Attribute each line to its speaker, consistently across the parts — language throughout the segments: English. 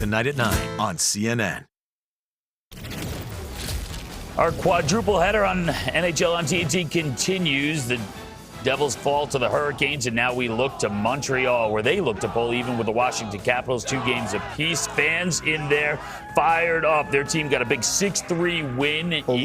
Speaker 1: Tonight at 9 on CNN.
Speaker 2: Our quadruple header on NHL on TNT continues. The Devils fall to the Hurricanes, and now we look to Montreal, where they look to pull even with the Washington Capitals, 2 games apiece. Fans in there fired up. Their team got a big 6-3 win in Game 3.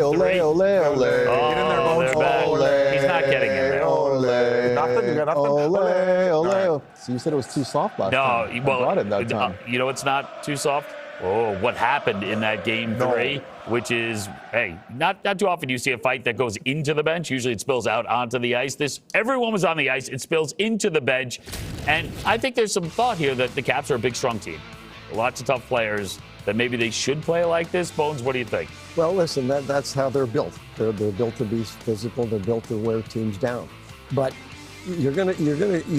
Speaker 3: Ole.
Speaker 2: Get in there, Bones.
Speaker 3: They're back.
Speaker 2: He's not getting in there.
Speaker 3: Nothing? You got nothing? Ole. So you said it was too soft last time.
Speaker 2: No, well,
Speaker 3: I brought it that time.
Speaker 2: You know it's not too soft? Oh, what happened in that Game 3, which is, hey, not too often you see a fight that goes into the bench. Usually it spills out onto the ice. Everyone was on the ice. It spills into the bench. And I think there's some thought here that the Caps are a big, strong team. Lots of tough players that maybe they should play like this. Bones, what do you think?
Speaker 4: Well, listen, that's how they're built. They're built to be physical. They're built to wear teams down. But you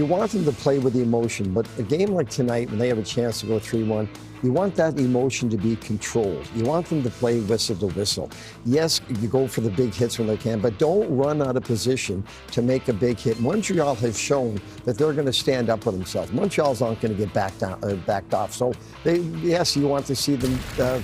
Speaker 4: want them to play with the emotion. But a game like tonight, when they have a chance to go 3-1, you want that emotion to be controlled. You want them to play whistle to whistle. Yes, you go for the big hits when they can, but don't run out of position to make a big hit. Montreal has shown that they're going to stand up for themselves. Montreal's not going to get backed off. So, yes, you want to see them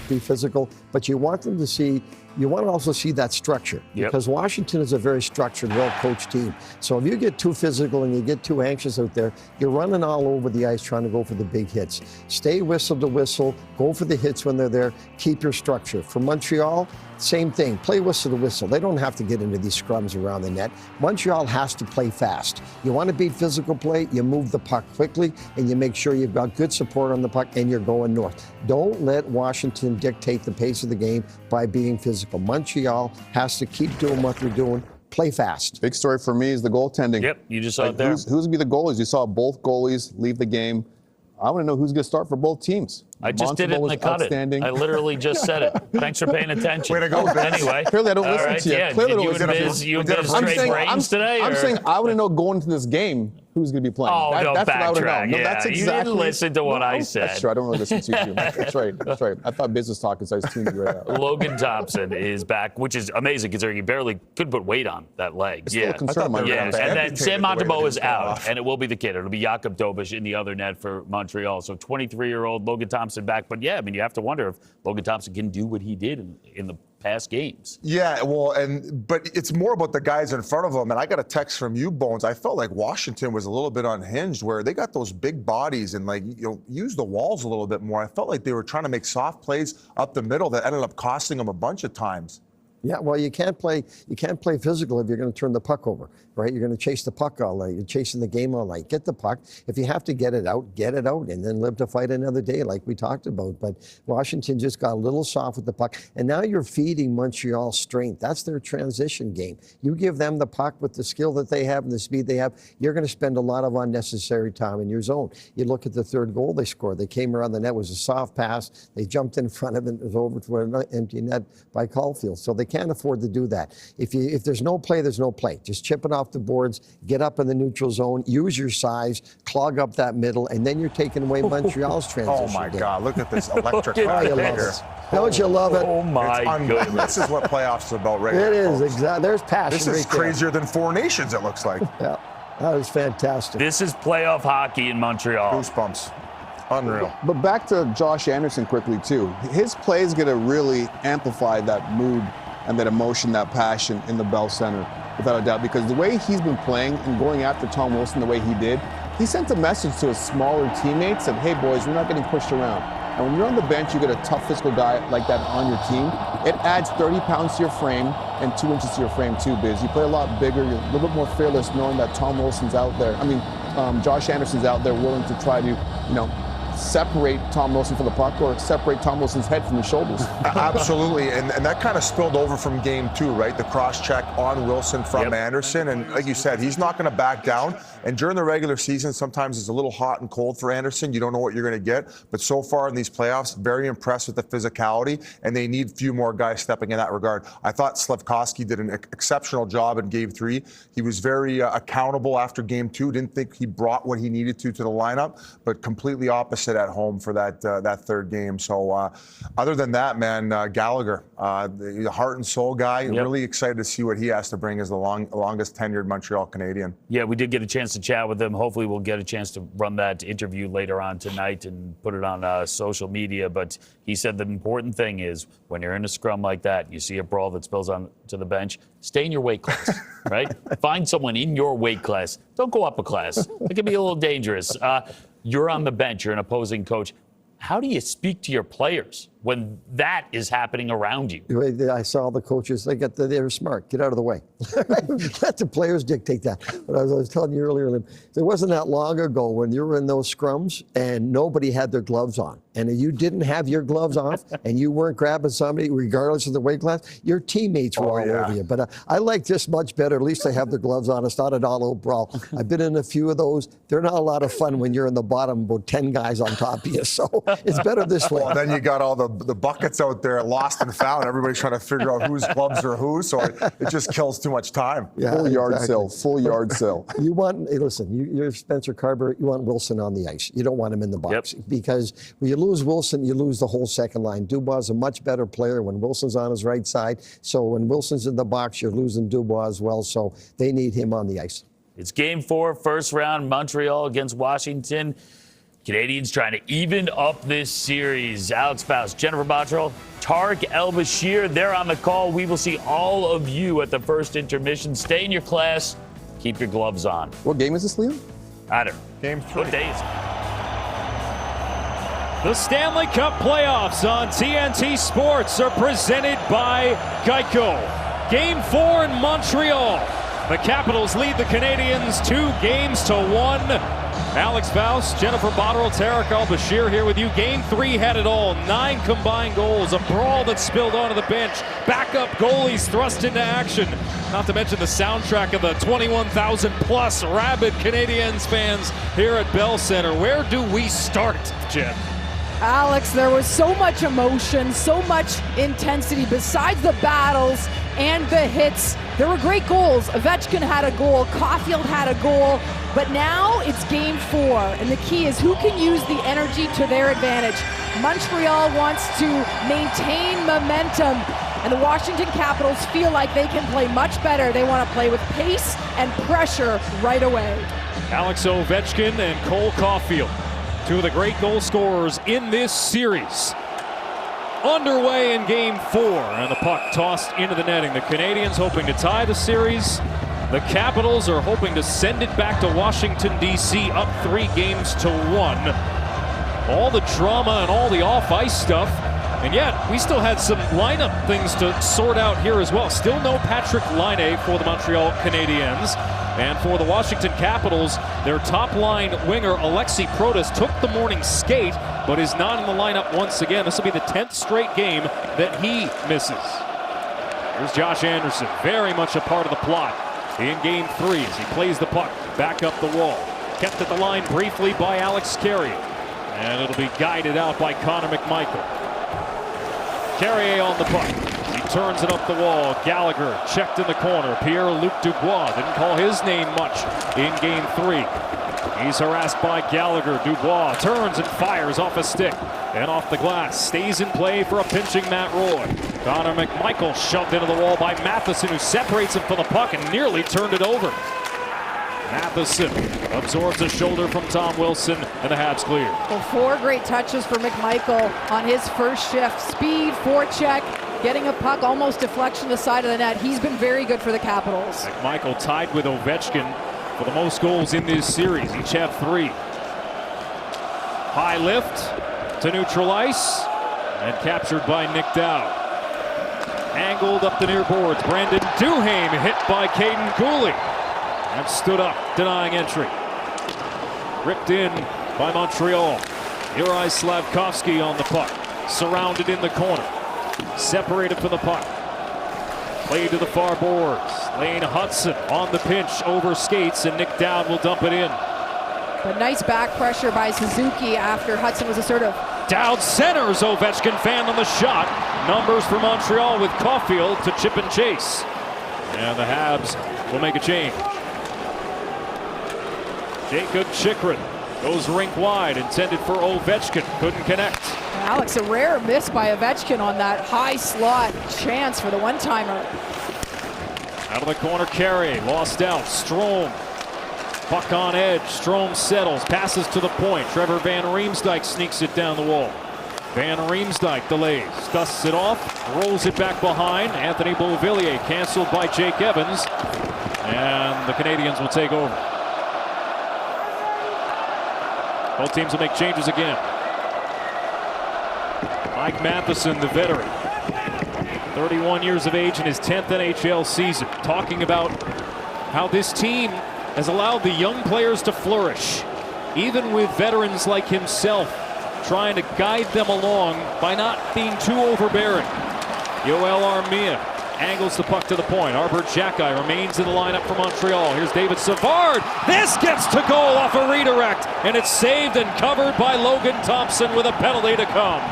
Speaker 4: be physical, but you want them to see. You want to also see that structure because Washington is a very structured, well-coached team. So if you get too physical and you get too anxious out there, you're running all over the ice trying to go for the big hits. Stay whistle to whistle, go for the hits when they're there, keep your structure. For Montreal, same thing, play whistle to whistle. They don't have to get into these scrums around the net. Montreal has to play fast. You want to beat physical play, you move the puck quickly, and you make sure you've got good support on the puck and you're going north. Don't let Washington dictate the pace of the game by being physical. Montreal has to keep doing what they're doing. Play fast.
Speaker 3: Big story for me is the goaltending.
Speaker 2: Yep, you just saw it there.
Speaker 3: Who's going to be the goalies? You saw both goalies leave the game. I want to know who's going to start for both teams.
Speaker 2: I just did it in the cut it. I literally just said it. Thanks for paying attention.
Speaker 3: Way to go, Biz.
Speaker 2: Anyway.
Speaker 3: Clearly I don't listen to you.
Speaker 2: Yeah.
Speaker 3: Clearly
Speaker 2: You and Biz trade brains today?
Speaker 3: I'm saying I want to know going into this game who's going to be playing.
Speaker 2: Oh,
Speaker 3: that's
Speaker 2: backtrack.
Speaker 3: what I would know. No, that's exactly.
Speaker 2: You didn't listen to what I said.
Speaker 3: That's true. I don't really listen to you. That's right. That's right. I thought Biz was talking, so I was tuned you right out.
Speaker 2: Logan Thompson is back, which is amazing considering he barely could put weight on that leg.
Speaker 3: Still a concern,
Speaker 2: and then Sam Montembeau is out, and it will be the kid. It'll be Jakob Dobish in the other net for Montreal. So 23-year-old Logan Thompson back. But, yeah, I mean, you have to wonder if Logan Thompson can do what he did in the past games.
Speaker 5: Yeah, well, but it's more about the guys in front of them. And I got a text from you, Bones. I felt like Washington was a little bit unhinged, where they got those big bodies and use the walls a little bit more. I felt like they were trying to make soft plays up the middle that ended up costing them a bunch of times.
Speaker 4: Yeah, well, you can't play physical if you're going to turn the puck over, right? You're going to chase the puck all night. You're chasing the game all night. Get the puck. If you have to get it out, and then live to fight another day, like we talked about. But Washington just got a little soft with the puck, and now you're feeding Montreal strength. That's their transition game. You give them the puck with the skill that they have and the speed they have, you're going to spend a lot of unnecessary time in your zone. You look at the third goal they scored. They came around the net, it was a soft pass. They jumped in front of it. It was over to an empty net by Caulfield. So they can't afford to do that. If there's no play, there's no play. Just chip it off the boards, get up in the neutral zone, use your size, clog up that middle, and then you're taking away Montreal's transition.
Speaker 5: Oh my
Speaker 4: game.
Speaker 5: God! Look at this electric.
Speaker 4: Don't you love it?
Speaker 2: Oh my goodness!
Speaker 5: This is what playoffs is about, right?
Speaker 4: It
Speaker 5: now,
Speaker 4: is exactly. There's passion.
Speaker 5: This is crazier than Four Nations. It looks like.
Speaker 4: Yeah, that was fantastic.
Speaker 2: This is playoff hockey in Montreal.
Speaker 5: Goosebumps. Unreal.
Speaker 3: But back to Josh Anderson quickly too. His play is going to really amplify that mood and that emotion, that passion in the Bell Center, without a doubt. Because the way he's been playing and going after Tom Wilson the way he did, he sent a message to his smaller teammates that, hey boys, we're not getting pushed around. And when you're on the bench, you get a tough physical guy like that on your team. It adds 30 pounds to your frame and 2 inches to your frame too, Biz. You play a lot bigger, you're a little bit more fearless knowing that Tom Wilson's out there. Josh Anderson's out there willing to try to, separate Tom Wilson from the puck or separate Tom Wilson's head from the shoulders.
Speaker 5: Absolutely, and that kind of spilled over from game 2, right? The cross-check on Wilson from Anderson, and like you said, he's not going to back down. And during the regular season, sometimes it's a little hot and cold for Anderson. You don't know what you're going to get, but so far in these playoffs, very impressed with the physicality, and they need a few more guys stepping in that regard. I thought Slafkovsky did an exceptional job in game 3. He was very accountable after game 2. Didn't think he brought what he needed to the lineup, but completely opposite at home for that third game. So other than that, man, Gallagher, the heart and soul guy, really excited to see what he has to bring as the longest tenured Montreal Canadian.
Speaker 2: Yeah, we did get a chance to chat with him. Hopefully we'll get a chance to run that interview later on tonight and put it on social media. But he said the important thing is when you're in a scrum like that, you see a brawl that spills on to the bench, stay in your weight class, right? Find someone in your weight class. Don't go up a class. It can be a little dangerous. You're on the bench. You're an opposing coach. How do you speak to your players when that is happening around you?
Speaker 4: I saw the coaches, they're smart. Get out of the way. Let the players dictate that. But as I was telling you earlier, it wasn't that long ago when you were in those scrums and nobody had their gloves on. And if you didn't have your gloves off and you weren't grabbing somebody, regardless of the weight class, your teammates were all over you. But I like this much better. At least they have the gloves on. It's not an all-out brawl. I've been in a few of those. They're not a lot of fun when you're in the bottom, about 10 guys on top of you. So it's better this way.
Speaker 5: Well, then you got all the buckets out there, lost and found. Everybody's trying to figure out whose gloves are whose, so it just kills too much time.
Speaker 3: Yeah, full yard sale.
Speaker 4: You're Spencer Carber. You want Wilson on the ice. You don't want him in the box because when you lose Wilson, you lose the whole second line. Dubois is a much better player when Wilson's on his right side. So when Wilson's in the box, you're losing Dubois as well. So they need him on the ice.
Speaker 2: It's Game 4, first round, Montreal against Washington. Canadians trying to even up this series. Alex Faust, Jennifer Bottrell, Tarek El-Bashir, they're on the call. We will see all of you at the first intermission. Stay in your class. Keep your gloves on.
Speaker 3: What game is this, Liam?
Speaker 2: I don't know.
Speaker 5: Game 3.
Speaker 2: What day is it?
Speaker 6: The Stanley Cup playoffs on TNT Sports are presented by Geico. Game 4 in Montreal. The Capitals lead the Canadians 2-1. Alex Faust, Jennifer Bottrell, Tarek El-Bashir here with you. Game 3 had it all. 9 combined goals. A brawl that spilled onto the bench. Backup goalies thrust into action. Not to mention the soundtrack of the 21,000 plus rabid Canadiens fans here at Bell Center. Where do we start, Jen?
Speaker 7: Alex, there was so much emotion, so much intensity. Besides the battles and the hits, there were great goals. Ovechkin had a goal, Caulfield had a goal, but now it's Game 4, and the key is who can use the energy to their advantage. Montreal wants to maintain momentum, and the Washington Capitals feel like they can play much better. They want to play with pace and pressure right away.
Speaker 6: Alex Ovechkin and Cole Caulfield, two of the great goal scorers in this series. Underway in Game 4, and the puck tossed into the netting. The Canadians hoping to tie the series. The Capitals are hoping to send it back to Washington, D.C., up 3-1. All the drama and all the off-ice stuff, and yet we still had some lineup things to sort out here as well. Still no Patrick Laine for the Montreal Canadiens. And for the Washington Capitals, their top-line winger, Alexi Protas, took the morning skate, but is not in the lineup once again. This will be the 10th straight game that he misses. Here's Josh Anderson, very much a part of the plot in Game 3 as he plays the puck back up the wall. Kept at the line briefly by Alex Carrier, and it'll be guided out by Connor McMichael. Carrier on the puck. He turns it up the wall. Gallagher checked in the corner. Pierre-Luc Dubois didn't call his name much in Game 3. He's harassed by Gallagher. Dubois turns and fires off a stick and off the glass. Stays in play for a pinching Matt Roy. Connor McMichael shoved into the wall by Matheson, who separates him from the puck and nearly turned it over. Matheson absorbs a shoulder from Tom Wilson, and the Habs clear.
Speaker 7: Well, 4 great touches for McMichael on his first shift. Speed, forecheck, getting a puck, almost deflection to the side of the net. He's been very good for the Capitals.
Speaker 6: McMichael tied with Ovechkin for the most goals in this series. Each have 3. High lift to neutral ice and captured by Nick Dowd. Angled up the near boards. Brandon Duhaime hit by Caden Cooley and stood up, denying entry. Ripped in by Montreal. Juraj Slavkovsky on the puck. Surrounded in the corner. Separated for the puck. Played to the far boards. Lane Hudson on the pinch over skates, and Nick Dowd will dump it in.
Speaker 7: But nice back pressure by Suzuki after Hudson was assertive.
Speaker 6: Dowd centers. Ovechkin fan on the shot. Numbers for Montreal with Caulfield to chip and chase. And the Habs will make a change. Jacob Chychrun goes rink wide, intended for Ovechkin. Couldn't connect.
Speaker 7: Alex, a rare miss by Ovechkin on that high slot chance for the one-timer.
Speaker 6: Out of the corner, Carey lost out. Strome Puck on edge. Strome settles. Passes to the point. Trevor Van Riemsdyk sneaks it down the wall. Van Riemsdyk delays. Dusts it off. Rolls it back behind. Anthony Beauvillier canceled by Jake Evans. And the Canadiens will take over. Both teams will make changes again. Mike Matheson, the veteran. 31 years of age in his 10th NHL season. Talking about how this team has allowed the young players to flourish, even with veterans like himself trying to guide them along by not being too overbearing. Yoel Armia angles the puck to the point. Arbor Xhekaj remains in the lineup for Montreal. Here's David Savard. This gets to goal off a redirect, and it's saved and covered by Logan Thompson with a penalty to come.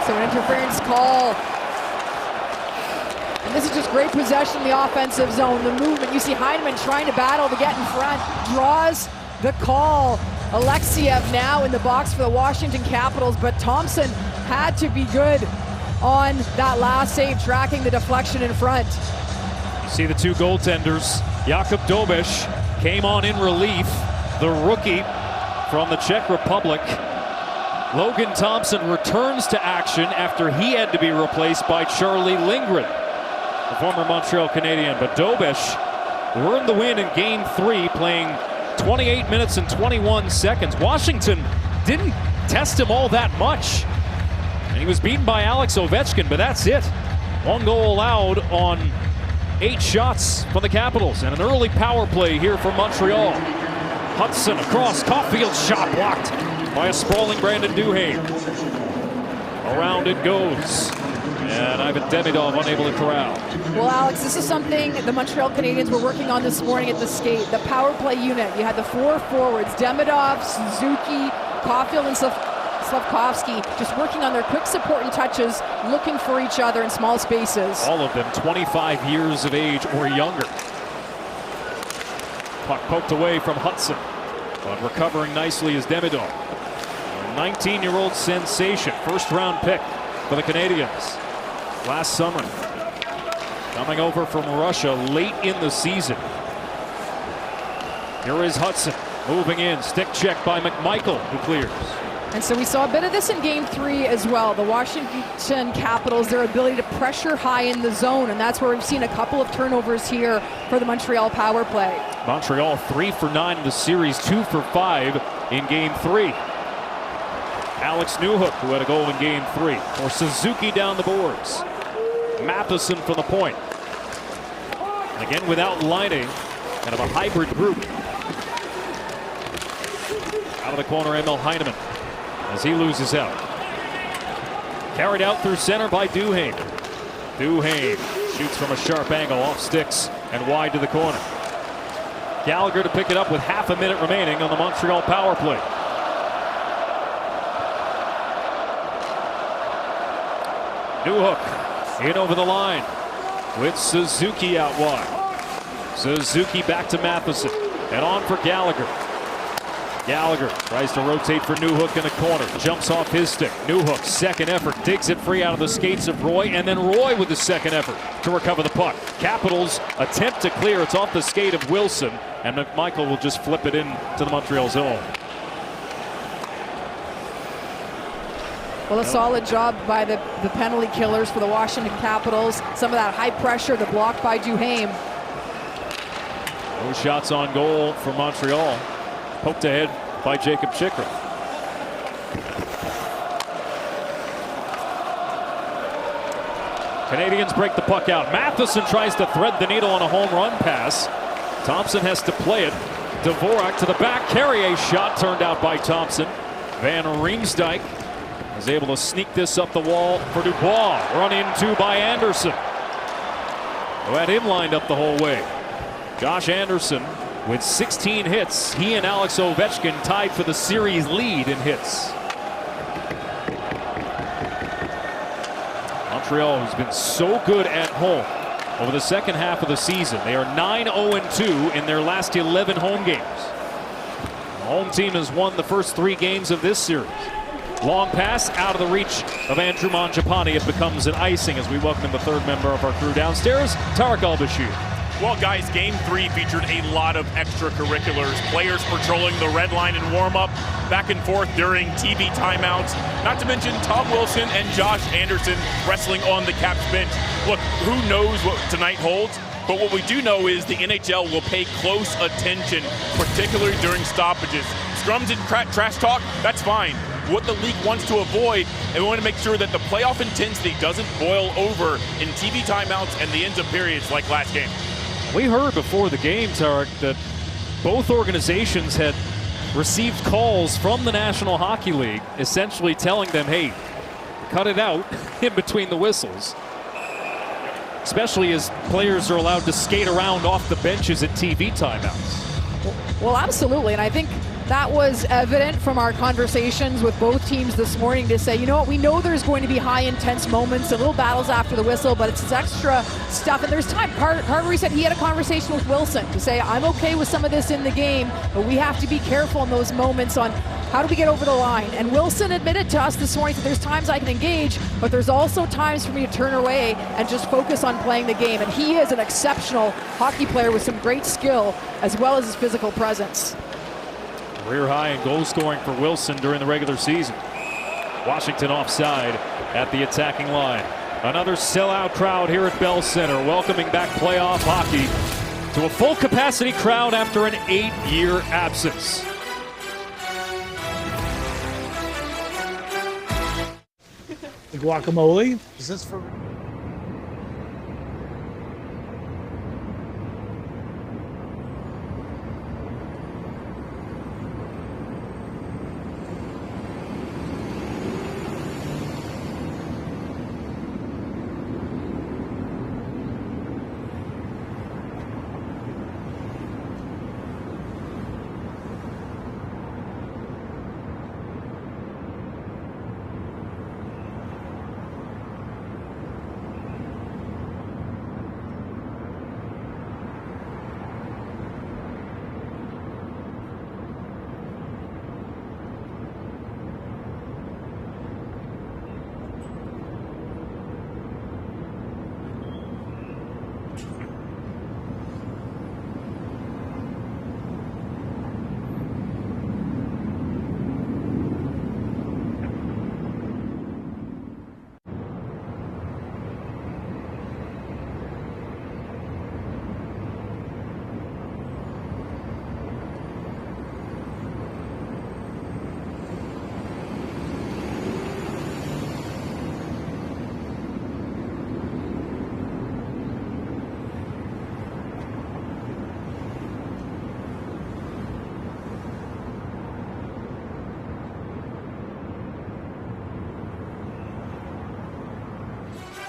Speaker 7: So an interference call. And this is just great possession in the offensive zone. The movement, you see Heineman trying to battle to get in front, draws the call. Alexiev now in the box for the Washington Capitals, but Thompson had to be good on that last save, tracking the deflection in front.
Speaker 6: You see the two goaltenders. Jakub Dobeš came on in relief, the rookie from the Czech Republic. Logan Thompson returns to action after he had to be replaced by Charlie Lindgren, the former Montreal Canadien. But Dobeš earned the win in Game 3, playing 28 minutes and 21 seconds. Washington didn't test him all that much, and he was beaten by Alex Ovechkin, but that's it. One goal allowed on 8 shots from the Capitals, and an early power play here for Montreal. Hudson across, Caulfield's shot blocked by a sprawling Brandon Duhaime. Around it goes, and Ivan Demidov unable to corral.
Speaker 7: Well, Alex, this is something the Montreal Canadiens were working on this morning at the skate. The power play unit. You had the 4 forwards, Demidov, Suzuki, Caulfield, and Slavkovsky, just working on their quick support and touches, looking for each other in small spaces.
Speaker 6: All of them 25 years of age or younger. Puck poked away from Hudson, but recovering nicely is Demidov. A 19-year-old sensation, first-round pick for the Canadiens last summer. Coming over from Russia late in the season. Here is Hudson moving in, stick check by McMichael, who clears.
Speaker 7: And so we saw a bit of this in Game 3 as well. The Washington Capitals, their ability to pressure high in the zone, and that's where we've seen a couple of turnovers here for the Montreal power play.
Speaker 6: Montreal 3 for 9 in the series, 2 for 5 in Game 3. Alex Newhook, who had a goal in Game 3. For Suzuki down the boards. Matheson from the point. Again without lining, kind of a hybrid group. Out of the corner, Emil Heineman, as he loses out. Carried out through center by Duhaime. Duhaime shoots from a sharp angle, off sticks and wide to the corner. Gallagher to pick it up with half a minute remaining on the Montreal power play. Newhook in over the line with Suzuki out wide. Suzuki back to Matheson and on for Gallagher. Gallagher tries to rotate for Newhook in the corner. Jumps off his stick. Newhook, second effort, digs it free out of the skates of Roy, and then Roy with the second effort to recover the puck. Capitals attempt to clear. It's off the skate of Wilson, and McMichael will just flip it into the Montreal zone.
Speaker 7: Well, a solid job by the penalty killers for the Washington Capitals. Some of that high pressure, the block by Duhaime.
Speaker 6: No shots on goal for Montreal. Poked ahead by Jacob Chychrun. Canadiens break the puck out. Matheson tries to thread the needle on a home run pass. Thompson has to play it. Dvorak to the back. Carrier's shot turned out by Thompson. Van Riemsdyk is able to sneak this up the wall for Dubois. Run into by Anderson, who had him lined up the whole way. Josh Anderson with 16 hits. He and Alex Ovechkin tied for the series lead in hits. Montreal has been so good at home over the second half of the season. They are 9-0-2 in their last 11 home games. Home team has won the first 3 games of this series. Long pass out of the reach of Andrew Mangiapane. It becomes an icing as we welcome the third member of our crew downstairs, Tarek Al-Bashir.
Speaker 8: Well, guys, Game 3 featured a lot of extracurriculars. Players patrolling the red line in warm-up, back and forth during TV timeouts. Not to mention Tom Wilson and Josh Anderson wrestling on the Caps bench. Look, who knows what tonight holds? But what we do know is the NHL will pay close attention, particularly during stoppages. Scrums and trash talk, that's fine. What the league wants to avoid, and we want to make sure that the playoff intensity doesn't boil over in TV timeouts and the ends of periods like last game.
Speaker 6: We heard before the game, Tarek, that both organizations had received calls from the National Hockey League essentially telling them, hey, cut it out in between the whistles. Especially as players are allowed to skate around off the benches at TV timeouts.
Speaker 7: Well, absolutely, and I think that was evident from our conversations with both teams this morning to say, you know what, we know there's going to be high intense moments and little battles after the whistle, but it's this extra stuff, and there's time. Carter said he had a conversation with Wilson to say, I'm okay with some of this in the game, but we have to be careful in those moments on how do we get over the line. And Wilson admitted to us this morning that there's times I can engage, but there's also times for me to turn away and just focus on playing the game. And he is an exceptional hockey player with some great skill as well as his physical presence.
Speaker 6: Career high in goal scoring for Wilson during the regular season. Washington offside at the attacking line. Another sellout crowd here at Bell Center, welcoming back playoff hockey to a full capacity crowd after an 8-year absence.
Speaker 9: The guacamole.
Speaker 3: Is this for?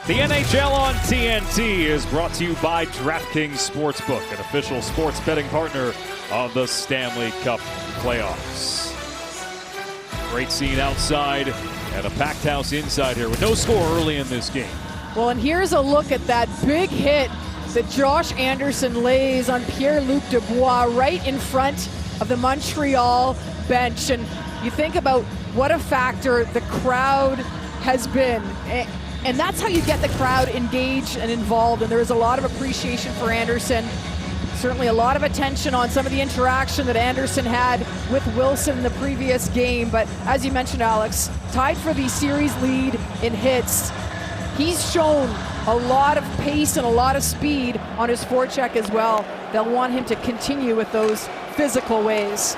Speaker 6: The NHL on TNT is brought to you by DraftKings Sportsbook, an official sports betting partner of the Stanley Cup playoffs. Great scene outside and a packed house inside here with no score early in this game.
Speaker 7: Well, and here's a look at that big hit that Josh Anderson lays on Pierre-Luc Dubois right in front of the Montreal bench. And you think about what a factor the crowd has been. And that's how you get the crowd engaged and involved. And there is a lot of appreciation for Anderson. Certainly a lot of attention on some of the interaction that Anderson had with Wilson in the previous game. But as you mentioned, Alex, tied for the series lead in hits. He's shown a lot of pace and a lot of speed on his forecheck as well. They'll want him to continue with those physical ways.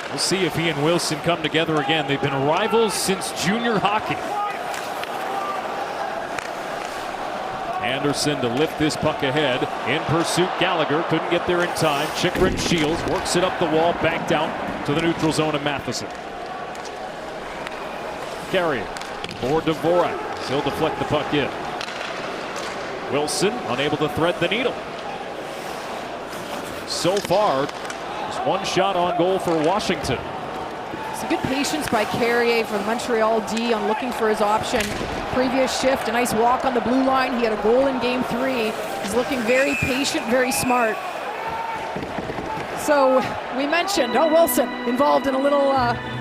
Speaker 6: We'll see if he and Wilson come together again. They've been rivals since junior hockey. Anderson to lift this puck ahead. In pursuit, Gallagher couldn't get there in time. Chychrun Shields works it up the wall, backed out to the neutral zone of Matheson. Carrier for Dvorak. He'll deflect the puck in. Wilson unable to thread the needle. So far, just one shot on goal for Washington.
Speaker 7: Some good patience by Carrier for the Montreal D on looking for his option. Previous shift, a nice walk on the blue line. He had a goal in game 3. He's looking very patient, very smart. So we mentioned, Wilson involved in a little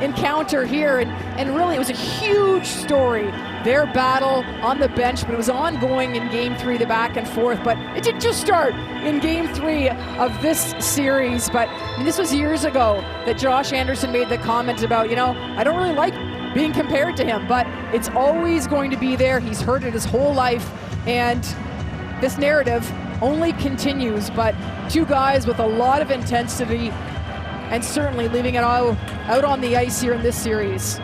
Speaker 7: encounter here, and really it was a huge story. Their battle on the bench, but it was ongoing in Game 3, the back and forth. But it didn't just start in Game 3 of this series. But I mean, this was years ago that Josh Anderson made the comment about, I don't really like being compared to him, but it's always going to be there. He's heard it his whole life, and this narrative only continues. But two guys with a lot of intensity and certainly leaving it all out on the ice here in this series.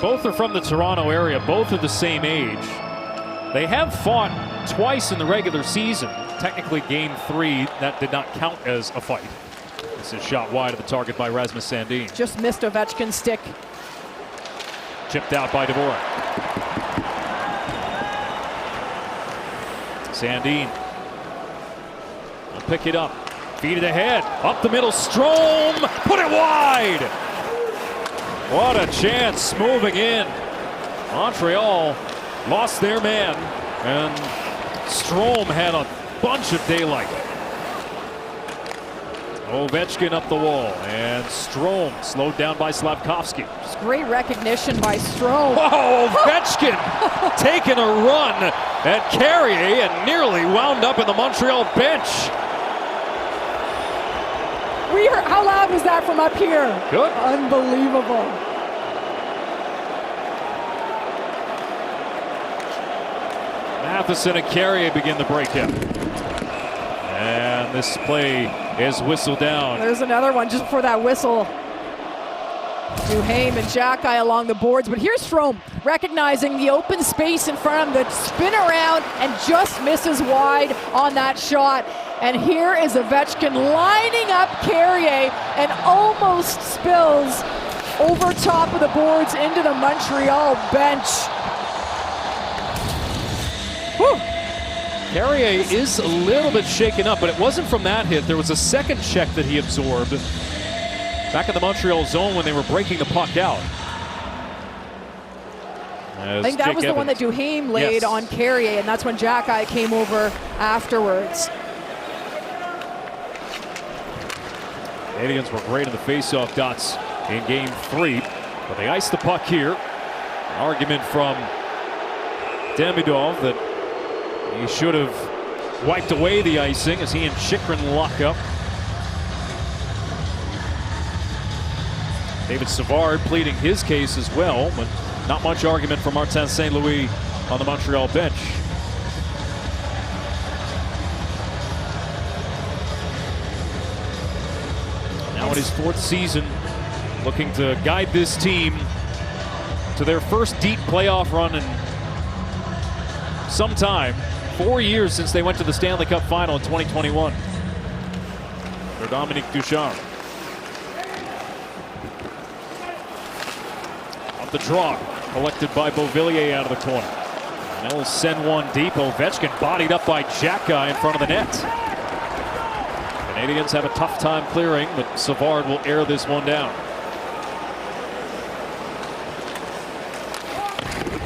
Speaker 6: Both are from the Toronto area. Both are the same age. They have fought twice in the regular season. Technically, Game 3, that did not count as a fight. This is shot wide of the target by Rasmus Sandin.
Speaker 7: Just missed Ovechkin's stick.
Speaker 6: Chipped out by Dvorak. Sandin will pick it up. Feed it ahead. Up the middle. Strome. Put it wide. What a chance moving in. Montreal lost their man, and Strome had a bunch of daylight. Ovechkin up the wall, and Strome slowed down by Slafkovsky.
Speaker 7: Just great recognition by Strome.
Speaker 6: Whoa, Ovechkin taking a run at Carrier and nearly wound up in the Montreal bench.
Speaker 7: We heard, how loud was that from up here?
Speaker 6: Good.
Speaker 7: Unbelievable.
Speaker 6: Matheson and Carrier begin the break-in. And this play is whistled down.
Speaker 7: There's another one just before that whistle. Duhaime and Xhekaj along the boards, but here's Strome recognizing the open space in front of him, the spin around and just misses wide on that shot. And here is Ovechkin lining up Carrier and almost spills over top of the boards into the Montreal bench. Whew.
Speaker 6: Carrier is a little bit shaken up, but it wasn't from that hit. There was a second check that he absorbed back in the Montreal zone when they were breaking the puck out.
Speaker 7: I think that was the one that Duhaime laid on Carrier, and that's when Xhekaj came over afterwards.
Speaker 6: Canadians were great in the face-off dots in Game 3, but they iced the puck here. An argument from Demidov that he should have wiped away the icing as he and Chychrun lock up. David Savard pleading his case as well, but not much argument from Martin St. Louis on the Montreal bench. Now in his fourth season, looking to guide this team to their first deep playoff run in some time. 4 years since they went to the Stanley Cup Final in 2021. For Dominique Ducharme. Up the draw, collected by Beauvillier out of the corner. And they'll send one deep. Ovechkin bodied up by Xhekaj in front of the net. Canadians have a tough time clearing, but Savard will air this one down.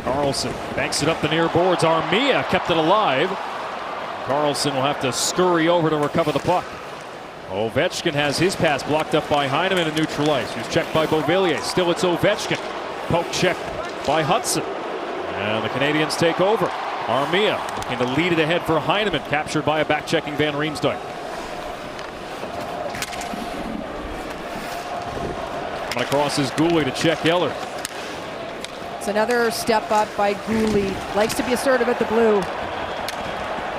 Speaker 6: Carlson banks it up the near boards. Armia kept it alive. Carlson will have to scurry over to recover the puck. Ovechkin has his pass blocked up by Heineman and neutral ice. He was checked by Beauvillier. Still it's Ovechkin. Poke check by Hudson. And the Canadians take over. Armia looking to lead it ahead for Heineman. Captured by a back-checking Van Riemsdyk. Coming across is Gouli to check Eller.
Speaker 7: It's another step up by Gouli. Likes to be assertive at the blue.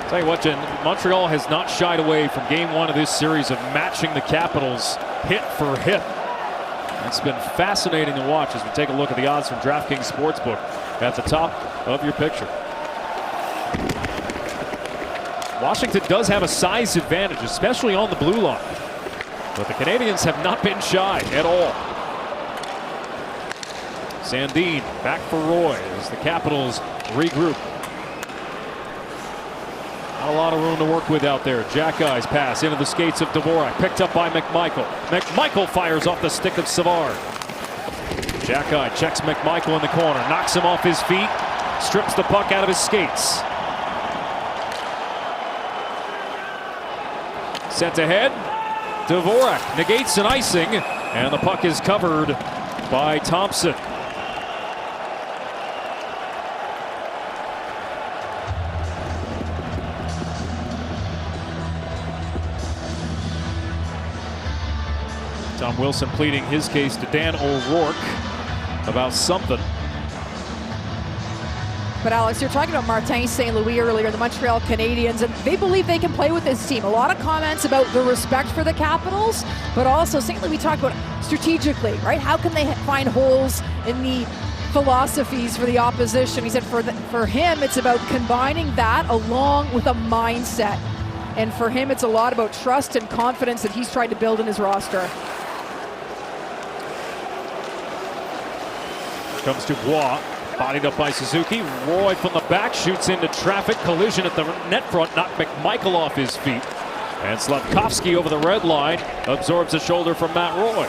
Speaker 6: Tell you what, Jen, Montreal has not shied away from Game 1 of this series of matching the Capitals hit for hit. It's been fascinating to watch as we take a look at the odds from DraftKings Sportsbook at the top of your picture. Washington does have a size advantage, especially on the blue line. But the Canadians have not been shy at all. Sandin back for Roy as the Capitals regroup. Not a lot of room to work with out there. Xhekaj's pass into the skates of Dvorak, picked up by McMichael. McMichael fires off the stick of Savard. Xhekaj checks McMichael in the corner, knocks him off his feet, strips the puck out of his skates. Sent ahead, Dvorak negates an icing, and the puck is covered by Thompson. Tom Wilson pleading his case to Dan O'Rourke about something.
Speaker 7: But Alex, you're talking about Martin St. Louis earlier, the Montreal Canadiens, and they believe they can play with this team. A lot of comments about the respect for the Capitals, but also St. Louis, we talked about strategically, right? How can they find holes in the philosophies for the opposition? He said for him, it's about combining that along with a mindset. And for him, it's a lot about trust and confidence that he's tried to build in his roster.
Speaker 6: Comes to Bois, bodied up by Suzuki. Roy from the back shoots into traffic. Collision at the net front, knocked McMichael off his feet. And Slavkovsky over the red line absorbs a shoulder from Matt Roy.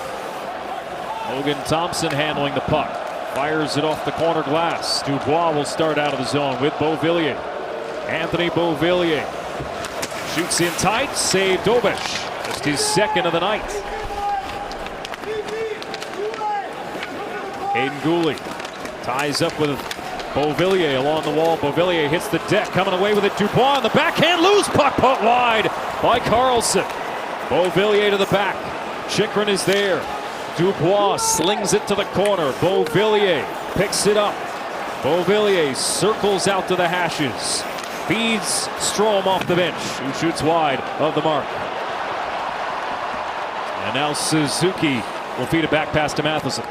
Speaker 6: Logan Thompson handling the puck. Fires it off the corner glass. Dubois will start out of the zone with Beauvillier. Anthony Beauvillier shoots in tight. Save Dobish. Just his second of the night. Aiden Gooley ties up with Beauvillier along the wall. Beauvillier hits the deck, coming away with it. Dubois on the backhand, loose puck put wide by Carlson. Beauvillier to the back. Chychrun is there. Dubois slings it to the corner. Beauvillier picks it up. Beauvillier circles out to the hashes. Feeds Strome off the bench, who shoots wide of the mark. And now Suzuki will feed it back past to Matheson.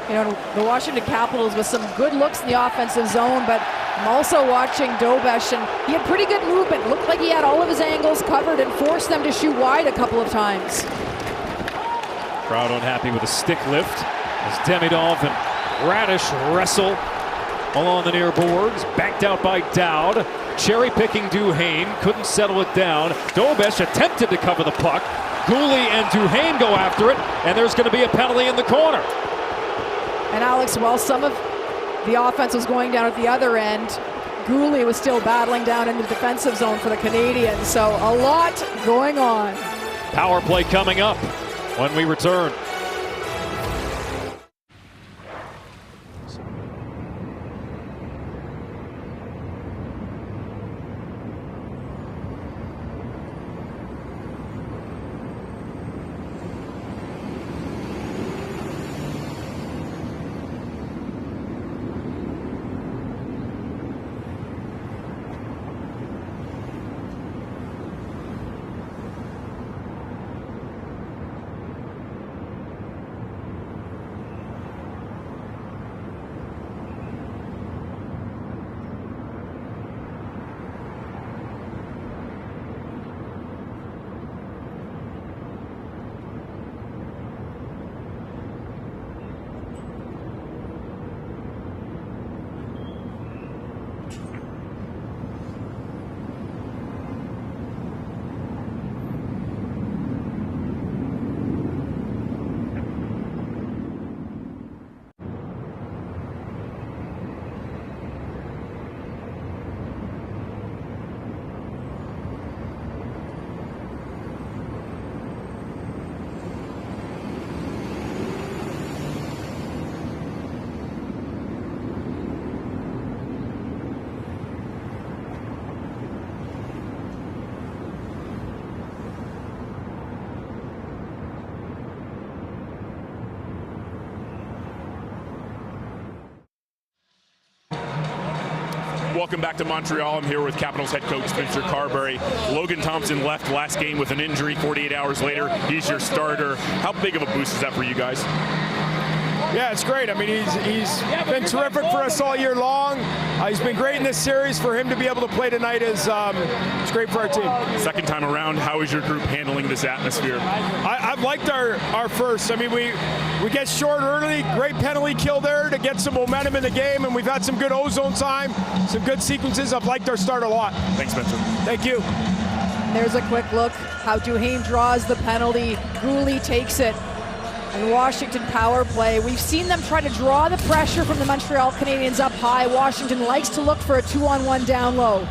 Speaker 7: You know, the Washington Capitals with some good looks in the offensive zone, but I'm also watching Dobish, and he had pretty good movement. Looked like he had all of his angles covered and forced them to shoot wide a couple of times.
Speaker 6: Crowd unhappy with a stick lift as Demidov and Radish wrestle along the near boards. Backed out by Dowd. Cherry-picking Duhaime, couldn't settle it down. Dobish attempted to cover the puck. Gooley and Duhaime go after it, and there's going to be a penalty in the corner.
Speaker 7: And Alex, while some of the offense was going down at the other end, Gooley was still battling down in the defensive zone for the Canadiens. So a lot going on.
Speaker 6: Power play coming up when we return.
Speaker 8: Welcome back to Montreal. I'm here with Capitals head coach Spencer Carberry. Logan Thompson left last game with an injury. 48 hours later, he's your starter. How big of a boost is that for you guys?
Speaker 10: Yeah, it's great. I mean, he's been terrific for us all year long. He's been great in this series. For him to be able to play tonight is it's great for our team.
Speaker 8: Second time around, how is your group handling this atmosphere?
Speaker 10: I've liked our first. I mean, we get short early. Great penalty kill there to get some momentum in the game, and we've had some good ozone time, some good sequences. I've liked our start a lot.
Speaker 8: Thanks, Spencer.
Speaker 10: Thank you.
Speaker 7: There's a quick look how Duhaime draws the penalty. Gooley takes it. And Washington power play. We've seen them try to draw the pressure from the Montreal Canadiens up high. Washington likes to look for a 2-on-1 down low.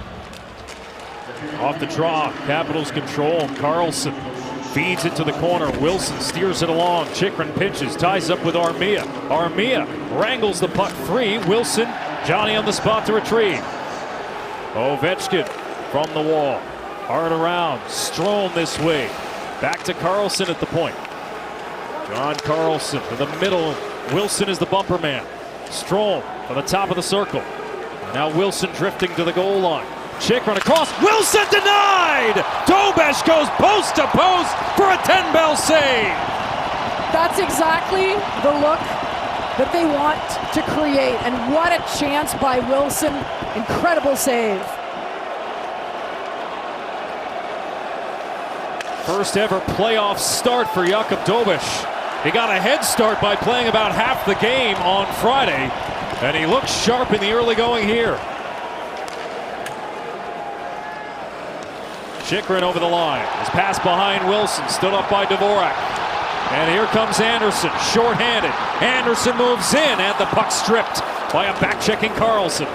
Speaker 6: Off the draw, Capitals control. Carlson Feeds it to the corner. Wilson steers it along. Chychrun pitches, ties up with Armia. Armia wrangles the puck free. Wilson, Johnny on the spot to retrieve. Ovechkin from the wall. Hard around. Strome this way. Back to Carlson at the point. John Carlson to the middle. Wilson is the bumper man. Strome to the top of the circle. Now Wilson drifting to the goal line. Chychrun across. Wilson denied! Dobesh goes post to post for a 10-bell save.
Speaker 7: That's exactly the look that they want to create. And what a chance by Wilson. Incredible save.
Speaker 6: First ever playoff start for Jakub Dobesh. He got a head start by playing about half the game on Friday, and he looks sharp in the early going here. Chychrun over the line. His pass behind Wilson, stood up by Dvorak. And here comes Anderson, shorthanded. Anderson moves in, and the puck stripped by a back-checking Carlson.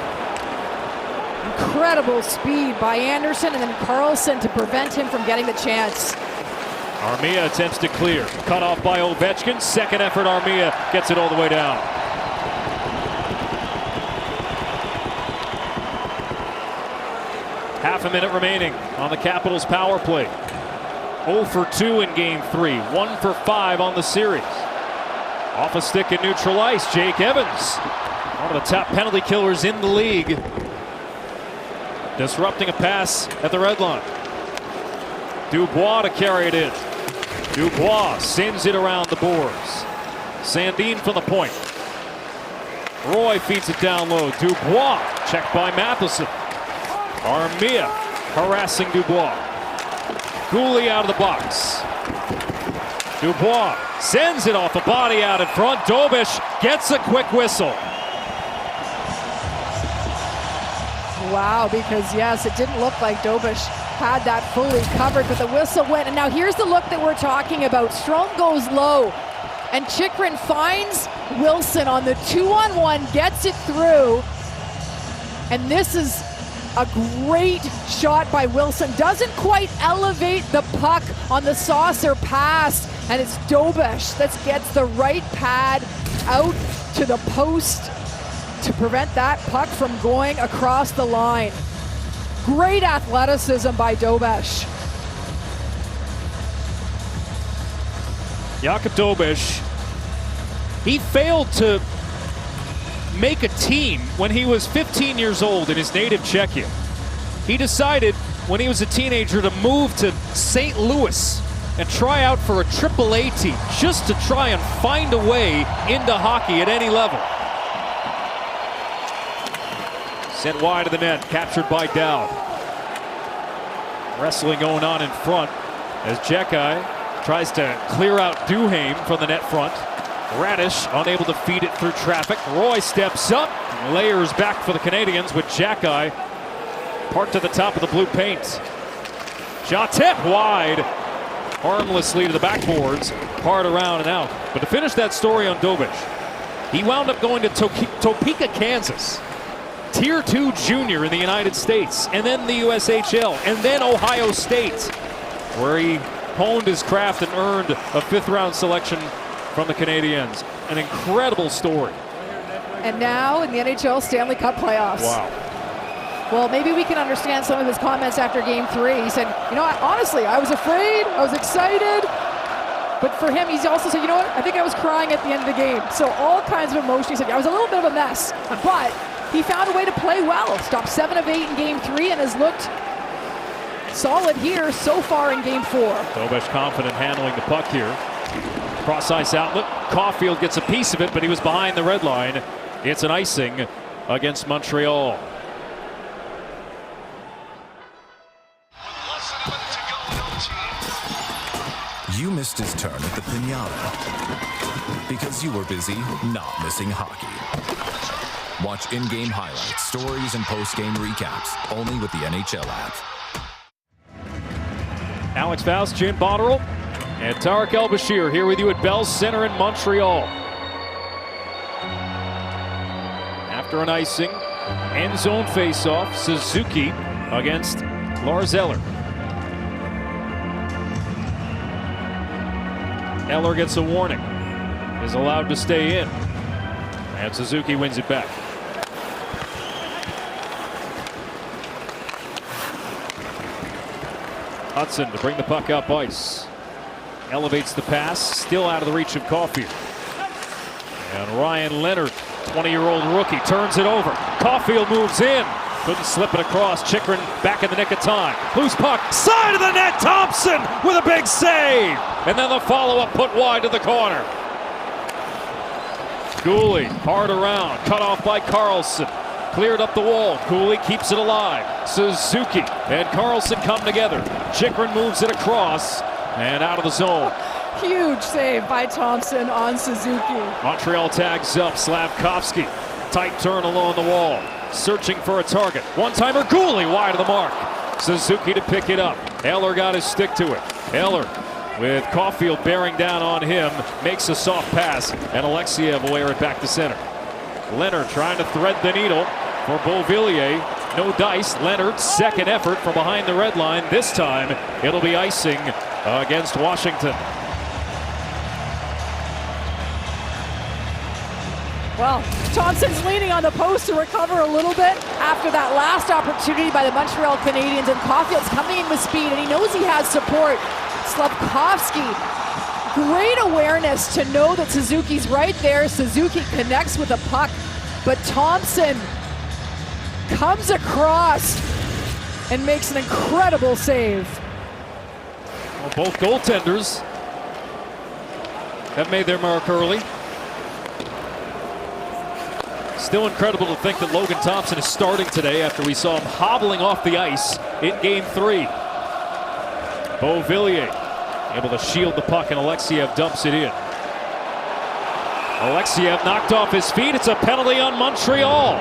Speaker 7: Incredible speed by Anderson, and then Carlson to prevent him from getting the chance.
Speaker 6: Armia attempts to clear. Cut off by Ovechkin. Second effort, Armia gets it all the way down. Half a minute remaining on the Capitals power play. 0 for 2 in game 3. 1 for 5 on the series. Off a stick in neutral ice, Jake Evans. One of the top penalty killers in the league. Disrupting a pass at the red line. Dubois to carry it in. Dubois sends it around the boards. Sandin from the point. Roy feeds it down low. Dubois checked by Matheson. Armia harassing Dubois. Gooley out of the box. Dubois sends it off the body out in front. Dobesh gets a quick whistle.
Speaker 7: Wow, because yes, it didn't look like Dobesh had that fully covered, but the whistle went. And now here's the look that we're talking about. Strome goes low, and Chychrun finds Wilson on the 2-on-1, gets it through. And this is a great shot by Wilson. Doesn't quite elevate the puck on the saucer pass, and it's Dobesh that gets the right pad out to the post to prevent that puck from going across the line. Great athleticism by Dobesh.
Speaker 6: Jakub Dobesh, he failed to make a team when he was 15 years old in his native Czechia. He decided when he was a teenager to move to St. Louis and try out for a AAA team just to try and find a way into hockey at any level. Sent wide of the net, captured by Dowd. Wrestling going on in front as Jekai tries to clear out Duhaime from the net front. Radish unable to feed it through traffic. Roy steps up, layers back for the Canadians with Jekai parked to the top of the blue paint. Shot tip wide, harmlessly to the backboards, hard around and out. But to finish that story on Dobesh, he wound up going to Topeka, Kansas. Tier 2 junior in the United States, and then the USHL, and then Ohio State, where he honed his craft and earned a 5th-round selection from the Canadiens. An incredible story.
Speaker 7: And now in the NHL Stanley Cup playoffs.
Speaker 6: Wow.
Speaker 7: Well, maybe we can understand some of his comments after game 3. He said, you know what, honestly, I was afraid, I was excited. But for him, he's also said, you know what, I think I was crying at the end of the game. So all kinds of emotion. He said, I was a little bit of a mess, but he found a way to play well. Stopped 7 of 8 in game 3 and has looked solid here so far in game 4.
Speaker 6: Dobesh confident handling the puck here. Cross ice outlet. Caulfield gets a piece of it, but he was behind the red line. It's an icing against Montreal.
Speaker 1: You missed his turn at the piñata because you were busy not missing hockey. Watch in-game highlights, stories, and post-game recaps only with the NHL app.
Speaker 6: Alex Faust, Jim Botterill, and Tarek El-Bashir here with you at Bell Center in Montreal. After an icing, end zone face-off, Suzuki against Lars Eller. Eller gets a warning. Is allowed to stay in. And Suzuki wins it back. Hudson to bring the puck up ice. Elevates the pass, still out of the reach of Caulfield. And Ryan Leonard, 20-year-old rookie, turns it over. Caulfield moves in. Couldn't slip it across. Chychrun back in the nick of time. Loose puck, side of the net, Thompson with a big save. And then the follow-up put wide to the corner. Cooley, hard around, cut off by Carlson. Cleared up the wall. Cooley keeps it alive. Suzuki and Carlson come together. Chychrun moves it across and out of the zone.
Speaker 7: Huge save by Thompson on Suzuki.
Speaker 6: Montreal tags up Slavkovsky. Tight turn along the wall. Searching for a target. One-timer, Cooley wide of the mark. Suzuki to pick it up. Eller got his stick to it. Eller with Caulfield bearing down on him. Makes a soft pass and Alexiev will wear it back to center. Leonard trying to thread the needle for Beauvillier. No dice. Leonard, second effort from behind the red line. This time it'll be icing against Washington.
Speaker 7: Well, Thompson's leaning on the post to recover a little bit after that last opportunity by the Montreal Canadiens, and Caulfield's coming in with speed, and he knows he has support. Slavkovsky, great awareness to know that Suzuki's right there. Suzuki connects with a puck, but Thompson comes across and makes an incredible save.
Speaker 6: Well, both goaltenders have made their mark early. Still incredible to think that Logan Thompson is starting today after we saw him hobbling off the ice in Game 3. Beauvillier able to shield the puck, and Alexiev dumps it in. Alexiev knocked off his feet. It's a penalty on Montreal.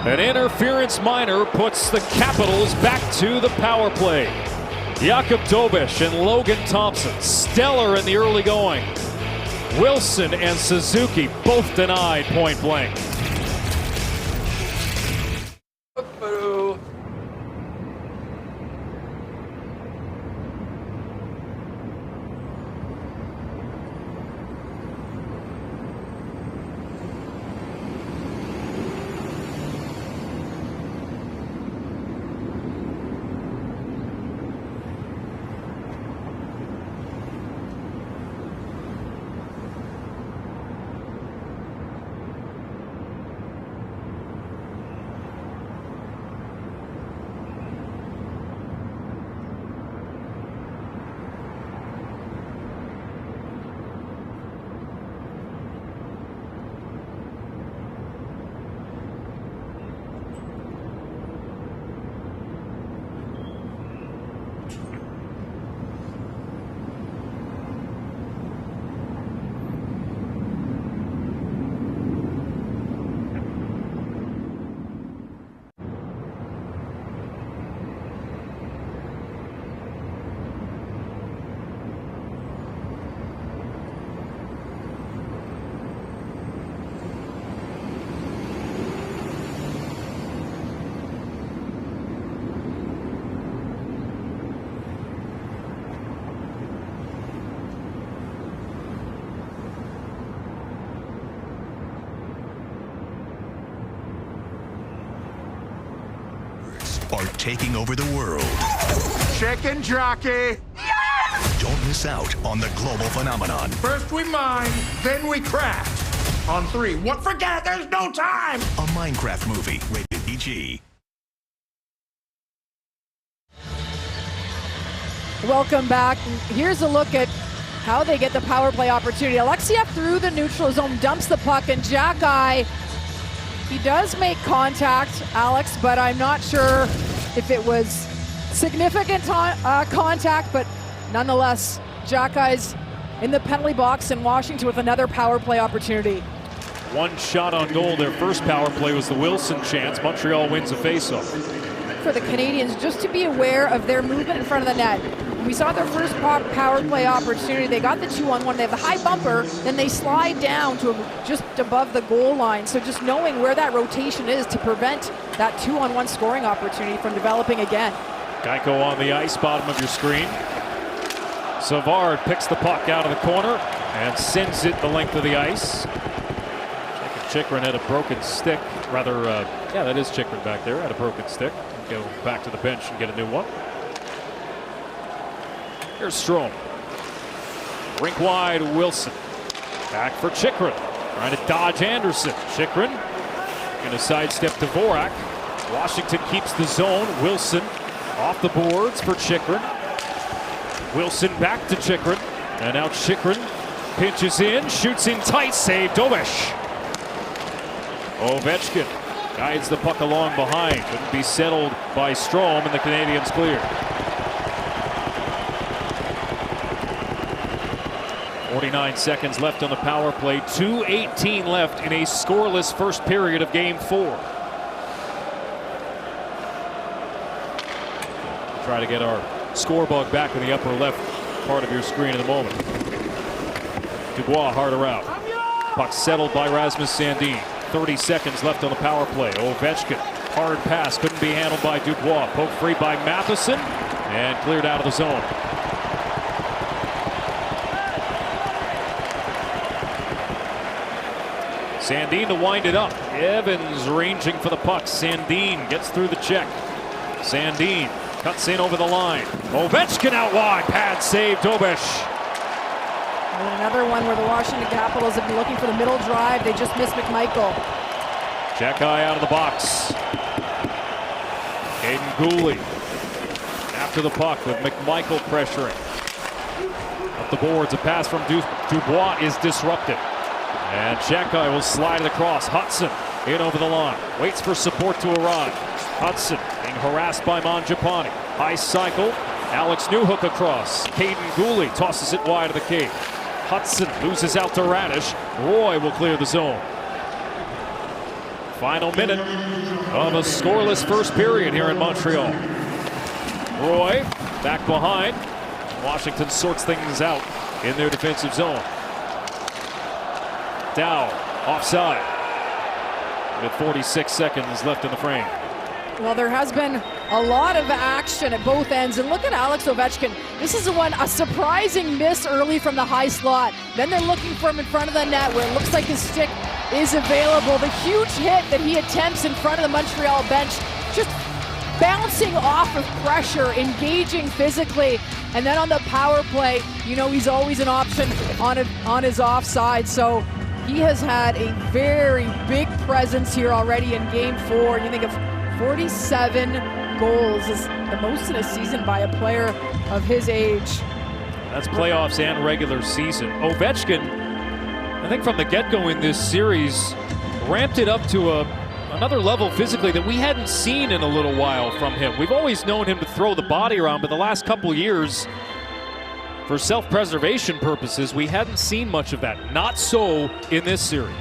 Speaker 6: An interference minor puts the Capitals back to the power play. Jakub Dobish and Logan Thompson, stellar in the early going. Wilson and Suzuki both denied point blank.
Speaker 11: Are taking over the world.
Speaker 12: Chicken jockey!
Speaker 11: Yes! Don't miss out on the global phenomenon.
Speaker 12: First we mine, then we craft. On 3, what forget? There's no time!
Speaker 11: A Minecraft movie, rated PG.
Speaker 7: Welcome back. Here's a look at how they get the power play opportunity. Alexiev through the neutral zone, dumps the puck, and Jack-Eye, he does make contact, Alex, but I'm not sure if it was significant contact, but nonetheless, Jack-Eye's in the penalty box in Washington with another power play opportunity.
Speaker 6: One shot on goal. Their first power play was the Wilson chance. Montreal wins a faceoff.
Speaker 7: For the Canadiens, just to be aware of their movement in front of the net. We saw their first power play opportunity. They got the 2-on-1. They have the high bumper, then they slide down to just above the goal line. So just knowing where that rotation is to prevent that 2-on-1 scoring opportunity from developing again.
Speaker 6: Geico on the ice, bottom of your screen. Savard picks the puck out of the corner and sends it the length of the ice. Chychrun had a broken stick. Rather, yeah, that is Chychrun back there. Had a broken stick. Go back to the bench and get a new one. Here's Strome. Rink wide, Wilson. Back for Chychrun. Trying to dodge Anderson. Chychrun going to sidestep Dvorak. Washington keeps the zone. Wilson off the boards for Chychrun. Wilson back to Chychrun. And now Chychrun pinches in, shoots in tight, save Dobish. Ovechkin guides the puck along behind. Couldn't be settled by Strome, and the Canadiens clear. 49 seconds left on the power play. 2:18 left in a scoreless first period of Game 4. Try to get our score bug back in the upper left part of your screen in a moment. Dubois hard around. Puck settled by Rasmus Sandin. 30 seconds left on the power play. Ovechkin, hard pass, couldn't be handled by Dubois. Poke free by Matheson and cleared out of the zone. Sandin to wind it up. Evans ranging for the puck. Sandin gets through the check. Sandin cuts in over the line. Ovechkin out wide. Pad save, Dobish.
Speaker 7: And another one where the Washington Capitals have been looking for the middle drive. They just missed McMichael.
Speaker 6: Jack-eye out of the box. Caden Gooley after the puck with McMichael pressuring. Up the boards, a pass from Dubois is disrupted. And Jack-eye will slide it across. Hudson in over the line. Waits for support to arrive. Hudson being harassed by Mangiapane. High cycle. Alex Newhook across. Caden Gooley tosses it wide of the cage. Hudson loses out to Radish. Roy will clear the zone. Final minute of a scoreless first period here in Montreal. Roy back behind. Washington sorts things out in their defensive zone. Dow offside with 46 seconds left in the frame.
Speaker 7: Well, there has been a lot of action at both ends. And look at Alex Ovechkin. This is a surprising miss early from the high slot. Then they're looking for him in front of the net where it looks like his stick is available. The huge hit that he attempts in front of the Montreal bench, just bouncing off of pressure, engaging physically. And then on the power play, you know, he's always an option on his offside. So he has had a very big presence here already in Game 4. You think of 47 goals is the most in a season by a player of his age.
Speaker 6: That's playoffs and regular season. Ovechkin, I think from the get-go in this series, ramped it up to another level physically that we hadn't seen in a little while from him. We've always known him to throw the body around, but the last couple of years, for self-preservation purposes, we hadn't seen much of that. Not so in this series.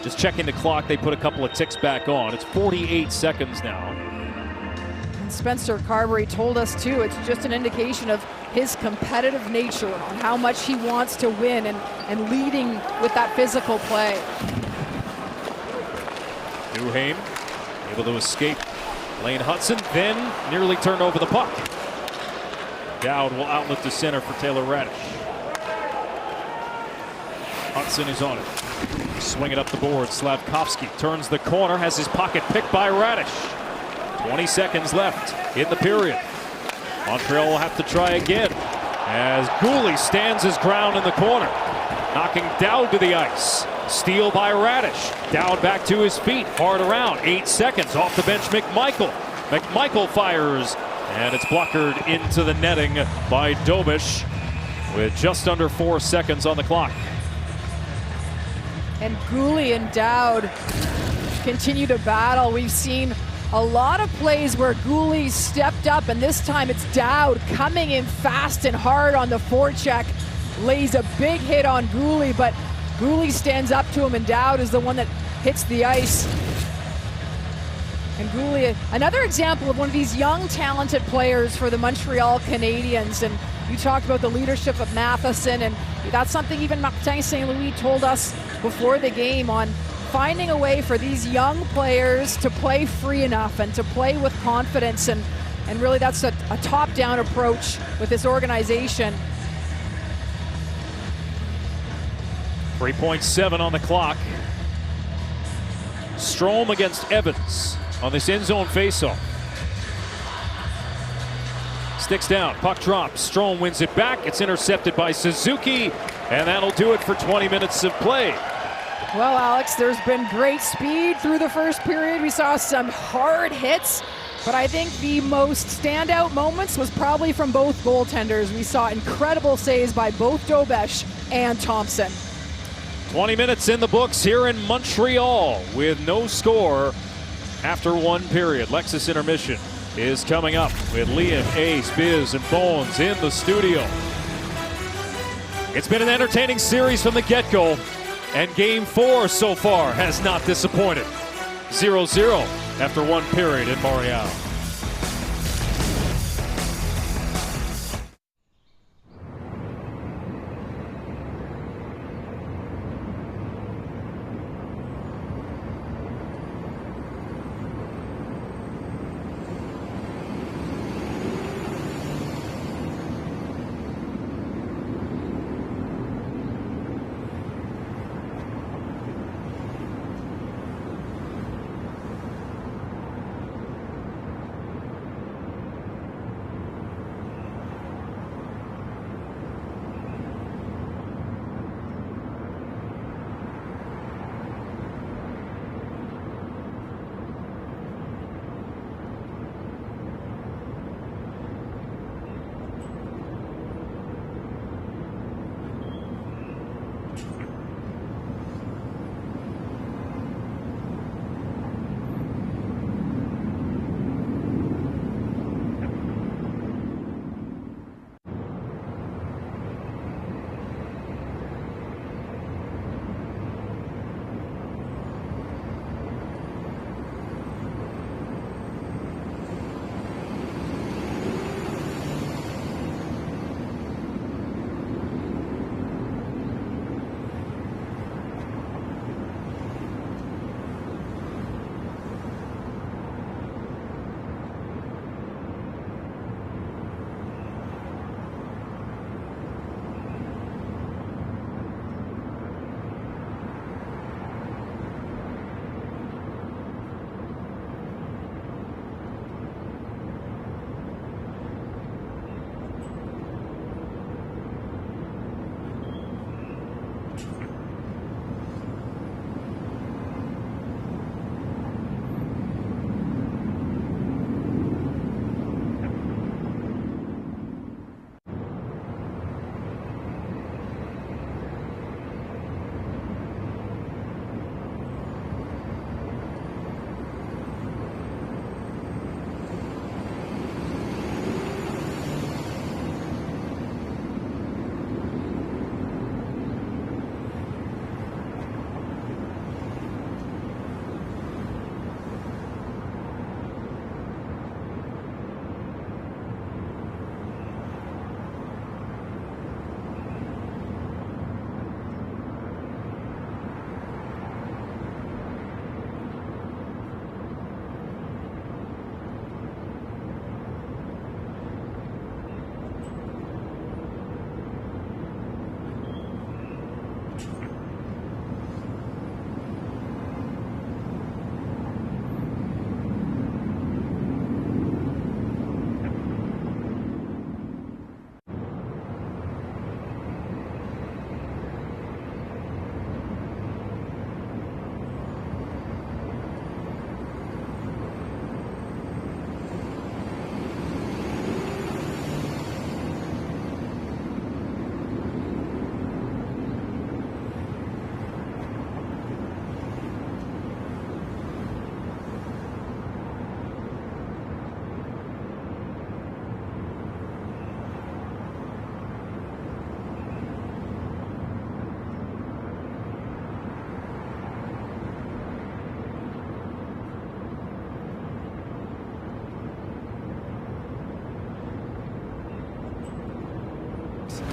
Speaker 6: Just checking the clock, they put a couple of ticks back on. It's 48 seconds now.
Speaker 7: And Spencer Carberry told us too, it's just an indication of his competitive nature on how much he wants to win and leading with that physical play.
Speaker 6: Duhaime able to escape Lane Hudson, then nearly turned over the puck. Dowd will outlet to center for Taylor Radish. Hudson is on it. Swing it up the board. Slavkovsky turns the corner, has his pocket picked by Radish. 20 seconds left in the period. Montreal will have to try again as Gooley stands his ground in the corner, knocking Dowd to the ice. Steal by Radish. Dowd back to his feet, hard around. 8 seconds off the bench. McMichael. McMichael fires, and it's blockered into the netting by Dobish with just under 4 seconds on the clock.
Speaker 7: And Gooley and Dowd continue to battle. We've seen a lot of plays where Gooley stepped up, and this time it's Dowd coming in fast and hard on the forecheck. Lays a big hit on Gooley, but Gooley stands up to him, and Dowd is the one that hits the ice. And Gooley, another example of one of these young, talented players for the Montreal Canadiens. And you talked about the leadership of Matheson, and that's something even Martin St. Louis told us before the game on finding a way for these young players to play free enough and to play with confidence. And And really that's a top-down approach with this organization.
Speaker 6: 3.7 on the clock. Strome against Evans on this end zone faceoff. Sticks down, puck drops, Strome wins it back. It's intercepted by Suzuki, and that'll do it for 20 minutes of play.
Speaker 7: Well, Alex, there's been great speed through the first period. We saw some hard hits, but I think the most standout moments was probably from both goaltenders. We saw incredible saves by both Dobesh and Thompson.
Speaker 6: 20 minutes in the books here in Montreal with no score after one period. Lexus intermission is coming up with Liam, Ace, Biz, and Bones in the studio. It's been an entertaining series from the get-go, and Game 4 so far has not disappointed. 0-0 after one period in Montreal.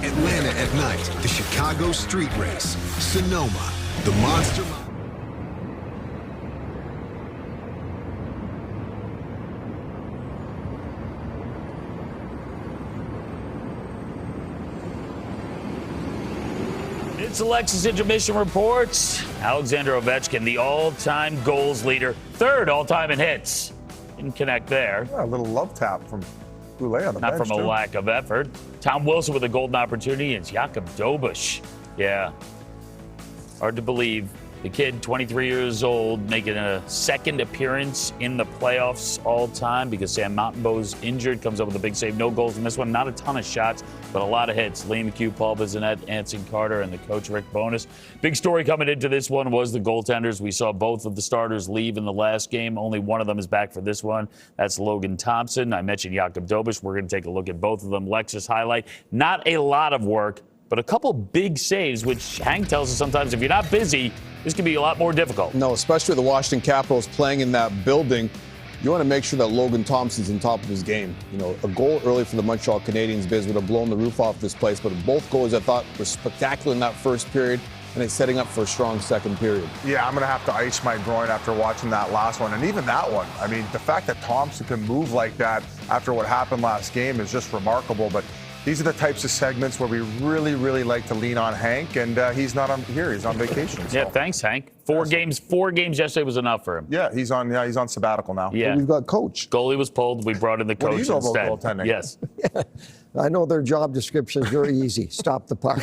Speaker 13: Atlanta at night, the Chicago Street Race, Sonoma, the Monster.
Speaker 2: It's Alexis Intermission Reports. Alexander Ovechkin, the all-time goals leader, third all-time in hits. Didn't connect there.
Speaker 5: Yeah, a little love tap from Goulet on the
Speaker 2: Not
Speaker 5: bench,
Speaker 2: from a
Speaker 5: too.
Speaker 2: lack of effort. Tom Wilson with a golden opportunity, and Jakub Dobeš. Yeah. Hard to believe. The kid, 23 years old, making a second appearance in the playoffs all time because Sam Montembeault's injured. Comes up with a big save. No goals in this one. Not a ton of shots, but a lot of hits. Liam McHugh, Paul Bissonnette, Anson Carter, and the coach Rick Bowness. Big story coming into this one was the goaltenders. We saw both of the starters leave in the last game. Only one of them is back for this one. That's Logan Thompson. I mentioned Jakub Dobeš. We're going to take a look at both of them. Lexus highlight. Not a lot of work, but a couple big saves, which Hank tells us sometimes if you're not busy, this can be a lot more difficult.
Speaker 3: No, especially with the Washington Capitals playing in that building. You want to make sure that Logan Thompson's on top of his game. You know, a goal early for the Montreal Canadiens biz would have blown the roof off this place, but both goals I thought were spectacular in that first period, and it's setting up for a strong second period.
Speaker 5: Yeah, I'm going to have to ice my groin after watching that last one, and even that one. I mean, the fact that Thompson can move like that after what happened last game is just remarkable, but these are the types of segments where we really, really like to lean on Hank, and he's not on here. He's on vacation. So.
Speaker 2: Yeah, thanks, Hank. Four games yesterday was enough for him.
Speaker 5: Yeah, he's on sabbatical now.
Speaker 2: Yeah,
Speaker 3: but we've got coach.
Speaker 2: Goalie was pulled. We brought in the coach
Speaker 5: What do you know
Speaker 2: instead.
Speaker 5: about goaltending?
Speaker 2: Yes.
Speaker 4: Yeah. I know their job description is very easy. Stop the puck.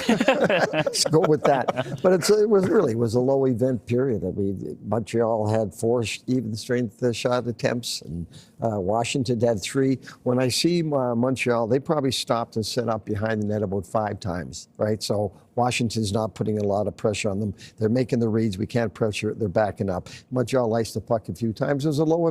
Speaker 4: Let's go with that. But it was a low event period. I mean, Montreal had 4 even strength shot attempts, and Washington had 3. When I see Montreal, they probably stopped and set up behind the net about 5 times, right? So Washington's not putting a lot of pressure on them. They're making the reads. We can't pressure it. They're backing up. Montreal iced the puck a few times. It was a low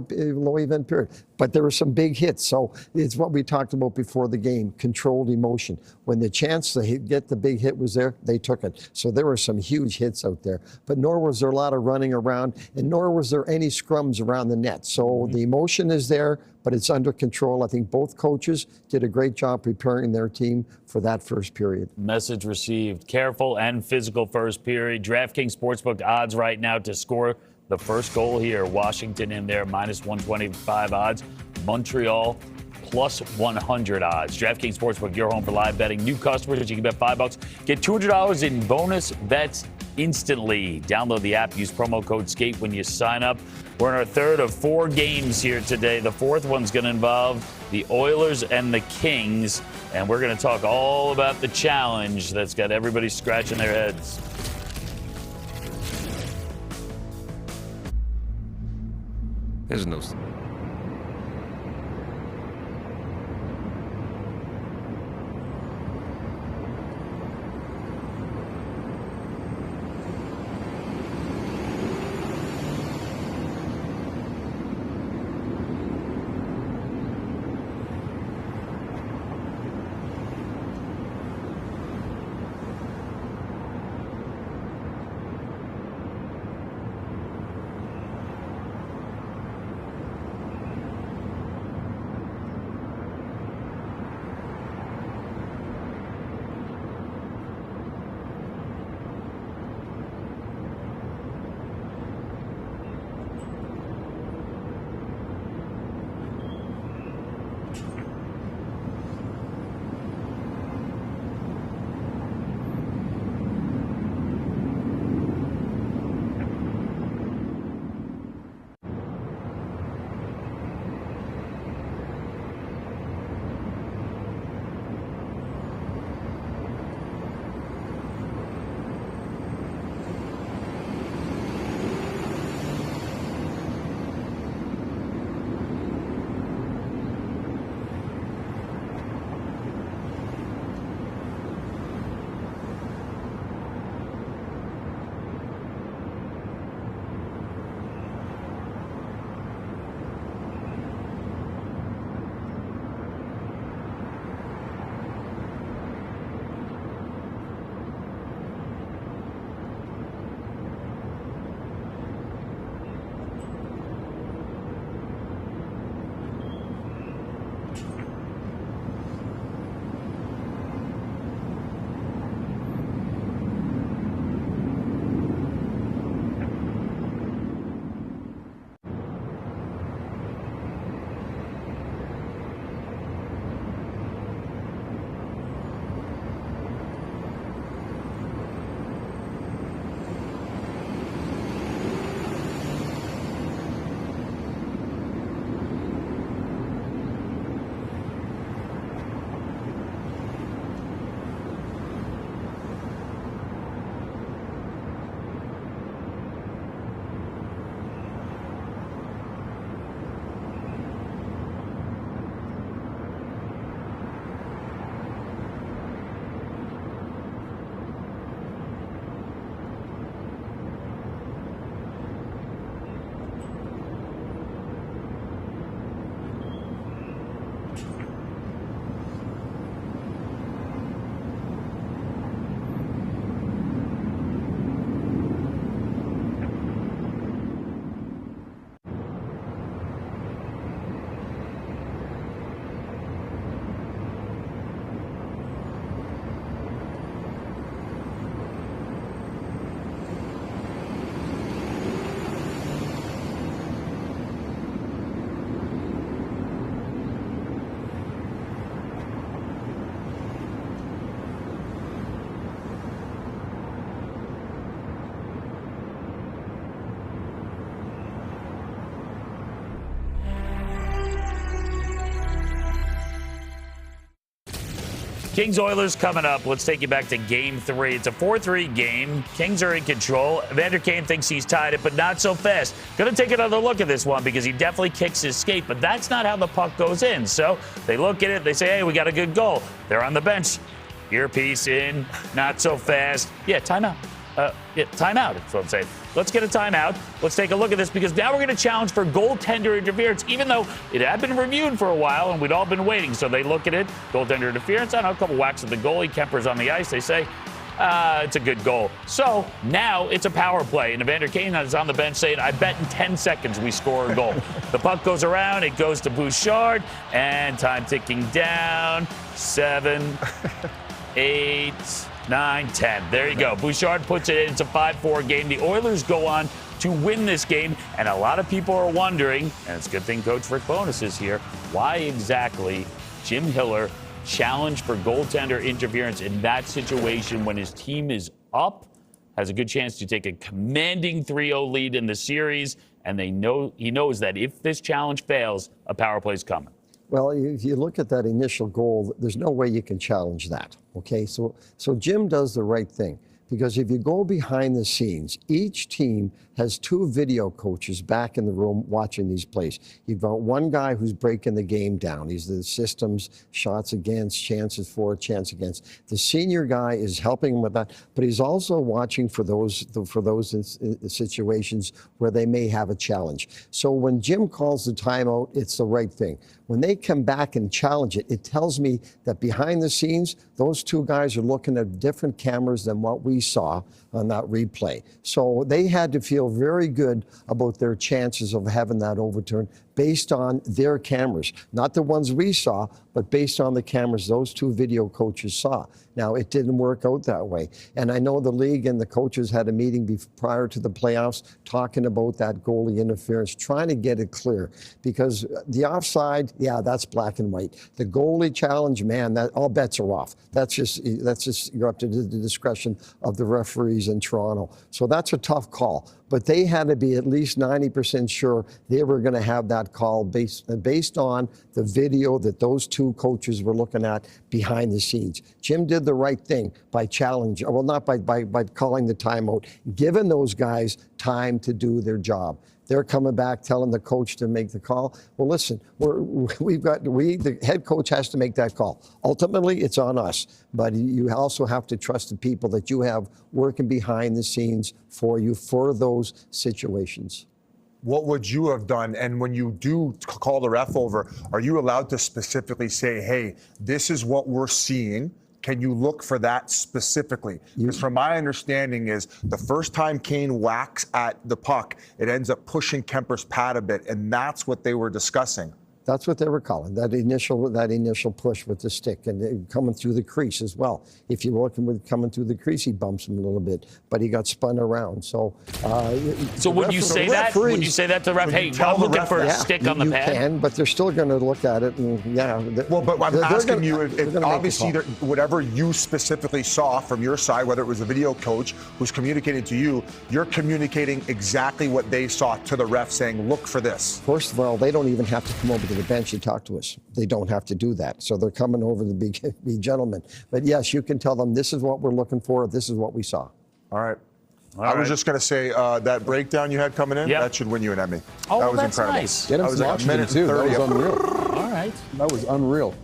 Speaker 4: event period. But there were some big hits. So it's what we talked about before the game, controlled emotion. When the chance to get the big hit was there, they took it. So there were some huge hits out there. But nor was there a lot of running around, and nor was there any scrums around the net. So the emotion is there, but it's under control. I think both coaches did a great job preparing their team for that first period.
Speaker 2: Message received. Careful and physical first period. DraftKings Sportsbook odds right now to score the first goal here. Washington in there, minus 125 odds. Montreal, plus 100 odds. DraftKings Sportsbook, your home for live betting. New customers, you can bet $5. Get $200 in bonus bets instantly. Download the app. Use promo code SKATE when you sign up. We're in our third of 4 games here today. The fourth one's going to involve the Oilers and the Kings. And we're going to talk all about the challenge that's got everybody scratching their heads.
Speaker 14: There's no...
Speaker 2: Kings Oilers coming up. Let's take you back to game 3. It's a 4-3 game. Kings are in control. Evander Kane thinks he's tied it, but not so fast. Going to take another look at this one because he definitely kicks his skate, but that's not how the puck goes in. So they look at it. They say, hey, we got a good goal. They're on the bench. Earpiece in. Not so fast. Yeah, timeout. Timeout, that's what I'm saying. Let's get a timeout. Let's take a look at this because now we're going to challenge for goaltender interference, even though it had been reviewed for a while and we'd all been waiting. So they look at it, goaltender interference. I don't know, a couple whacks at the goalie. Kemper's on the ice. They say, it's a good goal. So now it's a power play. And Evander Kane is on the bench saying, I bet in 10 seconds we score a goal. The puck goes around. It goes to Bouchard. And time ticking down. 7, 8, 9, 10. There you go. Bouchard puts it in. It's a 5-4 game. The Oilers go on to win this game. And a lot of people are wondering, and it's a good thing Coach Rick Bowness is here, why exactly Jim Hiller challenged for goaltender interference in that situation when his team is up, has a good chance to take a commanding 3-0 lead in the series, and he knows that if this challenge fails, a power play is coming.
Speaker 4: Well, if you look at that initial goal, there's no way you can challenge that, okay? So Jim does the right thing, because if you go behind the scenes, each team has 2 video coaches back in the room watching these plays. You've got one guy who's breaking the game down. He's the systems, shots against, chances for, chance against. The senior guy is helping him with that, but he's also watching for those situations where they may have a challenge. So when Jim calls the timeout, it's the right thing. When they come back and challenge it, it tells me that behind the scenes, those 2 guys are looking at different cameras than what we saw on that replay. So they had to feel very good about their chances of having that overturned based on their cameras, not the ones we saw, but based on the cameras those 2 video coaches saw. Now, it didn't work out that way. And I know the league and the coaches had a meeting prior to the playoffs talking about that goalie interference, trying to get it clear. Because the offside, yeah, that's black and white. The goalie challenge, man, that all bets are off. That's just you're up to the discretion of the referees in Toronto. So that's a tough call. But they had to be at least 90% sure they were going to have that call based on the video that those 2 coaches were looking at behind the scenes. Jim did the right thing by challenging, well, not by calling the timeout, giving those guys time to do their job. They're coming back telling the coach to make the call. Well, listen, the head coach has to make that call. Ultimately, it's on us. But you also have to trust the people that you have working behind the scenes for you for those situations.
Speaker 5: What would you have done? And when you do call the ref over, are you allowed to specifically say, hey, this is what we're seeing? Can you look for that specifically? Because from my understanding is the first time Kane whacks at the puck, it ends up pushing Kemper's pad a bit, and that's what they were discussing.
Speaker 4: That's what they were calling, that initial push with the stick and coming through the crease as well. If you look with coming through the crease, he bumps him a little bit, but he got spun around. So
Speaker 2: would you say that? Would you say that to the ref? Hey, I'm looking for a stick on the pad?
Speaker 4: You can, but they're still going to look at it. And
Speaker 5: well, but I'm asking you, if obviously whatever you specifically saw from your side, whether it was a video coach who's communicating to you, you're communicating exactly what they saw to the ref saying, look for this.
Speaker 4: First of all, they don't even have to come over to the bench and talk to us. They don't have to do that. So they're coming over to be gentlemen. But yes, you can tell them this is what we're looking for. This is what we saw.
Speaker 5: All right. I was just going to say that breakdown you had coming in, that should win you an Emmy.
Speaker 2: Oh,
Speaker 5: that was
Speaker 2: that's
Speaker 5: incredible.
Speaker 2: Nice.
Speaker 3: Get him
Speaker 5: that was
Speaker 3: some
Speaker 5: like a minute
Speaker 3: oxygen, too.
Speaker 5: 30.
Speaker 3: That was unreal.
Speaker 2: All right.
Speaker 3: That was unreal.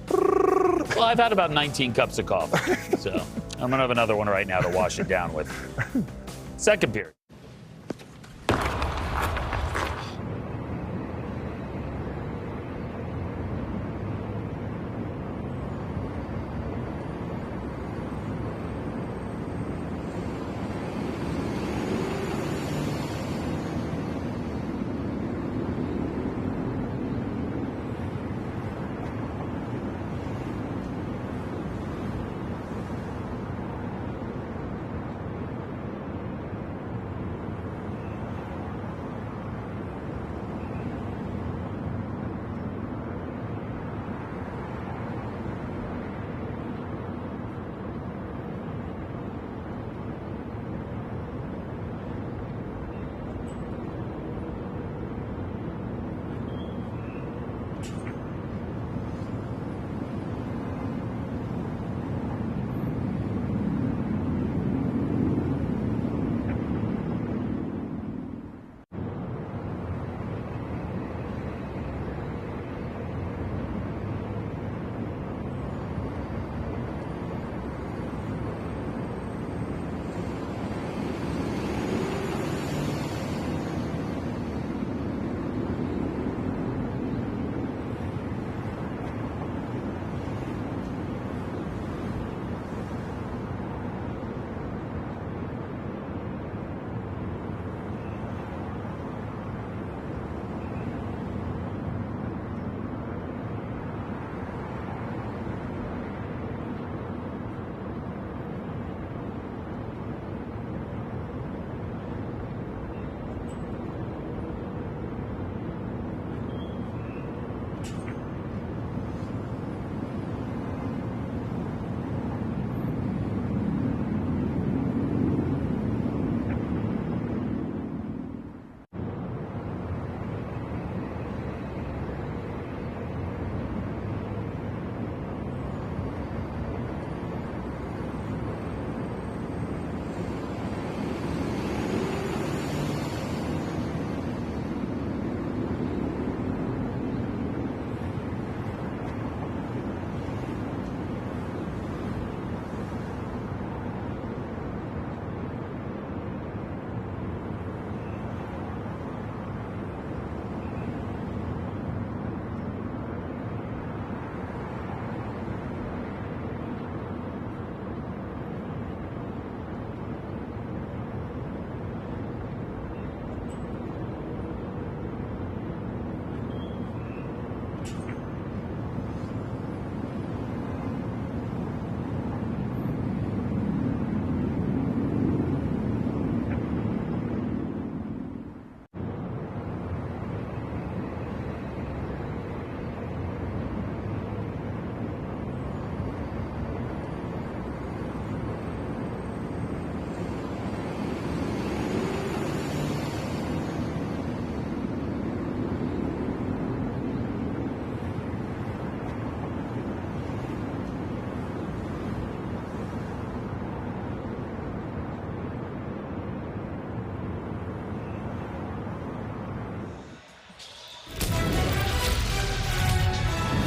Speaker 2: Well, I've had about 19 cups of coffee, so I'm going to have another one right now to wash it down with. Second period.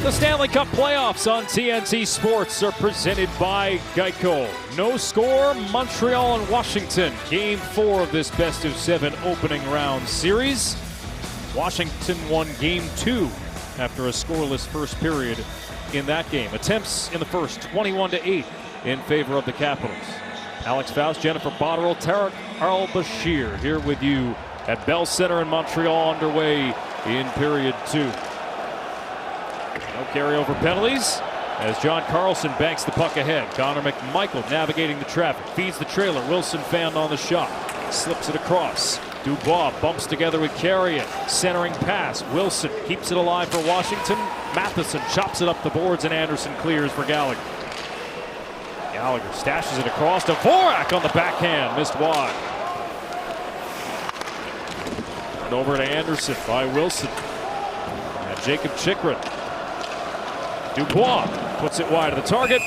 Speaker 6: The Stanley Cup playoffs on TNT Sports are presented by Geico. No score, Montreal and Washington. Game 4 of this best-of-7 opening round series. Washington won Game 2 after a scoreless first period in that game. Attempts in the first, 21-8 in favor of the Capitals. Alex Faust, Jennifer Botterill, Tarek Al-Bashir here with you at Bell Center in Montreal, underway in period 2. No carryover penalties as John Carlson banks the puck ahead. Connor McMichael navigating the traffic, feeds the trailer. Wilson fanned on the shot, slips it across. Dubois bumps together with Carrier, centering pass. Wilson keeps it alive for Washington. Matheson chops it up the boards, and Anderson clears for Gallagher. Gallagher stashes it across to Vorak on the backhand, missed wide. And over to Anderson by Wilson. And Jacob Chikrin. Dubois puts it wide of the target,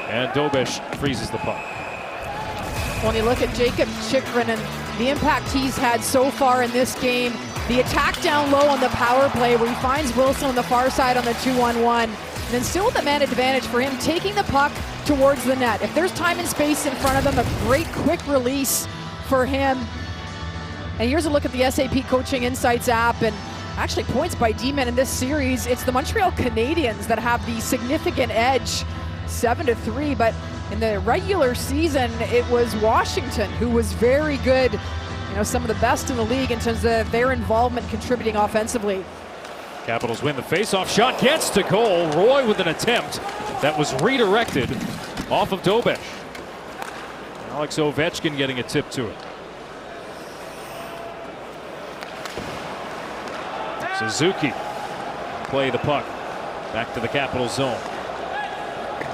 Speaker 6: and Dobish freezes the puck.
Speaker 7: When you look at Jacob Chikrin and the impact he's had so far in this game, the attack down low on the power play where he finds Wilson on the far side on the 2-on-1, and then still with the man advantage for him taking the puck towards the net. If there's time and space in front of them, a great quick release for him. And here's a look at the SAP Coaching Insights app, and actually points by D-men in this series. It's the Montreal Canadiens that have the significant edge, 7-3, but in the regular season, it was Washington who was very good, you know, some of the best in the league in terms of their involvement contributing offensively.
Speaker 6: Capitals win the faceoff. Shot gets to goal. Roy with an attempt that was redirected off of Dobish. Alex Ovechkin getting a tip to it. Suzuki play the puck back to the Capitals zone.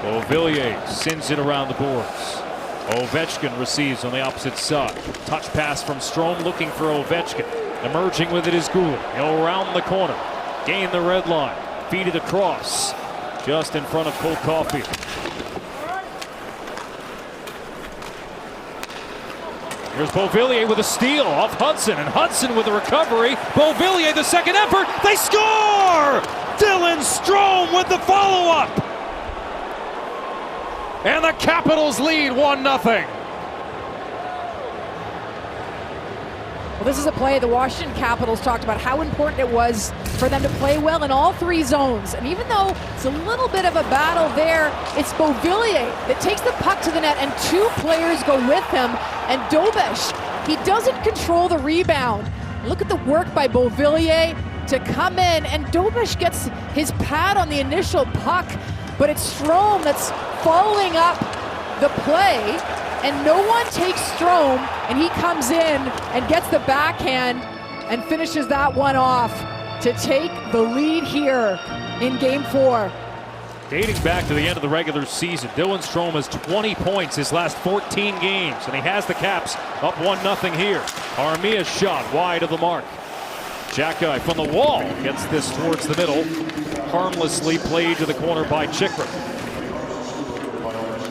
Speaker 6: Beauvillier sends it around the boards. Ovechkin receives on the opposite side. Touch pass from Strome looking for Ovechkin. Emerging with it is Gould. He'll round the corner. Gain the red line. Feed it across. Just in front of Cole Caulfield. Here's Beauvillier with a steal off Hudson, and Hudson with the recovery. Beauvillier, the second effort. They score! Dylan Strome with the follow-up. And the Capitals lead 1-0.
Speaker 7: Well, this is a play the Washington Capitals talked about how important it was for them to play well in all three zones. And even though it's a little bit of a battle there, it's Beauvillier that takes the puck to the net and two players go with him. And Dobish, he doesn't control the rebound. Look at the work by Beauvillier to come in, and Dobish gets his pad on the initial puck, but it's Strome that's following up the play, and no one takes Strome, and he comes in and gets the backhand and finishes that one off to take the lead here in Game 4.
Speaker 6: Dating back to the end of the regular season, Dylan Strome has 20 points his last 14 games, and he has the Caps up 1-0 here. Armia's shot wide of the mark. Xhekaj from the wall gets this towards the middle. Harmlessly played to the corner by Chikrin.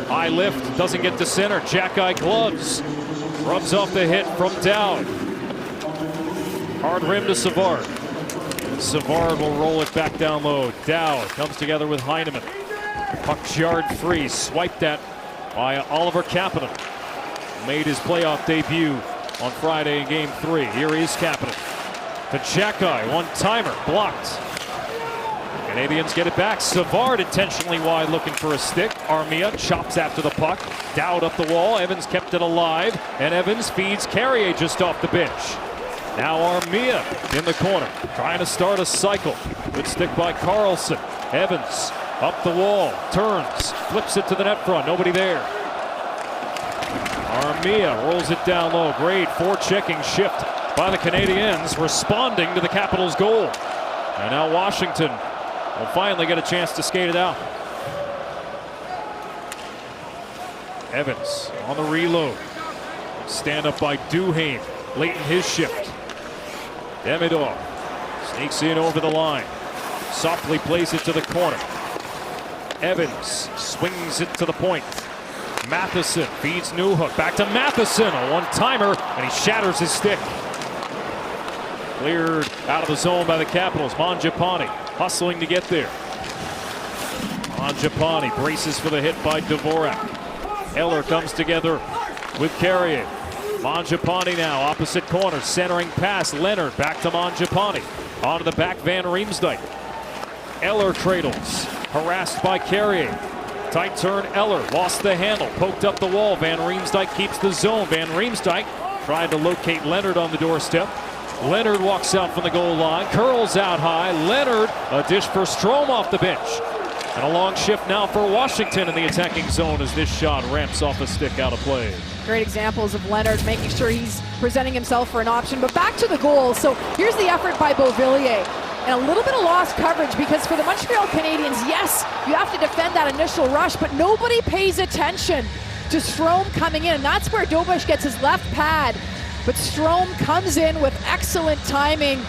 Speaker 6: High lift, doesn't get to center. Xhekaj gloves. Rubs off the hit from Dowd. Hard rim to Savard. Savard will roll it back down low. Dowd comes together with Heineman. Puck yard free, swiped at by Oliver Kapanen. Made his playoff debut on Friday in Game 3. Here is Kapanen. To Xhekaj, one-timer, blocked. Canadians get it back. Savard intentionally wide looking for a stick. Armia chops after the puck. Dowd up the wall. Evans kept it alive. And Evans feeds Carrier just off the bench. Now Armia in the corner, trying to start a cycle. Good stick by Carlson. Evans up the wall, turns, flips it to the net front. Nobody there. Armia rolls it down low. Great forechecking shift by the Canadiens, responding to the Capitals' goal. And now Washington will finally get a chance to skate it out. Evans on the reload. Stand up by Duhaime late in his shift. Demidov sneaks in over the line. Softly plays it to the corner. Evans swings it to the point. Matheson feeds Newhook. Back to Matheson. A one-timer, and he shatters his stick. Cleared out of the zone by the Capitals. Mangiapane hustling to get there. Mangiapane braces for the hit by Dvorak. Eller comes together with Carrier. Mangiapane now, opposite corner, centering pass. Leonard back to Mangiapane. Onto the back, Van Riemsdyk. Eller cradles, harassed by Carrier. Tight turn, Eller lost the handle, poked up the wall. Van Riemsdyk keeps the zone. Van Riemsdyk tried to locate Leonard on the doorstep. Leonard walks out from the goal line, curls out high. Leonard, a dish for Strome off the bench. And a long shift now for Washington in the attacking zone as this shot ramps off a stick out of play.
Speaker 7: Great examples of Leonard making sure he's presenting himself for an option. But back to the goal. So here's the effort by Beauvillier. And a little bit of lost coverage because for the Montreal Canadiens, yes, you have to defend that initial rush, but nobody pays attention to Strome coming in. And that's where Dobush gets his left pad. But Strome comes in with excellent timing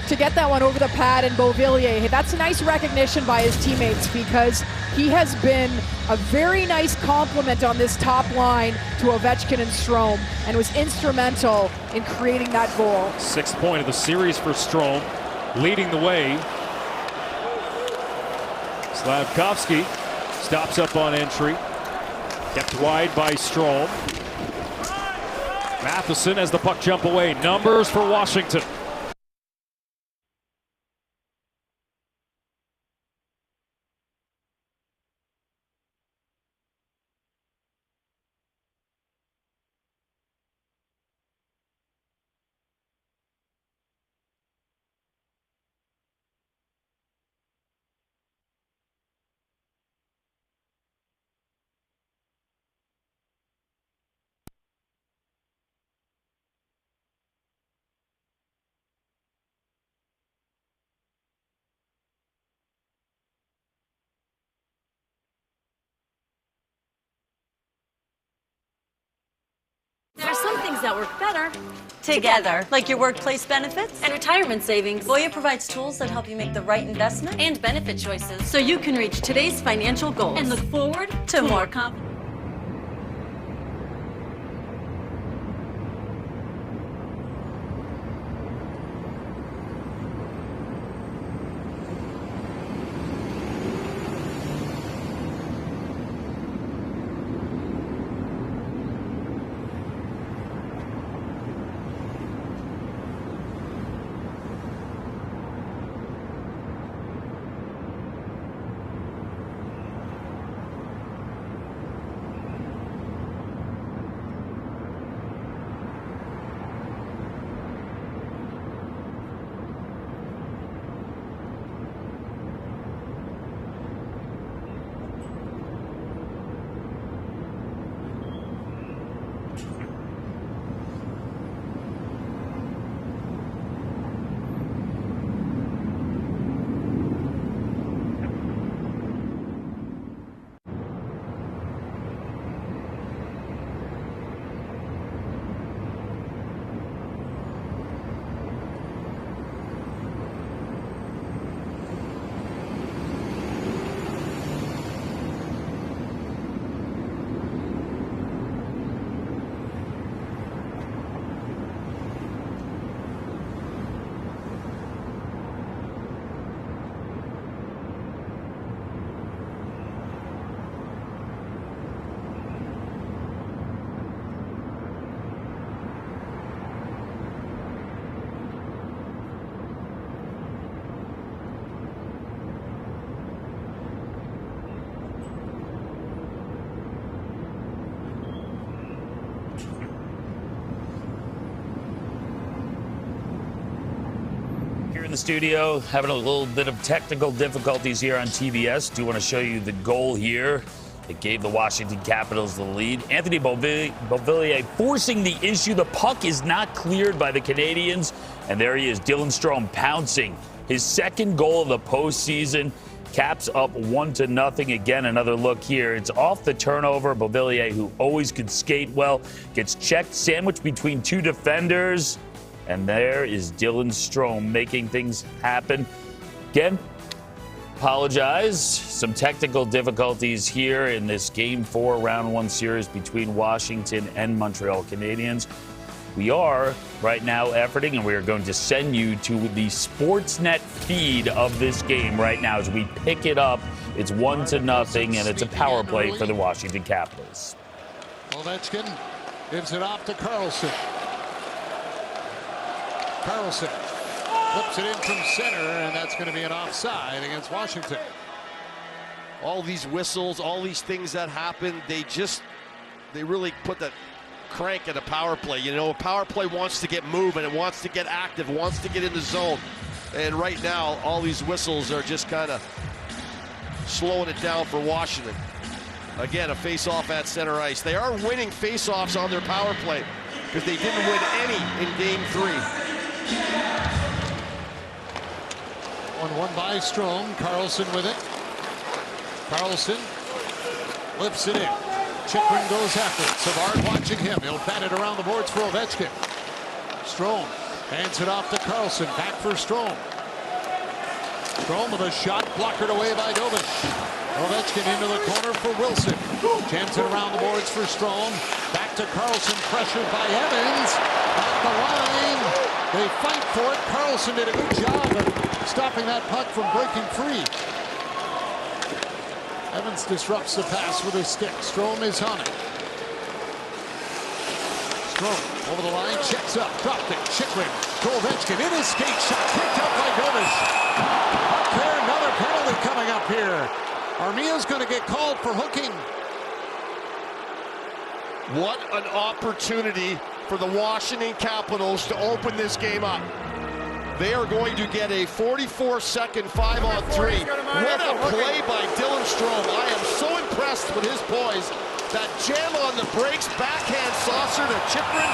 Speaker 7: to get that one over the pad, and Beauvillier. Hey, that's a nice recognition by his teammates because he has been a very nice complement on this top line to Ovechkin and Strome and was instrumental in creating that goal.
Speaker 6: 6th point of the series for Strome, leading the way. Slavkovsky stops up on entry, kept wide by Strome. Matheson as the puck jump away. Numbers for Washington.
Speaker 15: There are some things that work better together, like your workplace benefits and retirement savings. Voya provides tools that help you make the right investment and benefit choices so you can reach today's financial goals and look forward to more confidence.
Speaker 2: In the studio, having a little bit of technical difficulties here on TBS. Do want to show you the goal here that gave the Washington Capitals the lead. Anthony Beauvillier forcing the issue. The puck is not cleared by the Canadians, and there he is, Dylan Strome pouncing. His second goal of the postseason. Caps up 1-0. Again, another look here. It's off the turnover. Beauvillier, who always could skate well, gets checked, sandwiched between two defenders. And there is Dylan Strome making things happen. Again, apologize. Some technical difficulties here in this Game 4 Round 1 series between Washington and Montreal Canadiens. We are right now efforting, and we are going to send you to the Sportsnet feed of this game right now as we pick it up It's 1-0, and it's a power play for the Washington Capitals.
Speaker 16: Ovechkin gives it off to Carlson. Carlson flips it in from center, and that's going to be an offside against Washington.
Speaker 17: All these whistles, all these things that happen, they really put that crank in a power play. You know, a power play wants to get moving, it wants to get active, wants to get in the zone. And right now, all these whistles are just kind of slowing it down for Washington. Again, a face-off at center ice. They are winning face-offs on their power play because they didn't win any in Game 3.
Speaker 16: 1-1 by Strome. Carlson with it. Carlson lifts it in. Chychrun goes after it. Savard watching him. He'll bat it around the boards for Ovechkin. Strome hands it off to Carlson. Back for Strome. Strome with a shot blockered away by Dobish. Ovechkin into the corner for Wilson. Jansen around the boards for Strome. Back to Carlson, pressured by Evans. At the line. They fight for it. Carlson did a good job of stopping that puck from breaking free. Evans disrupts the pass with his stick. Strome is on it. Strome over the line, checks up, dropped it. Chychrun to Ovechkin in his skate shot, picked up by Dobish. Up there, another penalty coming up here. Armia's going to get called for hooking.
Speaker 17: What an opportunity for the Washington Capitals to open this game up. They are going to get a 44-second 5-on-3. What a play by Dylan Strome. I am so impressed with his poise. That jam on the brakes, backhand saucer to Chychrun,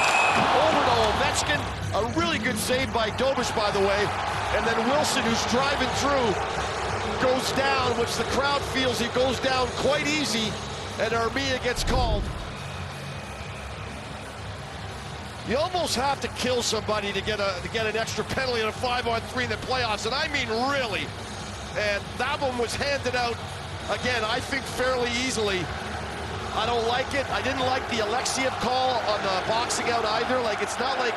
Speaker 17: over to Ovechkin. A really good save by Dobish, by the way. And then Wilson, who's driving through, goes down, which the crowd feels he goes down quite easy, and Armia gets called. You almost have to kill somebody to get an extra penalty in a 5-on-3 in the playoffs, and I mean really. And that one was handed out, again, I think fairly easily. I don't like it. I didn't like the Alexiev call on the boxing out either. Like, it's not like,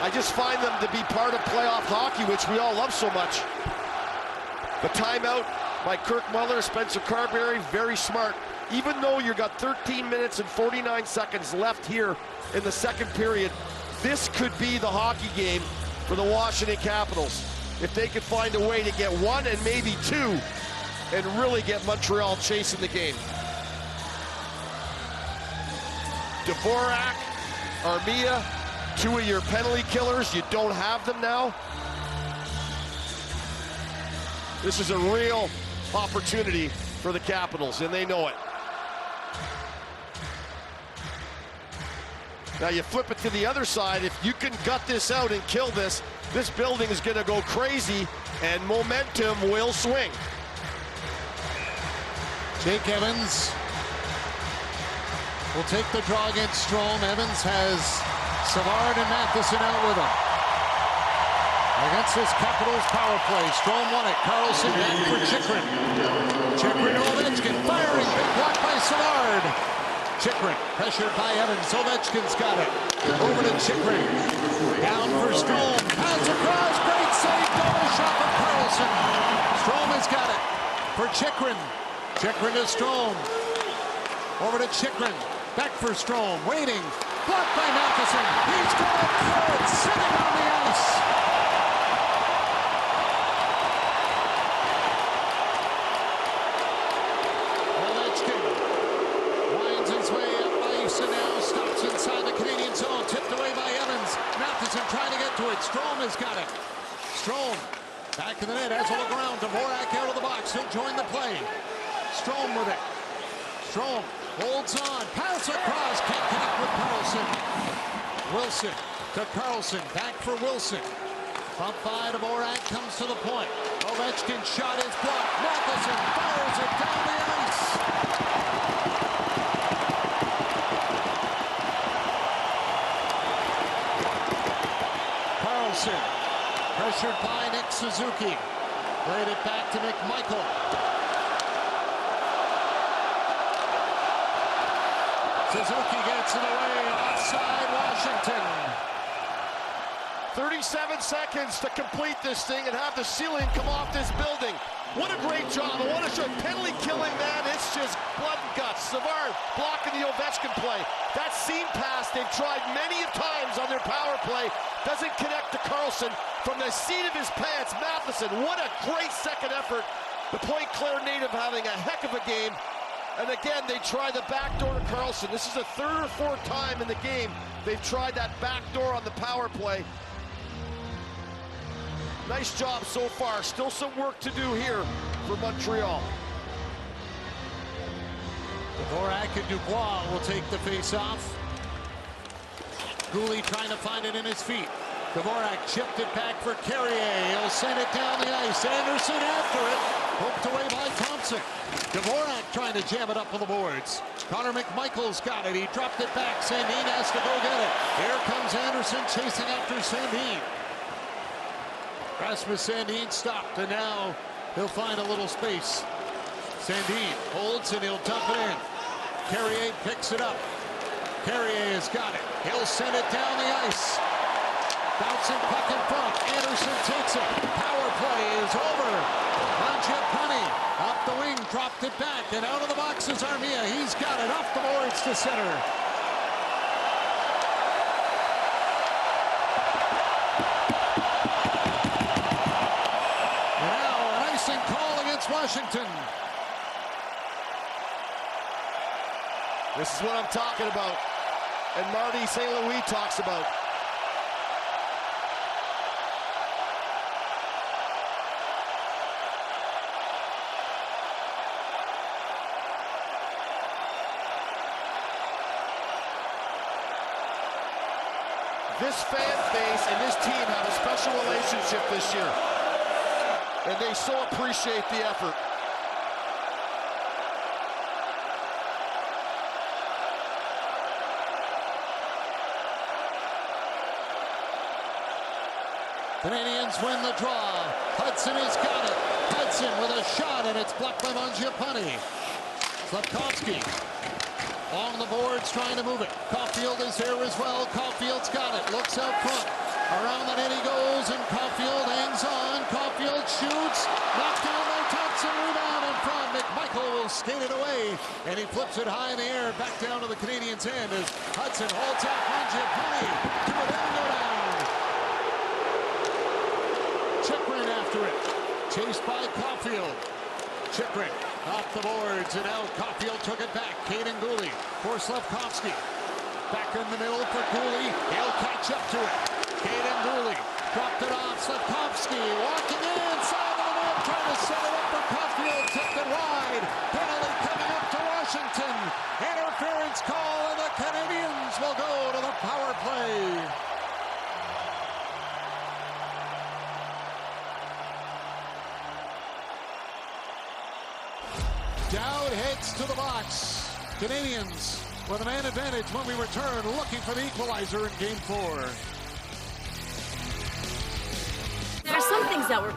Speaker 17: I just find them to be part of playoff hockey, which we all love so much. The timeout by Kirk Muller, Spencer Carberry, very smart. Even though you got 13 minutes and 49 seconds left here in the second period, this could be the hockey game for the Washington Capitals. If they could find a way to get one and maybe two and really get Montreal chasing the game. Dvorak, Armia, two of your penalty killers. You don't have them now. This is a real opportunity for the Capitals, and they know it. Now you flip it to the other side. If you can gut this out and kill this, this building is going to go crazy, and momentum will swing.
Speaker 16: Jake Evans will take the draw against Strome. Evans has Savard and Matheson out with him. Against this Capitals power play. Strome won it. Carlson back for Chychrun. Chychrun to Ovechkin. Firing. Big block by Savard. Chychrun pressured by Evans. Ovechkin's got it. Over to Chychrun. Down for Strome. Pass across. Great save. Double shot from Carlson. Strome has got it for Chychrun. Chychrun to Strome. Over to Chychrun. Back for Strome. Waiting. Blocked by Matheson. He's got it. Good. Sitting on the ice. Ovechkin winds his way up ice and now stops inside the Canadian zone. Tipped away by Evans. Matheson trying to get to it. Strome has got it. Strome back in the net. Has a look around. Dvorak out of the box. He'll join the play. Strome with it. Strome holds on. Pass across. Can't connect with Carlson. Wilson to Carlson. Back for Wilson. Front by Dvorak comes to the point. Ovechkin shot is blocked. Matheson fires it down the ice. Carlson pressured by Nick Suzuki. Played it back to McMichael. Suzuki gets it away. Offside, Washington.
Speaker 17: 37 seconds to complete this thing and have the ceiling come off this building. What a great job, and what a shot. Penalty killing, man. It's just blood and guts. Savard blocking the Ovechkin play. That seam pass they've tried many times on their power play doesn't connect to Karlsson. From the seat of his pants, Matheson, what a great second effort. The Point Claire native having a heck of a game. And again, they try the backdoor to Karlsson. This is the third or fourth time in the game they've tried that backdoor on the power play. Nice job so far. Still some work to do here for Montreal.
Speaker 16: Dvorak and Dubois will take the face-off. Gooley trying to find it in his feet. Dvorak chipped it back for Carrier. He'll send it down the ice. Anderson after it. Poked away by Thompson. Dvorak trying to jam it up on the boards. Connor McMichael's got it. He dropped it back. Sandin has to go get it. Here comes Anderson chasing after Sandin. Rasmus Sandin stopped, and now he'll find a little space. Sandin holds and he'll dump it in. Carrier picks it up. Carrier has got it. He'll send it down the ice. Bouncing puck in front. Anderson takes it. Power play is over. Mangiapane up the wing, dropped it back, and out of the box is Armia. He's got it off the boards to center. And now an icing call against Washington.
Speaker 17: This is what I'm talking about, and Marty St. Louis talks about. This fan base and this team have a special relationship this year, and they so appreciate the effort.
Speaker 16: Canadians win the draw. Hudson has got it. Hudson with a shot, and it's blocked by Mangiapane. Slavkovsky along the boards trying to move it. Caulfield is there as well. Caulfield's got it. Looks out front. Around the net he goes, and Caulfield hangs on. Caulfield shoots. Knocked down by Thompson. Rebound in front. McMichael will skate it away, and he flips it high in the air back down to the Canadians' end as Hudson holds out Mangiapane. To it and go down. Chychrun after it. Chased by Caulfield. Chychrun off the boards, and now Caulfield took it back. Caden Gooley for Slavkovsky. Back in the middle for Gooley. He'll catch up to it. Caden Gooley dropped it off. Slavkovsky walking inside of the net, trying to set it up for Caulfield. Tipped it wide. Penalty coming up to Washington. Interference call, and the Canadians will go to the power play. Dowd heads to the box. Canadians with a man advantage when we return, looking for the equalizer in Game 4.
Speaker 15: There are some things that were...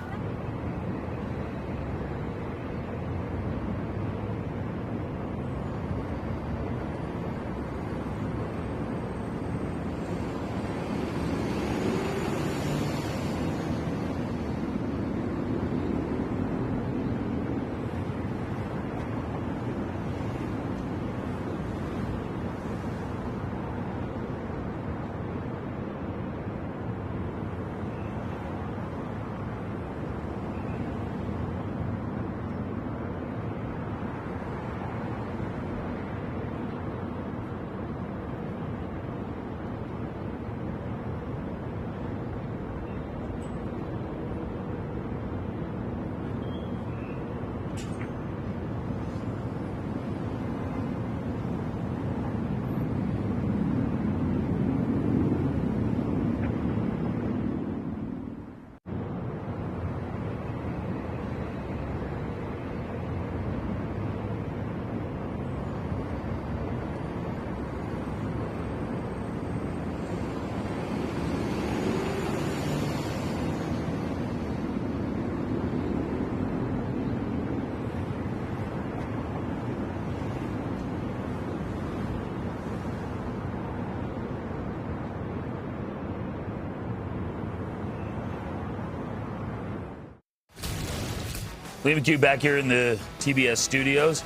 Speaker 2: Leave it to you back here in the TBS studios.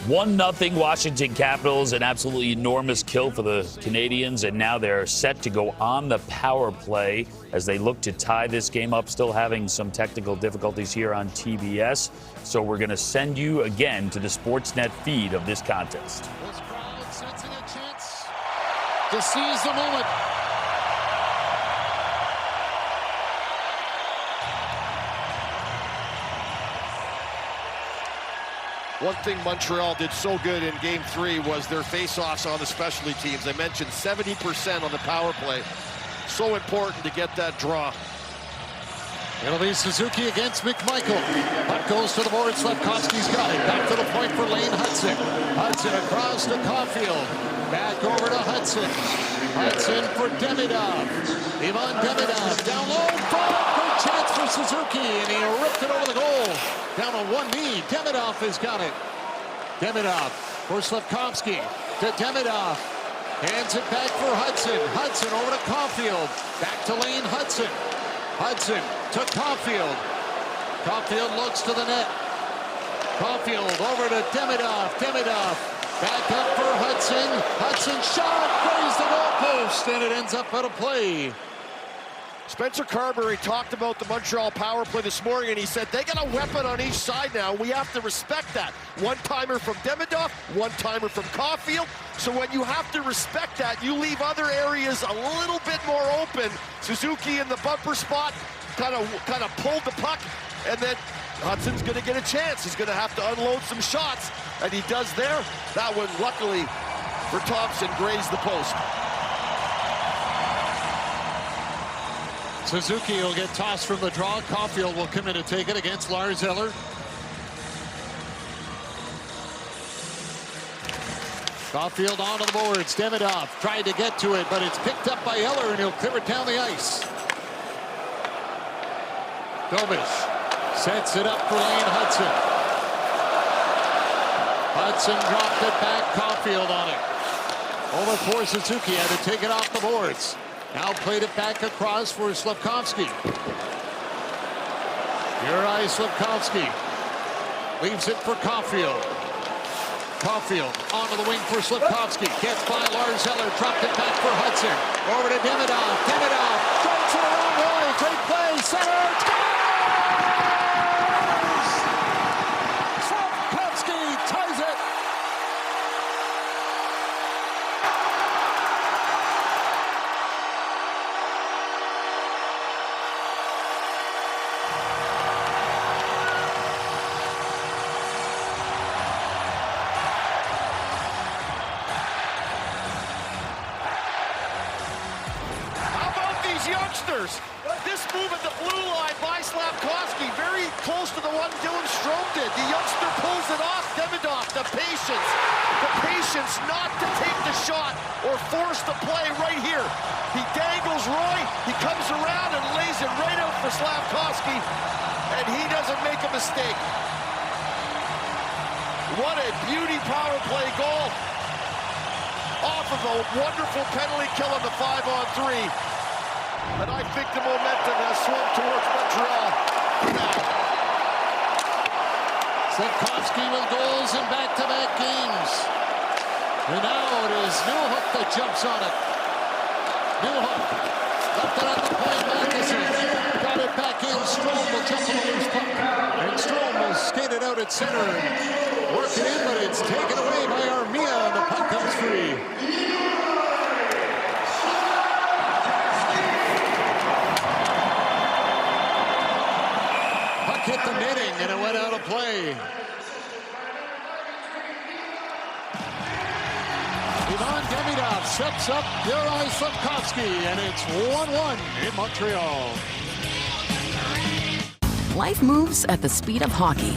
Speaker 2: 1-0 Washington Capitals, an absolutely enormous kill for the Canadians, and now they're set to go on the power play as they look to tie this game up, still having some technical difficulties here on TBS. So we're going to send you again to the Sportsnet feed of this contest.
Speaker 16: This crowd sensing a chance to seize the moment.
Speaker 17: One thing Montreal did so good in Game 3 was their face-offs on the specialty teams. I mentioned 70% on the power play. So important to get that draw.
Speaker 16: It'll be Suzuki against McMichael. Puck goes to the board. Slavkovsky's got it. Back to the point for Lane Hudson. Hudson across to Caulfield. Back over to Hudson. Hudson for Demidov. Ivan Demidov down low. Great chance for Suzuki, and he ripped it over the goal. Down on one knee. Demidov has got it. Demidov for Slavkovsky to Demidov. Hands it back for Hudson. Hudson over to Caulfield. Back to Lane Hudson. Hudson to Caulfield. Caulfield looks to the net. Caulfield over to Demidov. Demidov back up for Hudson. Hudson shot, grazed the goalpost, and it ends up out of play.
Speaker 17: Spencer Carberry talked about the Montreal power play this morning, and he said they got a weapon on each side now. We have to respect that. One-timer from Demidov, one-timer from Caulfield. So when you have to respect that, you leave other areas a little bit more open. Suzuki in the bumper spot kind of pulled the puck, and then Hudson's going to get a chance. He's going to have to unload some shots, and he does there. That one, luckily for Thompson, grazed the post.
Speaker 16: Suzuki will get tossed from the draw. Caulfield will come in to take it against Lars Eller. Caulfield onto the boards. Demidov tried to get to it, but it's picked up by Eller, and he'll clear it down the ice. Dobis sets it up for Lane Hudson. Hudson dropped it back. Caulfield on it. Over for Suzuki, had to take it off the boards. Now played it back across for Slavkovsky. Juraj Slavkovsky leaves it for Caulfield. Caulfield onto the wing for Slavkovsky. Gets by Lars Eller, dropped it back for Hudson. Over to Demidov. Demidov drives it around goal. Great play. Center. Scores! Slavkovsky ties it.
Speaker 17: Youngsters, this move at the blue line by Slavkovsky, very close to the one Dylan Strome did. The youngster pulls it off. Demidov, the patience not to take the shot or force the play right here. He dangles Roy, he comes around and lays it right out for Slavkovsky, and he doesn't make a mistake. What a beauty power play goal off of a wonderful penalty kill on the 5-on-3. And I think the momentum has swung towards Montreal now.
Speaker 16: Slavkovsky with goals in back-to-back games. And now it is Newhook that jumps on it. Newhook left it at the point. Matheson got it back in. Strome will jump on the loose puck. And Strome will skate it out at center and work it in, but it's taken away by Armia, and the puck comes free. Hit the netting, and it went out of play. Ivan Demidov steps up Juraj Slavkovsky, and it's 1-1 in Montreal.
Speaker 18: Life moves at the speed of hockey.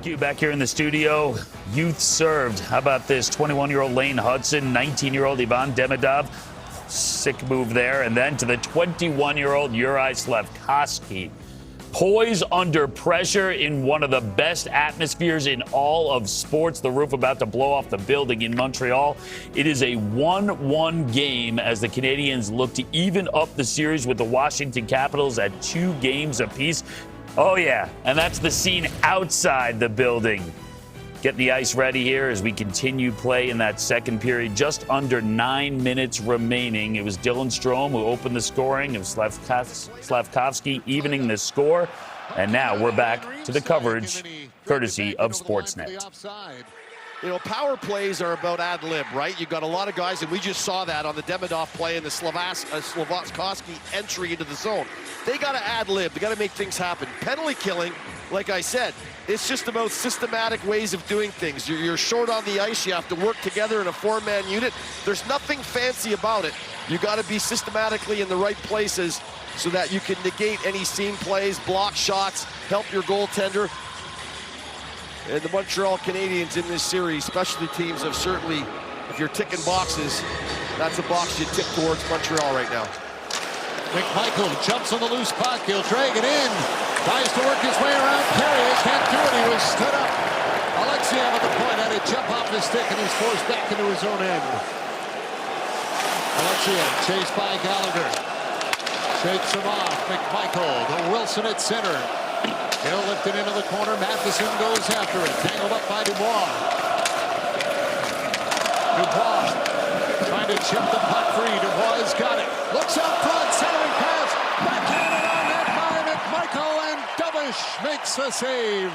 Speaker 2: You back here in the studio. Youth served. How about this? 21-year-old Lane Hudson, 19-year-old Ivan Demidov. Sick move there. And then to the 21-year-old Yuri Slafkovsky. Poised under pressure in one of the best atmospheres in all of sports. The roof about to blow off the building in Montreal. It is a 1-1 game as the Canadiens look to even up the series with the Washington Capitals at 2 games apiece. Oh, yeah, and that's the scene outside the building. Getting the ice ready here as we continue play in that second period. Just under 9 minutes remaining. It was Dylan Strome who opened the scoring. It was Slafkovsky evening the score. And now we're back to the coverage, courtesy of Sportsnet.
Speaker 17: You know, power plays are about ad lib, right? You've got a lot of guys, and we just saw that on the Demidov play and the Slafkovsky entry into the zone. They got to ad lib. They got to make things happen. Penalty killing, like I said, it's just about systematic ways of doing things. You're short on the ice. You have to work together in a 4-man unit. There's nothing fancy about it. You got to be systematically in the right places so that you can negate any seam plays, block shots, help your goaltender. And the Montreal Canadiens in this series, specialty teams have certainly, if you're ticking boxes, that's a box you tick towards Montreal right now.
Speaker 16: McMichael jumps on the loose puck. He'll drag it in. Tries to work his way around Carrier. Can't do it. He was stood up. Alexiev at the point had to jump off his stick, and he's forced back into his own end. Alexiev chased by Gallagher. Shakes him off. McMichael to Wilson at center. He'll lift it into the corner. Matheson goes after it. Tangled up by Dubois. Dubois trying to chip the puck free. Dubois has got it. Looks out front. Centering pass. Backhanded on net by McMichael, and Dovish makes a save.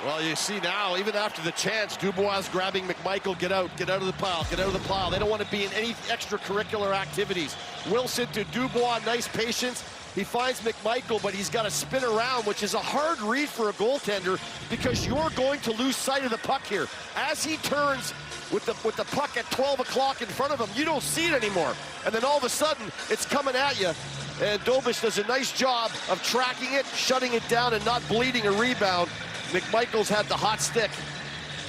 Speaker 17: Well, you see now, even after the chance, Dubois grabbing McMichael. Get out of the pile, get out of the pile. They don't want to be in any extracurricular activities. Wilson to Dubois, nice patience. He finds McMichael, but he's got to spin around, which is a hard read for a goaltender because you're going to lose sight of the puck here. As he turns with the puck at 12 o'clock in front of him, you don't see it anymore. And then all of a sudden, it's coming at you. And Dobish does a nice job of tracking it, shutting it down, and not bleeding a rebound. McMichael's had the hot stick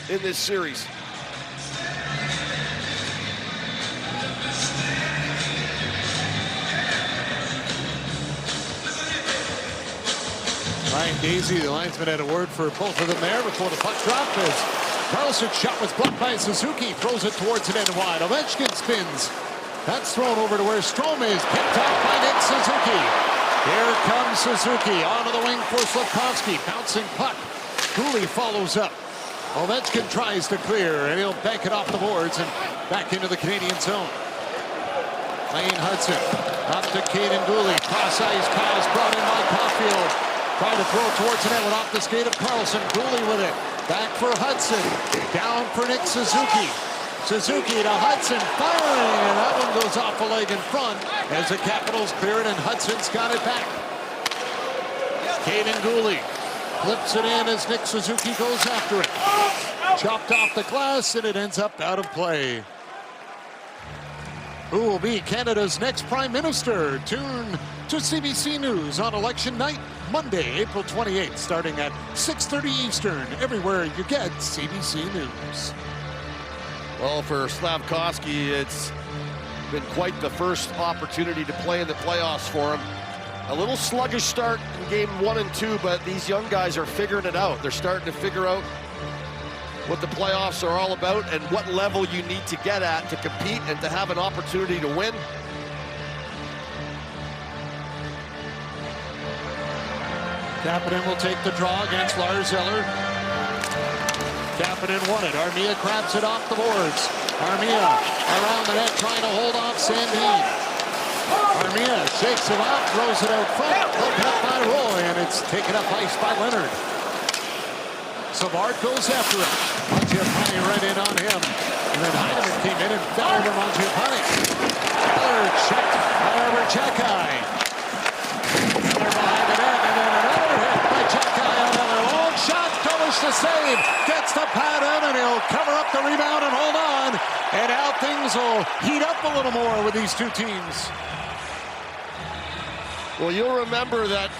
Speaker 17: in this series.
Speaker 16: Ryan Daisy, the linesman, had a word for both of them there before the puck dropped. As Carlson's shot was blocked by Suzuki, throws it towards the net wide. Ovechkin spins. That's thrown over to where Strome is, picked off by Nick Suzuki. Here comes Suzuki onto the wing for Slafkovsky. Bouncing puck. Cooley follows up. Ovechkin tries to clear, and he'll bank it off the boards and back into the Canadian zone. Lane Hudson up to Caden Gooley. Cross ice, Kyle's brought in by Caulfield. Trying to throw towards the net with off the skate of Carlson. Gooley with it. Back for Hudson. Down for Nick Suzuki. Suzuki to Hudson. Firing, and that one goes off a leg in front as the Capitals clear it, and Hudson's got it back. Caden Gooley flips it in as Nick Suzuki goes after it. Chopped off the glass, and it ends up out of play. Who will be Canada's next Prime Minister? Tune to CBC News on election night, Monday, April 28th, starting at 6:30 Eastern, everywhere you get CBC News.
Speaker 17: Well, for Slafkovsky, it's been quite the first opportunity to play in the playoffs for him. A little sluggish start in game 1 and 2, but these young guys are figuring it out. They're starting to figure out what the playoffs are all about and what level you need to get at to compete and to have an opportunity to win.
Speaker 16: Kapanen will take the draw against Lars Eller. Kapanen won it. Armia grabs it off the boards. Armia around the net trying to hold off Sandin. Armia shakes it off, throws it out front. Broken up by Roy, and it's taken up ice by Leonard. Savard goes after it. Mangiapane right in on him. And then Heineman came in and fell over Mangiapane. Eller checked over Chekai. Eller behind the net, and then another hit by Chekai. Another long shot. Dovish to save. Gets the pad in, and he'll cover up the rebound and hold on. And now things will heat up a little more with these two teams.
Speaker 17: Well, you'll remember that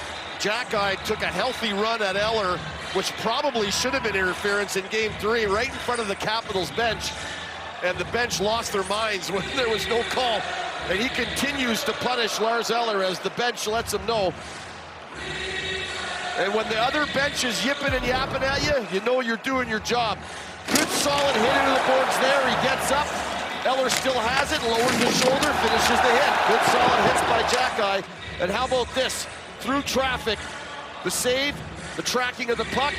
Speaker 17: Jack-Eye took a healthy run at Eller, which probably should have been interference in Game 3, right in front of the Capitals bench. And the bench lost their minds when there was no call. And he continues to punish Lars Eller as the bench lets him know. And when the other bench is yipping and yapping at you, you know you're doing your job. Good solid hit into the boards there. He gets up. Eller still has it, lowers the shoulder, finishes the hit. Good solid hits by Jack-Eye. And how about this? Through traffic, the save, the tracking of the puck,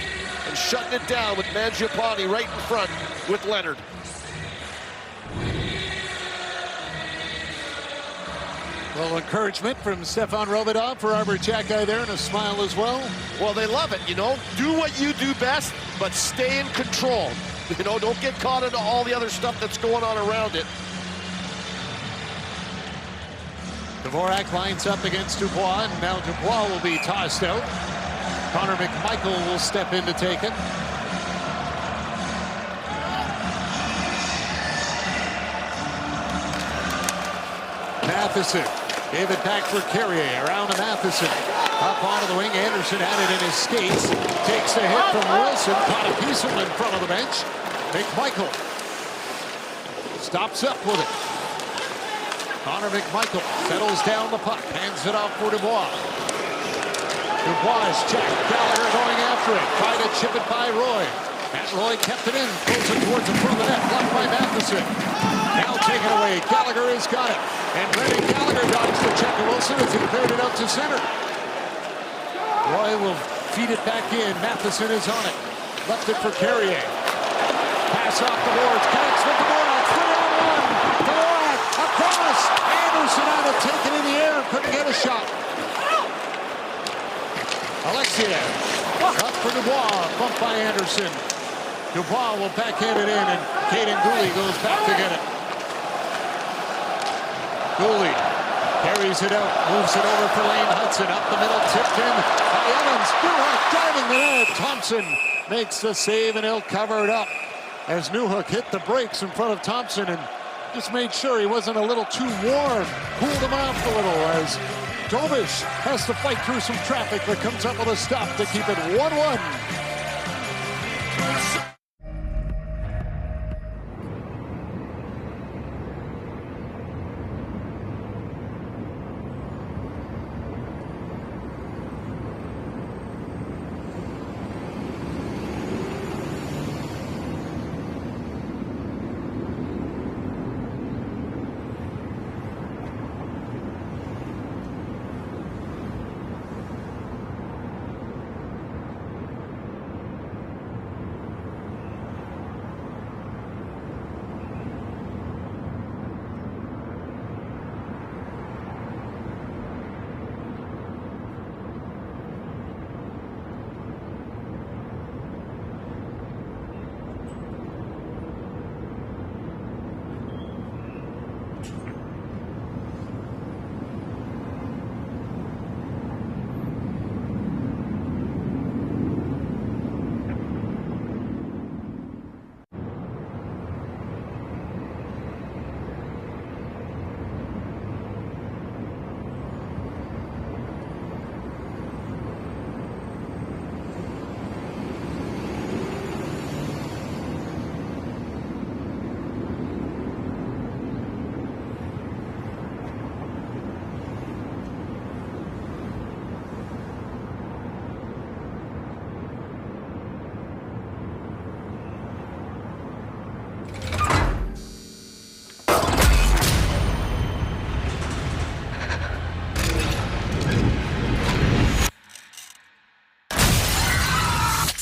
Speaker 17: and shutting it down with Mangiapane right in front with Leonard.
Speaker 16: Well, encouragement from Stefan Robidoux for Arber Jack-Eye there, and a smile as well.
Speaker 17: Well, they love it, you know. Do what you do best, but stay in control. You know, don't get caught into all the other stuff that's going on around it.
Speaker 16: Dvorak lines up against Dubois, and now Dubois will be tossed out. Connor McMichael will step in to take it. Matheson gave it back for Carrier, around to Matheson. Up onto the wing, Anderson had it in his skates. Takes the hit from Wilson, caught a piece of him in front of the bench. McMichael stops up with it. Connor McMichael settles down the puck, hands it off for Dubois. Dubois is checked, Gallagher going after it, tried to chip it by Roy. And Roy kept it in, throws it towards the front of the net, blocked by Matheson. Now taken away, Gallagher has got it. And Brendan Gallagher dodged the check of Wilson as he cleared it out to center. Roy will feed it back in, Matheson is on it. Left it for Carrier. Pass off the boards, connects with the board, 3-on-1. Dvorak across. Anderson had it taken in the air, couldn't get a shot. Alexiev up for Dubois, bumped by Anderson. Dubois will backhand it in, and Caden Gooley goes back to get it. Gooley carries it out, moves it over for Lane Hudson, up the middle, tipped in by Evans. Newhook driving the net. Thompson makes the save, and he'll cover it up as Newhook hit the brakes in front of Thompson and just made sure he wasn't a little too warm. Cooled him off a little as Dobish has to fight through some traffic, but comes up with a stop to keep it 1-1.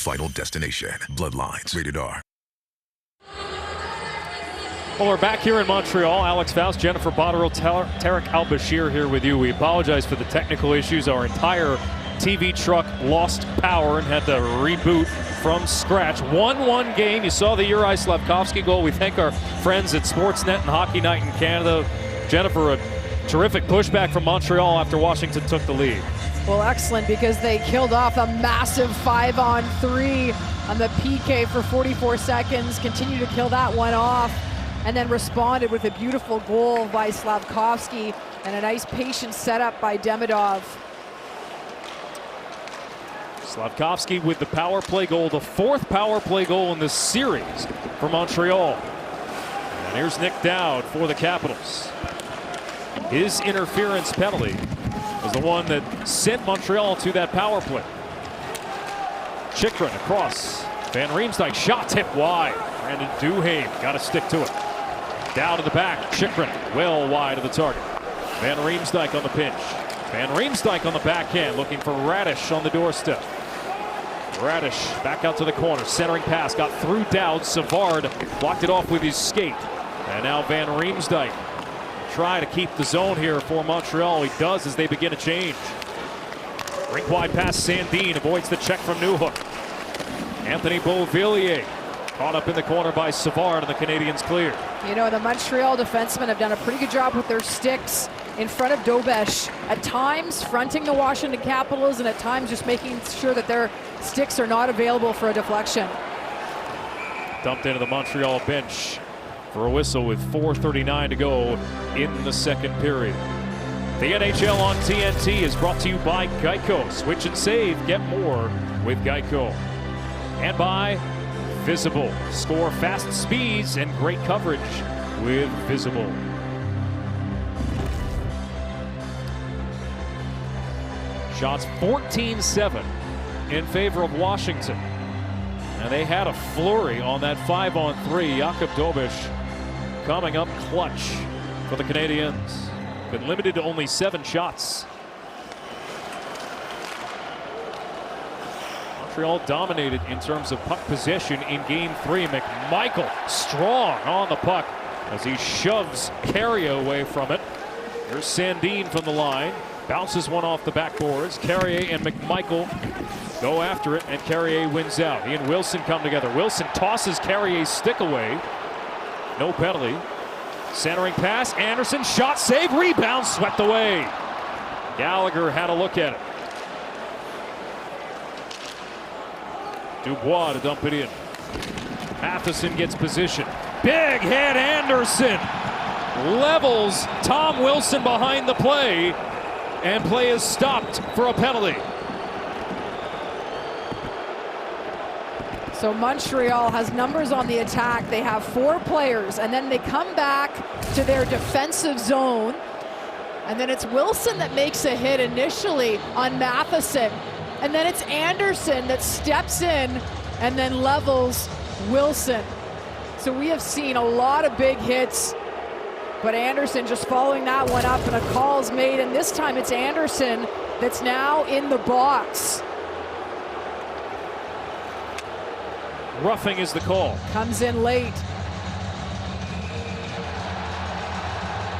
Speaker 11: Final destination, Bloodlines, rated R.
Speaker 6: Well, we're back here in Montreal. Alex Faust, Jennifer Botterill, Tarek Al-Bashir here with you. We apologize for the technical issues. Our entire TV truck lost power and had to reboot from scratch. 1-1 game. You saw the Uri Slavkovsky goal. We thank our friends at Sportsnet and Hockey Night in Canada. Jennifer, a terrific pushback from Montreal after Washington took the lead.
Speaker 7: Well, excellent, because they killed off a massive 5-on-3 on the PK for 44 seconds, continued to kill that one off, and then responded with a beautiful goal by Slavkovsky and a nice patient setup by Demidov.
Speaker 6: Slavkovsky with the power play goal, the 4th power play goal in this series for Montreal. And here's Nick Dowd for the Capitals. His interference penalty was the one that sent Montreal to that power play. Chychrun across. Van Riemsdyk shot tipped wide. Brandon Duhaime got to stick to it. Down to the back. Chychrun well wide of the target. Van Riemsdyk on the pinch. Van Riemsdyk on the backhand looking for Radish on the doorstep. Radish back out to the corner. Centering pass got through Dowd. Savard blocked it off with his skate. And now Van Riemsdyk try to keep the zone here for Montreal. He does as they begin to change. Rink wide pass. Sandin avoids the check from Newhook. Anthony Beauvillier caught up in the corner by Savard, and the Canadians clear.
Speaker 7: You know, the Montreal defensemen have done a pretty good job with their sticks in front of Dobesh. At times fronting the Washington Capitals, and at times just making sure that their sticks are not available for a deflection.
Speaker 6: Dumped into the Montreal bench for a whistle with 4:39 to go in the second period. The NHL on TNT is brought to you by Geico. Switch and save. Get more with Geico. And by Visible. Score fast speeds and great coverage with Visible. Shots 14-7 in favor of Washington. And they had a flurry on that 5-on-3. Jakub Dobesh coming up clutch for the Canadiens. Been limited to only 7 shots. Montreal dominated in terms of puck possession in Game 3. McMichael strong on the puck as he shoves Carrier away from it. There's Sandin from the line. Bounces one off the backboards. Carrier and McMichael go after it, and Carrier wins out. He and Wilson come together. Wilson tosses Carrier's stick away. No penalty. Centering pass. Anderson shot, save, rebound, swept away. Gallagher had a look at it. Dubois to dump it in. Matheson gets position. Big hit, Anderson levels Tom Wilson behind the play, and play is stopped for a penalty.
Speaker 7: So Montreal has numbers on the attack. They have 4 players, and then they come back to their defensive zone. And then it's Wilson that makes a hit initially on Matheson. And then it's Anderson that steps in and then levels Wilson. So we have seen a lot of big hits, but Anderson just following that one up, and a call is made. And this time it's Anderson that's now in the box.
Speaker 6: Roughing is the call.
Speaker 7: Comes in late.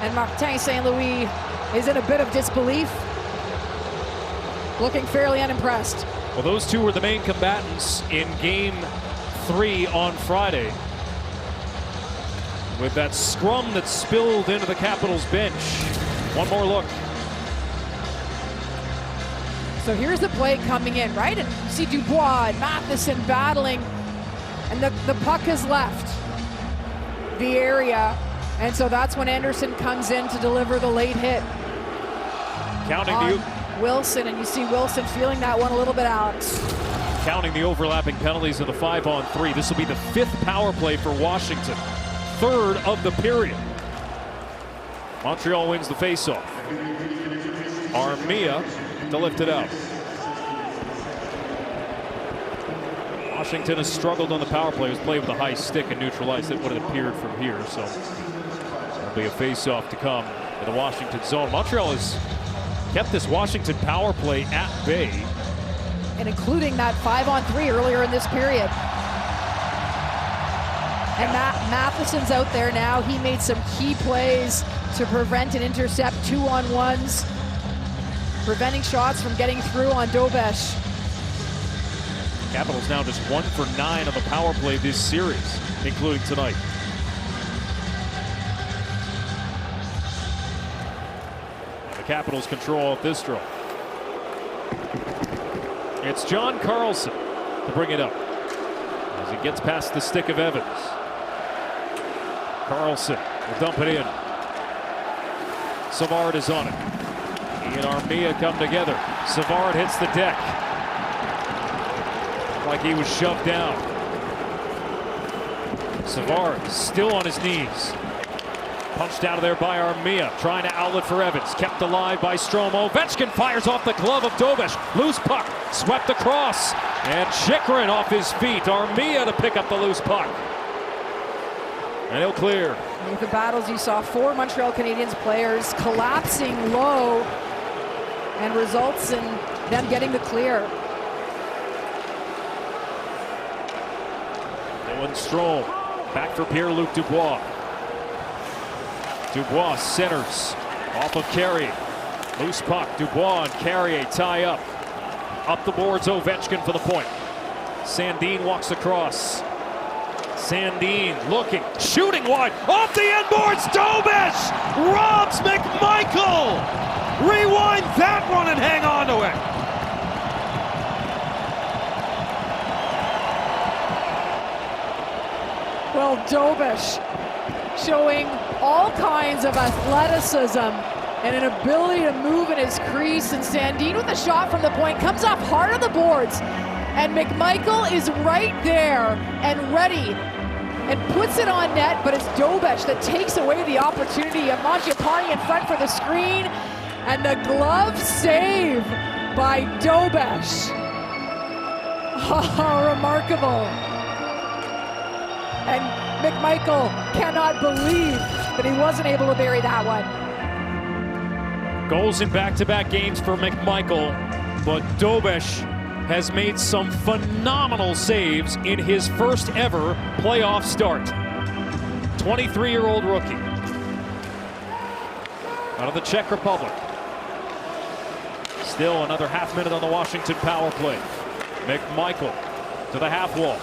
Speaker 7: And Martin St. Louis is in a bit of disbelief, looking fairly unimpressed.
Speaker 6: Well, those two were the main combatants in Game 3 on Friday, with that scrum that spilled into the Capitals bench. One more look.
Speaker 7: So here's the play coming in, right? And you see Dubois and Matheson battling, and the puck has left the area. And so that's when Anderson comes in to deliver the late hit.
Speaker 6: Counting
Speaker 7: on Wilson, and you see Wilson feeling that one a little bit, Alex.
Speaker 6: Counting the overlapping penalties of the 5-on-3. This will be the 5th power play for Washington. 3rd of the period. Montreal wins the faceoff. Armia to lift it out. Washington has struggled on the power play. It was played with a high stick and neutralized it when it appeared from here. So there'll be a faceoff to come in the Washington zone. Montreal has kept this Washington power play at bay,
Speaker 7: and including that 5-on-3 earlier in this period. And Matheson's out there now. He made some key plays to prevent and intercept 2-on-1s, preventing shots from getting through on Dobesh.
Speaker 6: Capitals now just 1 for 9 on the power play this series, including tonight. The Capitals control of this draw. It's John Carlson to bring it up as he gets past the stick of Evans. Carlson will dump it in. Savard is on it. He and Armia come together. Savard hits the deck. like he was shoved down. Savard still on his knees. Punched out of there by Armia, trying to outlet for Evans. Kept alive by Strome. Ovechkin fires off the glove of Dobesh. Loose puck, swept across, and Chychrun off his feet. Armia to pick up the loose puck. And he'll clear.
Speaker 7: With the battles, you saw 4 Montreal Canadiens players collapsing low, and results in them getting the clear.
Speaker 6: Dylan Strome, back for Pierre-Luc Dubois. Dubois centers off of Carrier. Loose puck. Dubois and Carrier tie up. Up the boards, Ovechkin for the point. Sandin walks across. Sandin looking, shooting wide. Off the end boards, Dobesh robs McMichael. Rewind that one and hang on to it.
Speaker 7: Well, Dobesh showing all kinds of athleticism and an ability to move in his crease, and Sandin with a shot from the point comes off hard on the boards, and McMichael is right there and ready and puts it on net, but it's Dobesh that takes away the opportunity. of Mangiapane in front for the screen, and the glove save by Dobesh. Oh, remarkable. And McMichael cannot believe that he wasn't able to bury that one.
Speaker 6: Goals in back-to-back games for McMichael, but Dobesh has made some phenomenal saves in his first ever playoff start. 23-year-old rookie out of the Czech Republic. Still another half minute on the Washington power play. McMichael to the half wall.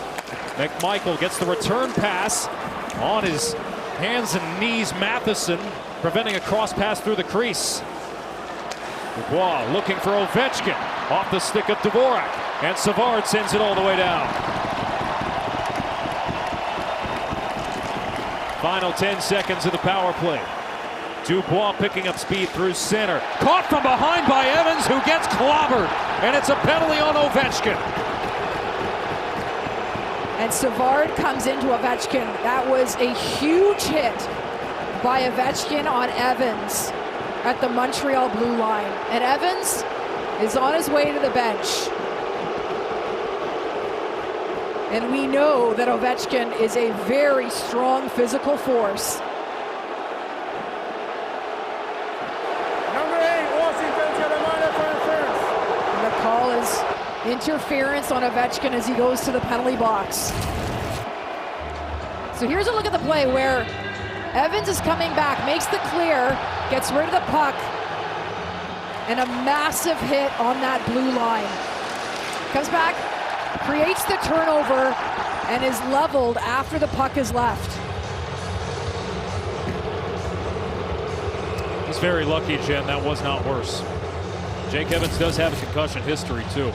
Speaker 6: McMichael gets the return pass on his hands and knees. Matheson preventing a cross pass through the crease. Dubois looking for Ovechkin off the stick of Dvorak, and Savard sends it all the way down. Final 10 seconds of the power play. Dubois picking up speed through center. Caught from behind by Evans, who gets clobbered, and it's a penalty on Ovechkin.
Speaker 7: And Savard comes into Ovechkin. That was a huge hit by Ovechkin on Evans at the Montreal blue line. And Evans is on his way to the bench. And we know that Ovechkin is a very strong physical force.
Speaker 10: Number 8, Washington's got a minor for interference.
Speaker 7: And the call is interference on Ovechkin as he goes to the penalty box. So here's a look at the play where Evans is coming back, makes the clear, gets rid of the puck, and a massive hit on that blue line. Comes back, creates the turnover, and is leveled after the puck is left.
Speaker 6: He's very lucky, Jen. That was not worse. Jake Evans does have a concussion history, too.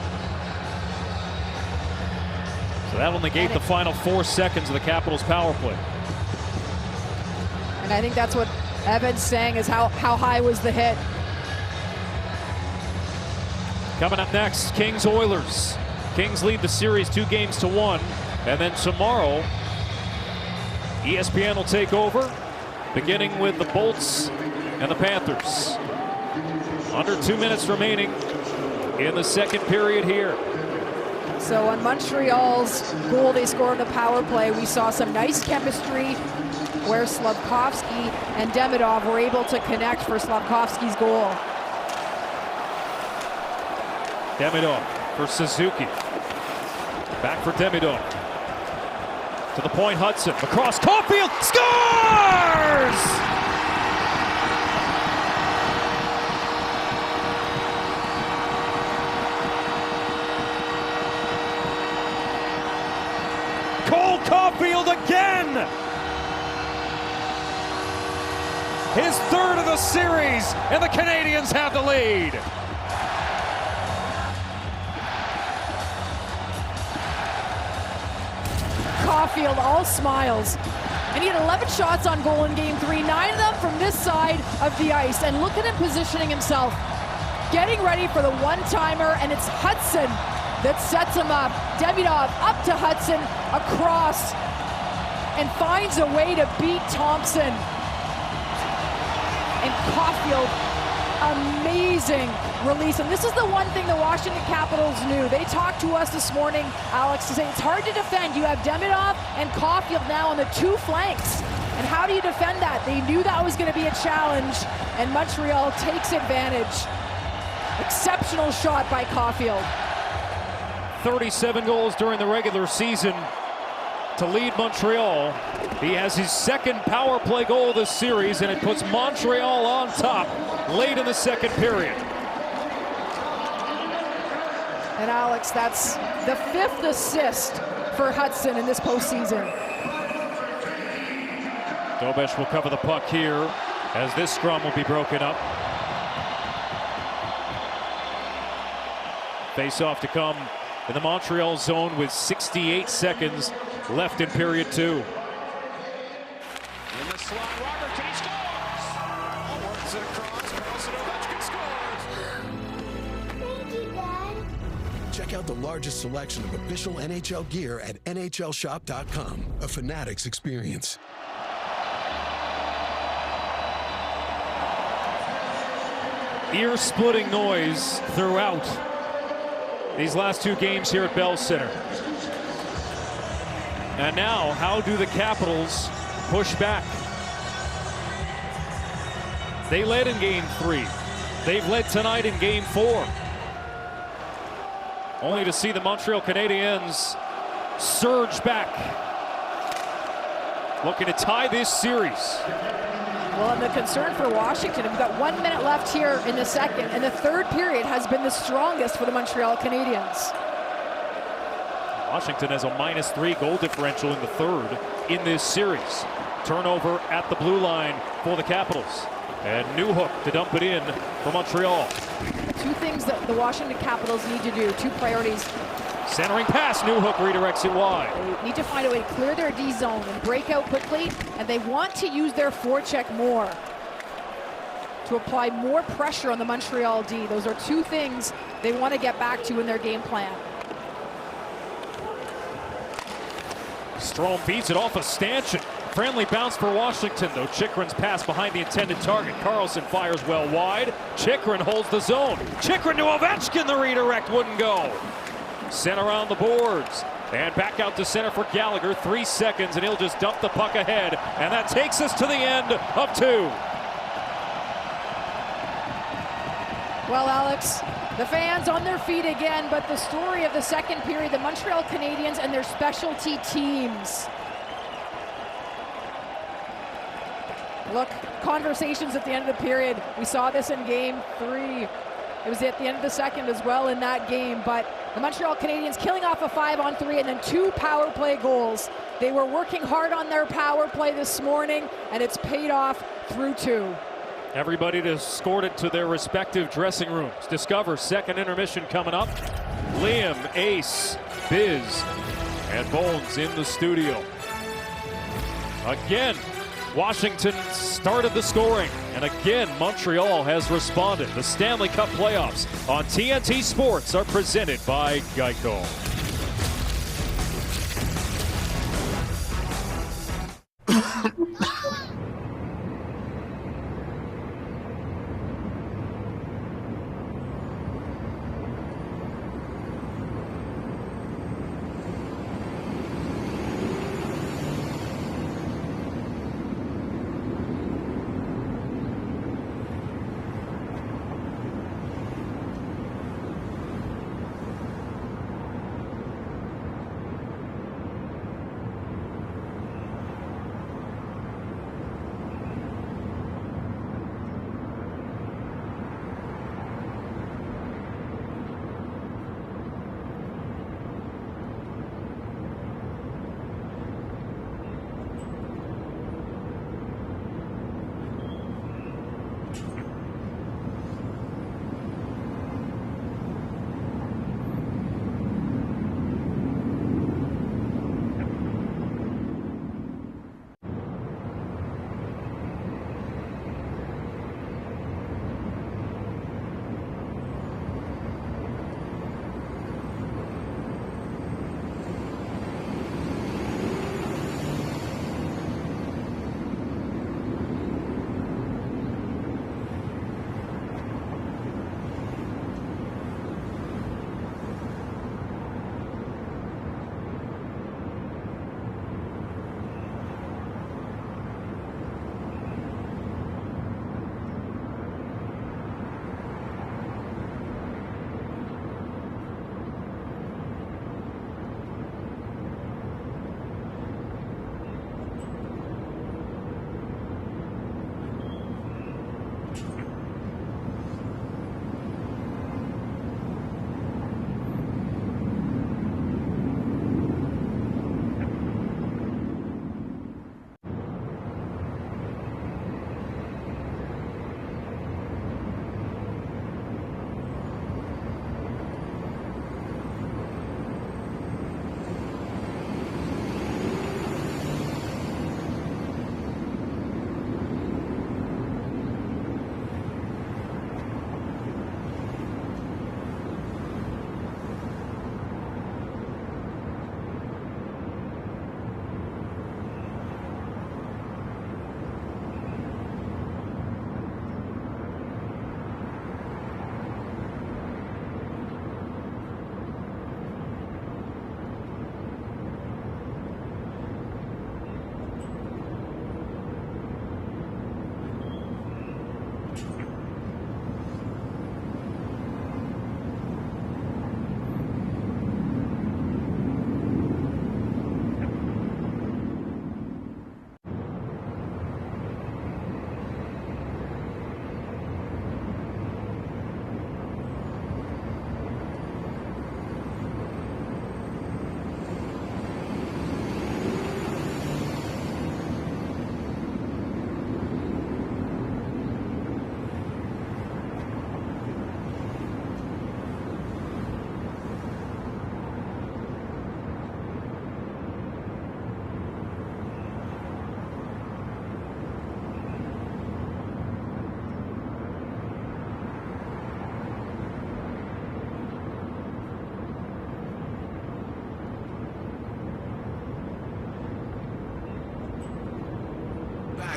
Speaker 6: So that'll negate the final 4 seconds of the Capitals' power play.
Speaker 7: And I think that's what Evans saying is how high was the hit.
Speaker 6: Coming up next, Kings-Oilers. Kings lead the series 2-1, and then tomorrow, ESPN will take over, beginning with the Bolts and the Panthers. Under 2 minutes remaining in the second period here.
Speaker 7: So on Montreal's goal they scored on the power play, we saw some nice chemistry where Slafkovsky and Demidov were able to connect for Slafkovsky's goal.
Speaker 6: Demidov for Suzuki. Back for Demidov. To the point, Hudson. Across Caulfield. Scores! Cole Caulfield again! His third of the series, and the Canadiens have the lead.
Speaker 7: Caulfield all smiles. And he had 11 shots on goal in game 3, 9 of them from this side of the ice. And look at him positioning himself, getting ready for the one-timer, and it's Hudson that sets him up. Demidov up to Hudson, across, and finds a way to beat Thompson. And Caulfield, amazing release. And this is the one thing the Washington Capitals knew. They talked to us this morning, Alex, to say it's hard to defend. You have Demidov and Caulfield now on the two flanks. And how do you defend that? They knew that was going to be a challenge, and Montreal takes advantage. Exceptional shot by Caulfield.
Speaker 6: 37 goals during the regular season to lead Montreal. He has his second power play goal of this series, and it puts Montreal on top late in the second period.
Speaker 7: And Alex, that's the 5th assist for Hudson in this postseason.
Speaker 6: Dobesh will cover the puck here as this scrum will be broken up. Face-off to come in the Montreal zone with 68 seconds left in period 2.
Speaker 16: In the slot, Robertson, he scores! Works it across, Carlson Ovechkin scores!
Speaker 13: Check out the largest selection of official NHL gear at NHLShop.com. A Fanatics experience.
Speaker 6: Ear-splitting noise throughout these last 2 games here at Bell Center. And now, how do the Capitals push back? They led in Game 3. They've led tonight in Game 4. Only to see the Montreal Canadiens surge back, looking to tie this series.
Speaker 7: Well, and the concern for Washington, we've got 1 minute left here in the second, and the third period has been the strongest for the Montreal Canadiens.
Speaker 6: Washington has a -3 goal differential in the third in this series. Turnover at the blue line for the Capitals. And Newhook to dump it in for Montreal.
Speaker 7: 2 things that the Washington Capitals need to do, 2 priorities.
Speaker 6: Centering pass, Newhook redirects it wide.
Speaker 7: They need to find a way to clear their D zone and break out quickly, and they want to use their forecheck more to apply more pressure on the Montreal D. Those are 2 things they want to get back to in their game plan.
Speaker 6: Strome feeds it off a stanchion. Friendly bounce for Washington, though Chikrin's pass behind the intended target. Carlson fires well wide. Chikrin holds the zone. Chikrin to Ovechkin, the redirect wouldn't go. Sent around the boards. And back out to center for Gallagher. 3 seconds, and he'll just dump the puck ahead. And that takes us to the end of 2.
Speaker 7: Well, Alex, the fans on their feet again, but the story of the second period, the Montreal Canadiens and their specialty teams. Look, conversations at the end of the period. We saw this in Game 3. It was at the end of the second as well in that game, but the Montreal Canadiens killing off a 5-on-3 and then 2 power play goals. They were working hard on their power play this morning, and it's paid off through 2.
Speaker 6: Everybody escorted to their respective dressing rooms. Discover second intermission coming up. Liam, Ace, Biz, and Bones in the studio. Again, Washington started the scoring, and again, Montreal has responded. The Stanley Cup playoffs on TNT Sports are presented by Geico.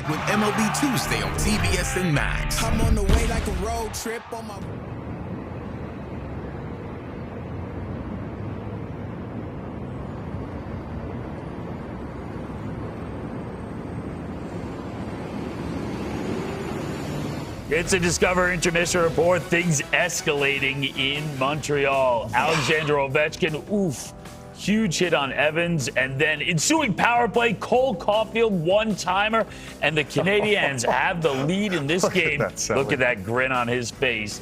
Speaker 19: with MLB Tuesday on TBS and Max.
Speaker 12: I'm on the way like a road trip on my...
Speaker 2: It's a Discover Intermission Report. Things escalating in Montreal. Alexander Ovechkin, oof. Huge hit on Evans. And then ensuing power play, Cole Caulfield, one-timer. And the Canadiens have the lead in this game. Look at that grin on his face.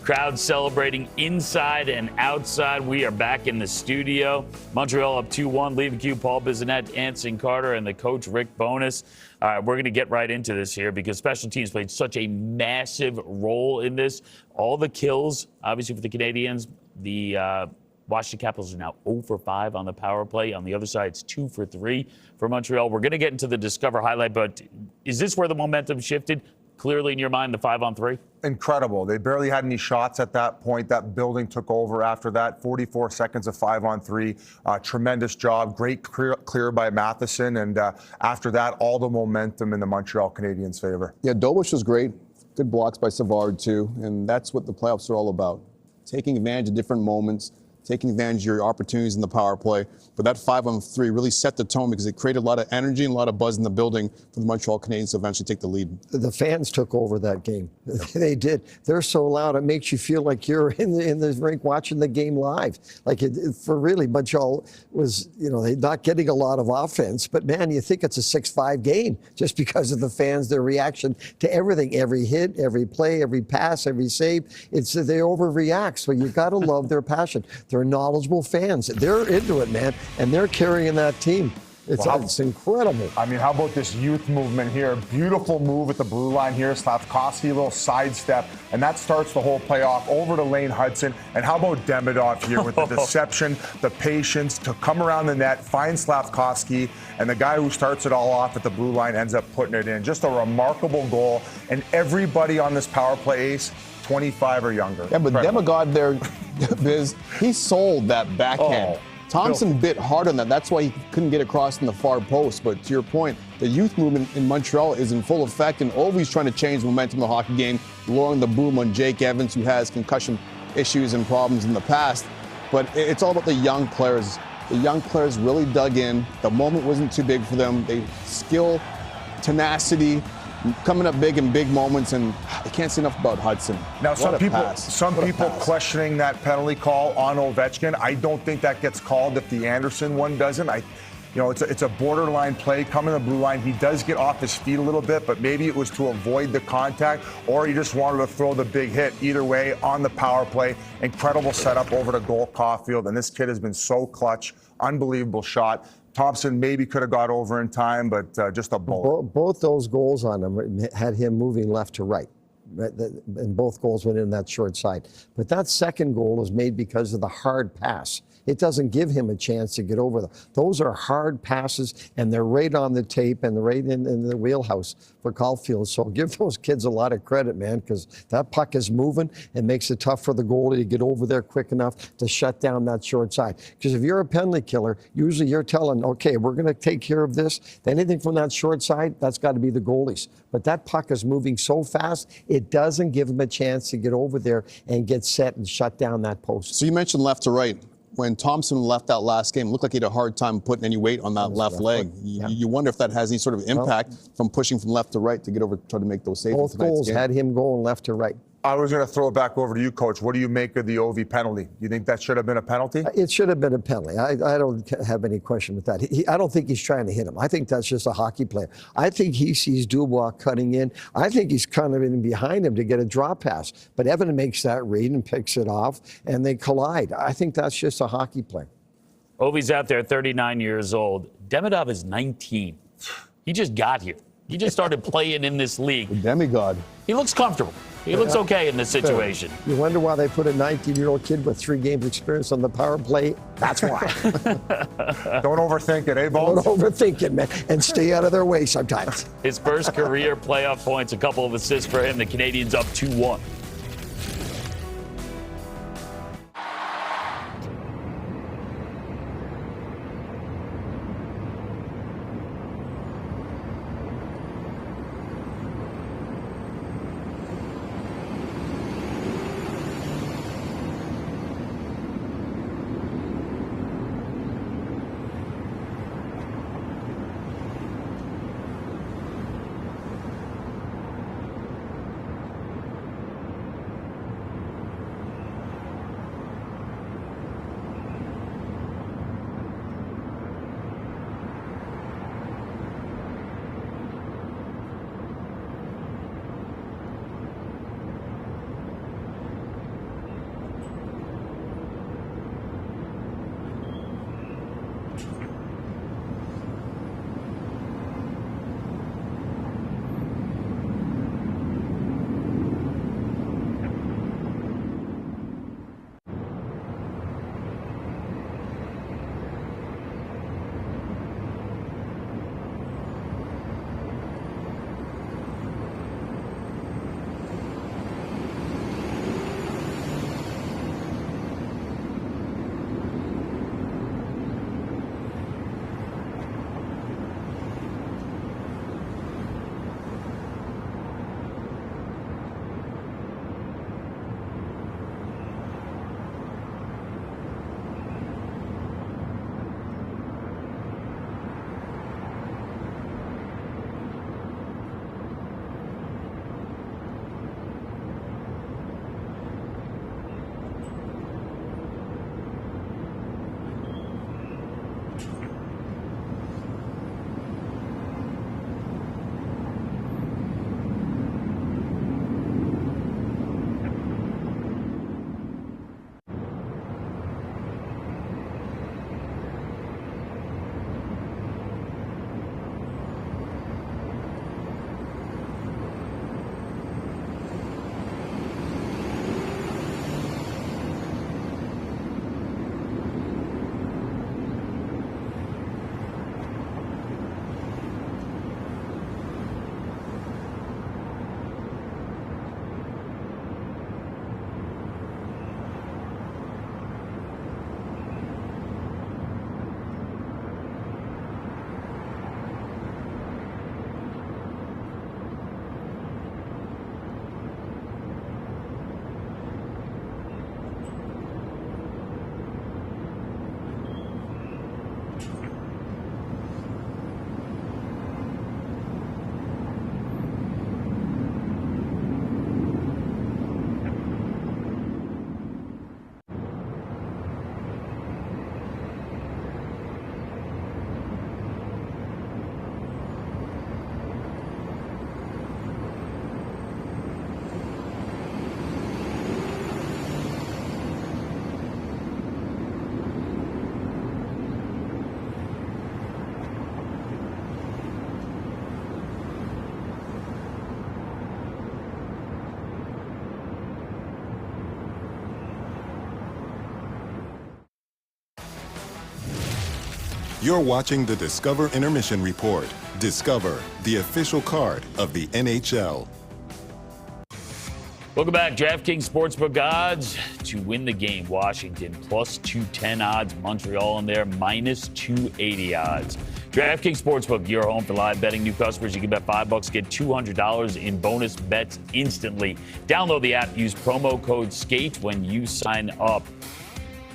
Speaker 2: Crowd celebrating inside and outside. We are back in the studio. Montreal up 2-1. Leaving Q, Paul Bissonnette, Anson Carter, and the coach, Rick Bowness. All right, we're going to get right into this here because special teams played such a massive role in this. All the kills, obviously, for the Canadiens. The Washington Capitals are now 0 for 5 on the power play. On the other side, it's 2 for 3 for Montreal. We're going to get into the Discover highlight, but is this where the momentum shifted? Clearly, in your mind, the 5-on-3?
Speaker 5: Incredible. They barely had any shots at that point. That building took over after that. 44 seconds of 5-on-3. Tremendous job. Great clear by Matheson. And after that, all the momentum in the Montreal Canadiens' favor.
Speaker 3: Yeah, Dobush was great. Good blocks by Savard, too. And that's what the playoffs are all about. Taking advantage of different moments, taking advantage of your opportunities in the power play. But that 5-on-3 really set the tone because it created a lot of energy and a lot of buzz in the building for the Montreal Canadiens to eventually take the lead.
Speaker 4: The fans took over that game. They did. They're so loud, it makes you feel like you're in the rink watching the game live. Like for really, Montreal was, they're not getting a lot of offense. But man, you think it's a 6-5 game just because of the fans, their reaction to everything, every hit, every play, every pass, every save. They overreact. So you got to love their passion. They're knowledgeable fans. They're into it, man, and they're carrying that team. It's incredible.
Speaker 5: I mean, how about this youth movement here? Beautiful move at the blue line here. Slavkovsky, a little sidestep, and that starts the whole playoff over to Lane Hudson. And how about Demidov here with the deception, the patience to come around the net, find Slavkovsky, and the guy who starts it all off at the blue line ends up putting it in. Just a remarkable goal. And everybody on this power play, Ace, 25 or younger.
Speaker 3: Yeah, but Demigod there, Biz, he sold that backhand. Thompson bit hard on that. That's why he couldn't get across in the far post. But to your point, the youth movement in Montreal is in full effect, and Ovi's trying to change the momentum of the hockey game, lowering the boom on Jake Evans, who has concussion issues and problems in the past. But it's all about the young players. The young players really dug in. The moment wasn't too big for them. They skill, tenacity, coming up big in big moments, and I can't say enough about Hudson.
Speaker 5: Now, some people questioning that penalty call on Ovechkin. I don't think that gets called if the Anderson one doesn't. It's a borderline play. Coming to the blue line, he does get off his feet a little bit, but maybe it was to avoid the contact, or he just wanted to throw the big hit. Either way, on the power play, incredible setup over to goal Caulfield, and this kid has been so clutch. Unbelievable shot. Thompson maybe could have got over in time, but just a bullet.
Speaker 4: Both those goals on him had him moving left to right. And both goals went in that short side. But that second goal was made because of the hard pass. It doesn't give him a chance to get over them. Those are hard passes, and they're right on the tape and right in the wheelhouse for Caulfield. So give those kids a lot of credit, man, because that puck is moving and makes it tough for the goalie to get over there quick enough to shut down that short side. Because if you're a penalty killer, usually you're telling, okay, we're going to take care of this. Anything from that short side, that's got to be the goalies. But that puck is moving so fast, it doesn't give him a chance to get over there and get set and shut down that post.
Speaker 3: So you mentioned left to right. When Thompson left that last game, it looked like he had a hard time putting any weight on that left leg. You wonder if that has any sort of impact from pushing from left to right to get over, try to make those saves.
Speaker 4: Both goals had him going left to right.
Speaker 5: I was going to throw it back over to you, Coach. What do you make of the Ovi penalty? You think that should have been a penalty?
Speaker 4: It should have been a penalty. I don't have any question with that. I don't think he's trying to hit him. I think that's just a hockey player. I think he sees Dubois cutting in. I think he's kind of in behind him to get a drop pass. But Evan makes that read and picks it off, and they collide. I think that's just a hockey player.
Speaker 2: Ovi's out there, 39 years old. Demidov is 19. He just got here. He just started playing in this league.
Speaker 3: The demigod.
Speaker 2: He looks comfortable. He looks okay in this situation.
Speaker 4: You wonder why they put a 19-year-old kid with 3 games experience on the power play? That's why.
Speaker 5: Don't overthink it, eh, Bones?
Speaker 4: Don't overthink it, man. And stay out of their way sometimes.
Speaker 2: His first career playoff points, a couple of assists for him. The Canadiens up 2-1.
Speaker 20: You're watching the Discover Intermission Report. Discover, the official card of the NHL.
Speaker 2: Welcome back. DraftKings Sportsbook odds to win the game. Washington plus 210 odds. Montreal in there minus 280 odds. DraftKings Sportsbook, your home for live betting. New customers, you can bet $5, get $200 in bonus bets instantly. Download the app. Use promo code SKATE when you sign up.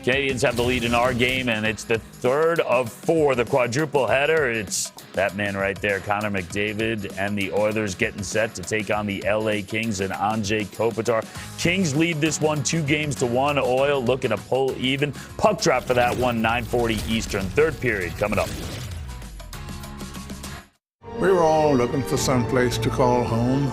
Speaker 2: Canadians have the lead in our game, and it's the third of four, the quadruple header. It's that man right there, Connor McDavid, and the Oilers getting set to take on the LA Kings and Anze Kopitar. Kings lead this one 2-1. Oil looking to pull even. Puck drop for that one, 9:40 Eastern. Third period coming up.
Speaker 21: We were all looking for some place to call home.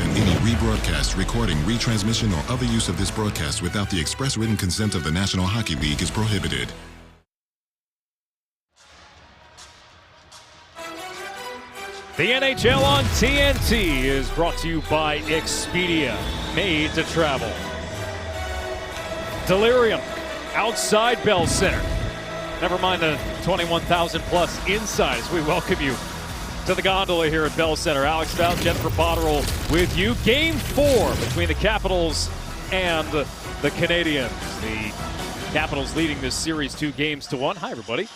Speaker 20: And any rebroadcast, recording, retransmission, or other use of this broadcast without the express written consent of the National Hockey League is prohibited.
Speaker 6: The NHL on TNT is brought to you by Expedia, made to travel. Delirium, outside Bell Center. Never mind the 21,000 plus inside as we welcome you to the gondola here at Bell Center. Alex Val, Jennifer Botterill with you. Game 4 between the Capitals and the Canadiens. The Capitals leading this series 2-1. Hi, everybody.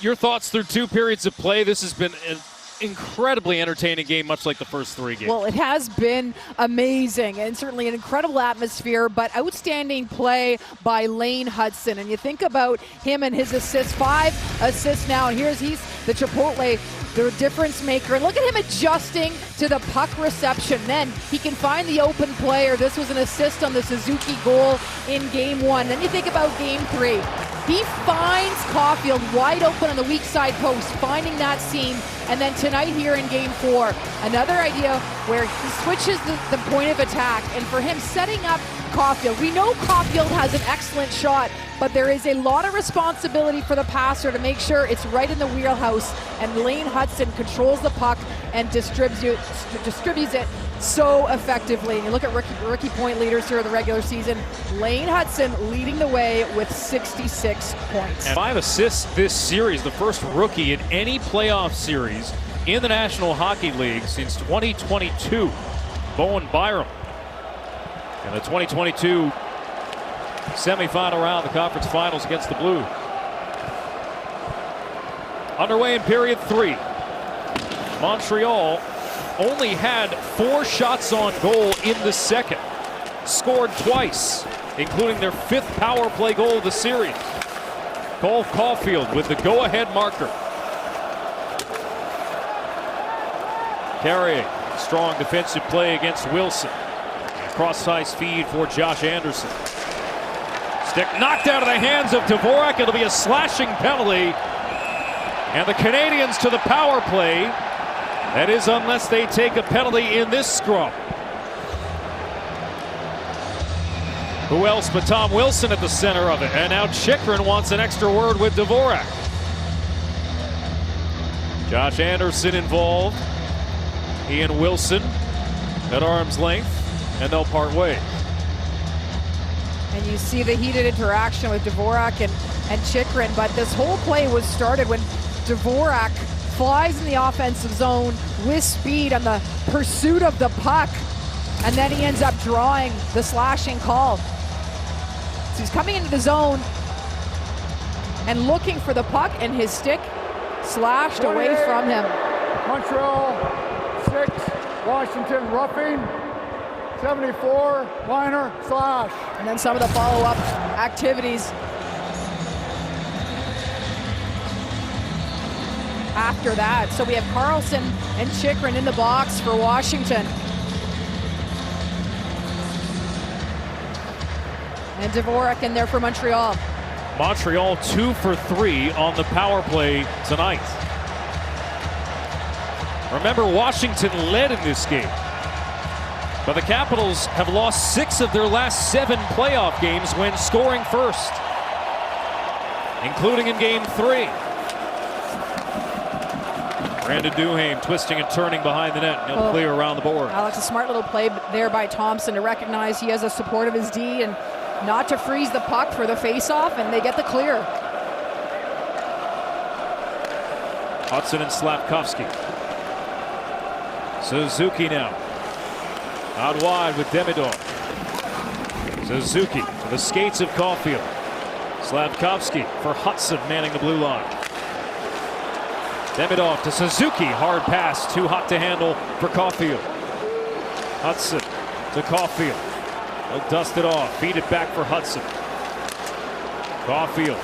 Speaker 6: your thoughts through 2 periods of play? This has been an incredibly entertaining game, much like the first 3 games.
Speaker 7: Well, it has been amazing and certainly an incredible atmosphere, but outstanding play by Lane Hudson. And you think about him and his assists, 5 assists now, and he's the Chipotle, the difference maker. And look at him adjusting to the puck reception. Then he can find the open player. This was an assist on the Suzuki goal in game 1. Then you think about game 3. He finds Caulfield wide open on the weak side post, finding that seam. And then tonight here in game 4, another idea where he switches the point of attack. And for him, setting up Caulfield. We know Caulfield has an excellent shot, but there is a lot of responsibility for the passer to make sure it's right in the wheelhouse. And Lane Hudson controls the puck and distributes it so effectively. And you look at rookie point leaders here in the regular season. Lane Hudson leading the way with 66 points.
Speaker 6: And 5 assists this series, the first rookie in any playoff series in the National Hockey League since 2022. Bowen Byram. And the 2022 semifinal round, the conference finals against the Blue. Underway in period 3. Montreal only had 4 shots on goal in the second. Scored twice, including their 5th power play goal of the series. Cole Caulfield with the go-ahead marker. Carrying strong defensive play against Wilson. Cross-ice feed for Josh Anderson. Stick knocked out of the hands of Dvorak. It'll be a slashing penalty. And the Canadians to the power play. That is, unless they take a penalty in this scrum. Who else but Tom Wilson at the center of it? And now Chychrun wants an extra word with Dvorak. Josh Anderson involved. He and Wilson at arm's length, and they'll part ways.
Speaker 7: And you see the heated interaction with Dvorak and Chychrun, but this whole play was started when Dvorak flies in the offensive zone with speed on the pursuit of the puck, and then he ends up drawing the slashing call. So he's coming into the zone and looking for the puck, and his stick slashed away from him.
Speaker 21: Montreal 6, Washington roughing, 74, liner, slash.
Speaker 7: And then some of the follow-up activities after that. So we have Carlson and Chychrun in the box for Washington. And Dvorak in there for Montreal.
Speaker 6: Montreal 2 for 3 on the power play tonight. Remember, Washington led in this game. But the Capitals have lost 6 of their last 7 playoff games when scoring first, including in game 3. Brandon Duhaime twisting and turning behind the net. No clear around the board.
Speaker 7: Alex, a smart little play there by Thompson to recognize he has a support of his D and not to freeze the puck for the face-off, and they get the clear.
Speaker 6: Hudson and Slafkovsky. Suzuki now. Out wide with Demidov. Suzuki for the skates of Caulfield. Slafkovsky for Hudson manning the blue line. Demidov to Suzuki. Hard pass, too hot to handle for Caulfield. Hudson to Caulfield. He'll dust it off. Feed it back for Hudson. Caulfield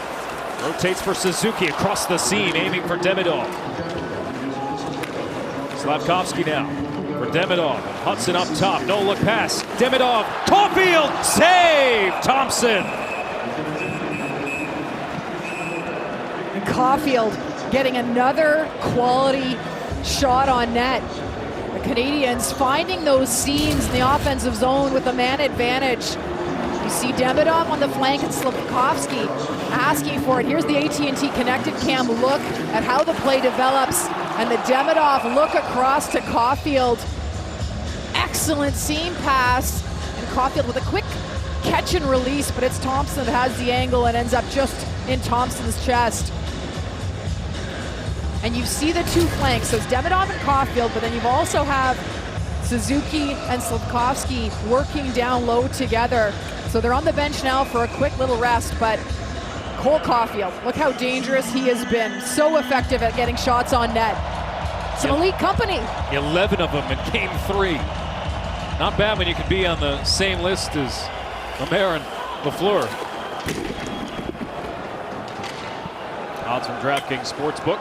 Speaker 6: rotates for Suzuki across the seam, aiming for Demidov. Slafkovsky now for Demidov. Hudson up top. No look pass. Demidov. Caulfield. Save. Thompson.
Speaker 7: And Caulfield getting another quality shot on net. The Canadians finding those seams in the offensive zone with the man advantage. You see Demidov on the flank and Slafkovsky asking for it. Here's the AT&T Connected Cam look at how the play develops, and the Demidov look across to Caulfield. Excellent seam pass, and Caulfield with a quick catch and release, but it's Thompson that has the angle and ends up just in Thompson's chest. And you see the 2 flanks, so it's Demidov and Caulfield, but then you also have Suzuki and Slafkovsky working down low together. So they're on the bench now for a quick little rest, but Cole Caulfield, look how dangerous he has been. So effective at getting shots on net. Some elite company.
Speaker 6: 11 of them in game 3. Not bad when you can be on the same list as Lemaire and Lafleur. Odds from DraftKings Sportsbook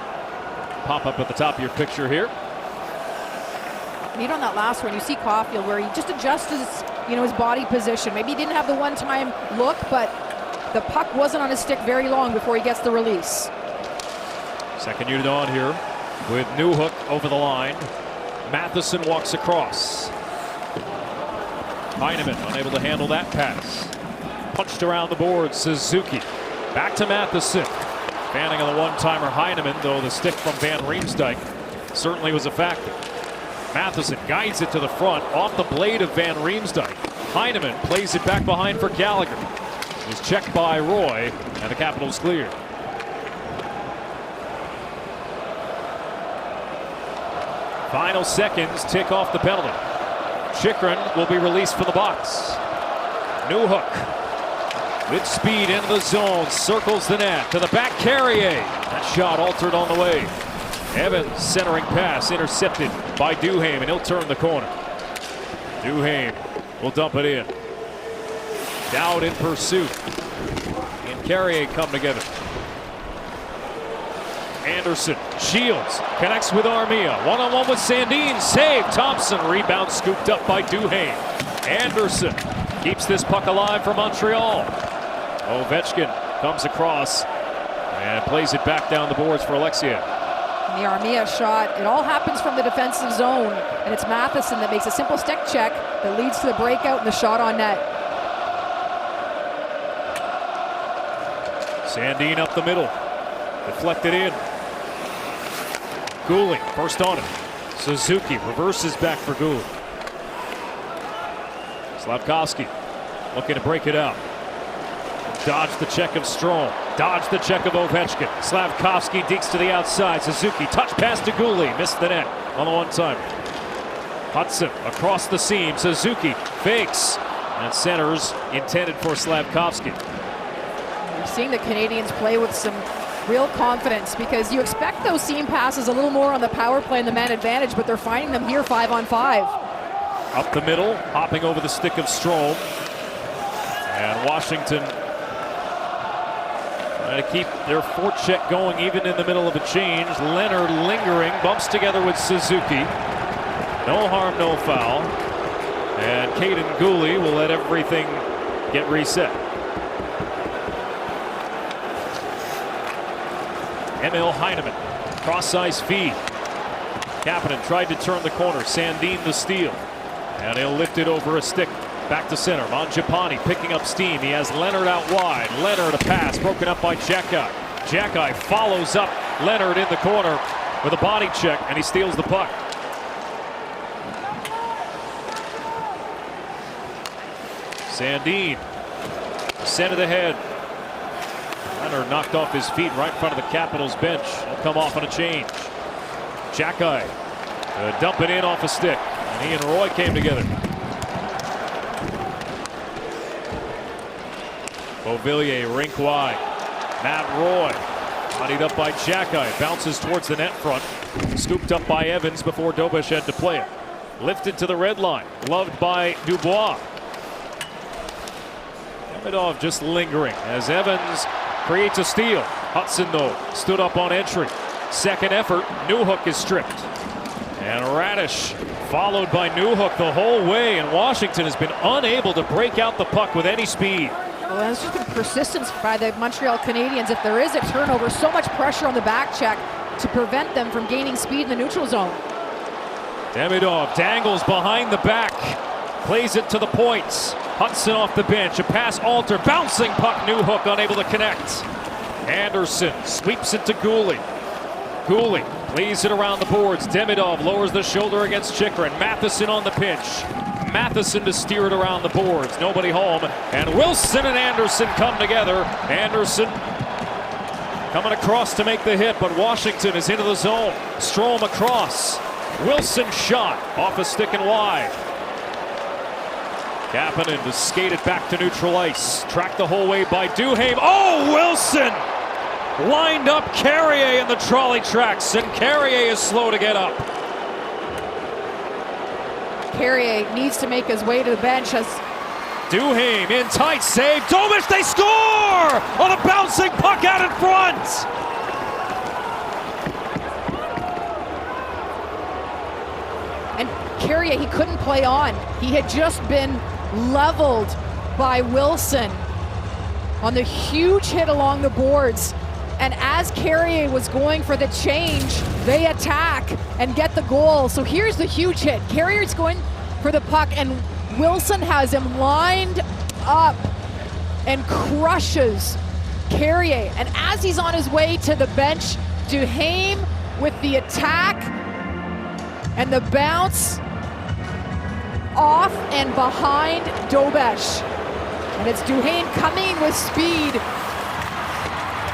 Speaker 6: pop up at the top of your picture here.
Speaker 7: Even on that last one, you see Caulfield where he just adjusts his body position. Maybe he didn't have the one-time look, but the puck wasn't on his stick very long before he gets the release.
Speaker 6: Second unit on here with Newhook over the line. Matheson walks across. Heineman unable to handle that pass. Punched around the board, Suzuki. Back to Matheson. Fanning on the one-timer Heineman, though the stick from Van Riemsdyk certainly was a factor. Matheson guides it to the front, off the blade of Van Riemsdyk. Heineman plays it back behind for Gallagher. It's checked by Roy, and the Capitals clear. Final seconds tick off the penalty. Chychrun will be released from the box. Newhook with speed into the zone, circles the net to the back. Carrier. That shot altered on the way. Evans centering pass intercepted by Duhaime, and he'll turn the corner. Duhaime will dump it in. Dowd in pursuit. And Carrier come together. Anderson, Shields, connects with Armia. One-on-one with Sandin, save. Thompson, rebound scooped up by Duhaime. Anderson keeps this puck alive for Montreal. Ovechkin comes across and plays it back down the boards for Alexiev.
Speaker 7: The Armia shot, it all happens from the defensive zone, and it's Matheson that makes a simple stick check that leads to the breakout and the shot on net.
Speaker 6: Sandin up the middle, deflected in. Goulet, first on it. Suzuki reverses back for Goulet. Slafkovsky looking to break it out. Dodge the check of Strome. Dodge the check of Ovechkin. Slafkovsky dekes to the outside. Suzuki touch pass to Goulet. Missed the net on the one-timer. Hudson across the seam. Suzuki fakes and centers intended for Slafkovsky.
Speaker 7: You're seeing the Canadians play with some real confidence because you expect those seam passes a little more on the power play and the man advantage, but they're finding them here 5-on-5.
Speaker 6: Up the middle, hopping over the stick of Strome. And Washington trying to keep their forecheck going even in the middle of a change. Leonard lingering, bumps together with Suzuki. No harm, no foul. And Caden Goulet will let everything get reset. Emil Heineman, cross-ice feed. Kapanen tried to turn the corner. Sandin the steal. And he'll lift it over a stick. Back to center. Mangiapane picking up steam. He has Leonard out wide. Leonard a pass broken up by Xhekaj. Xhekaj follows up Leonard in the corner with a body check, and he steals the puck. Sandin sent it ahead. Leonard knocked off his feet right in front of the Capitals bench. He'll come off on a change. Xhekaj dump it in off a stick, and he and Roy came together. Beauvillier rink wide. Matt Roy bodied up by Xhekaj. Bounces towards the net front. Scooped up by Evans before Dobish had to play it. Lifted to the red line. Gloved by Dubois. Demidov just lingering as Evans creates a steal. Hudson, though, stood up on entry. Second effort. Newhook is stripped. And Radish followed by Newhook the whole way. And Washington has been unable to break out the puck with any speed.
Speaker 7: Well, there's just been persistence by the Montreal Canadiens. If there is a turnover, so much pressure on the back check to prevent them from gaining speed in the neutral zone.
Speaker 6: Demidov dangles behind the back, plays it to the points. Hudson off the bench, a pass altered, bouncing puck, Newhook unable to connect. Anderson sweeps it to Goulet. Goulet plays it around the boards. Demidov lowers the shoulder against Chychrun. Matheson on the pinch. Matheson to steer it around the boards. Nobody home. And Wilson and Anderson come together. Anderson coming across to make the hit, but Washington is into the zone. Strome across. Wilson shot off a stick and wide. Kapanen to skate it back to neutral ice. Tracked the whole way by Duhaime. Oh, Wilson! Lined up Carrier in the trolley tracks, and Carrier is slow to get up.
Speaker 7: Carrier needs to make his way to the bench as
Speaker 6: Duhaime in tight save. Dobish, they score! On a bouncing puck out in front!
Speaker 7: And Carrier, he couldn't play on. He had just been leveled by Wilson on the huge hit along the boards. And as Carrier was going for the change, they attack and get the goal. So here's the huge hit. Carrier's going for the puck, and Wilson has him lined up and crushes Carrier. And as he's on his way to the bench, Duhaime with the attack and the bounce off and behind Dobish. And it's Duhaime coming with speed,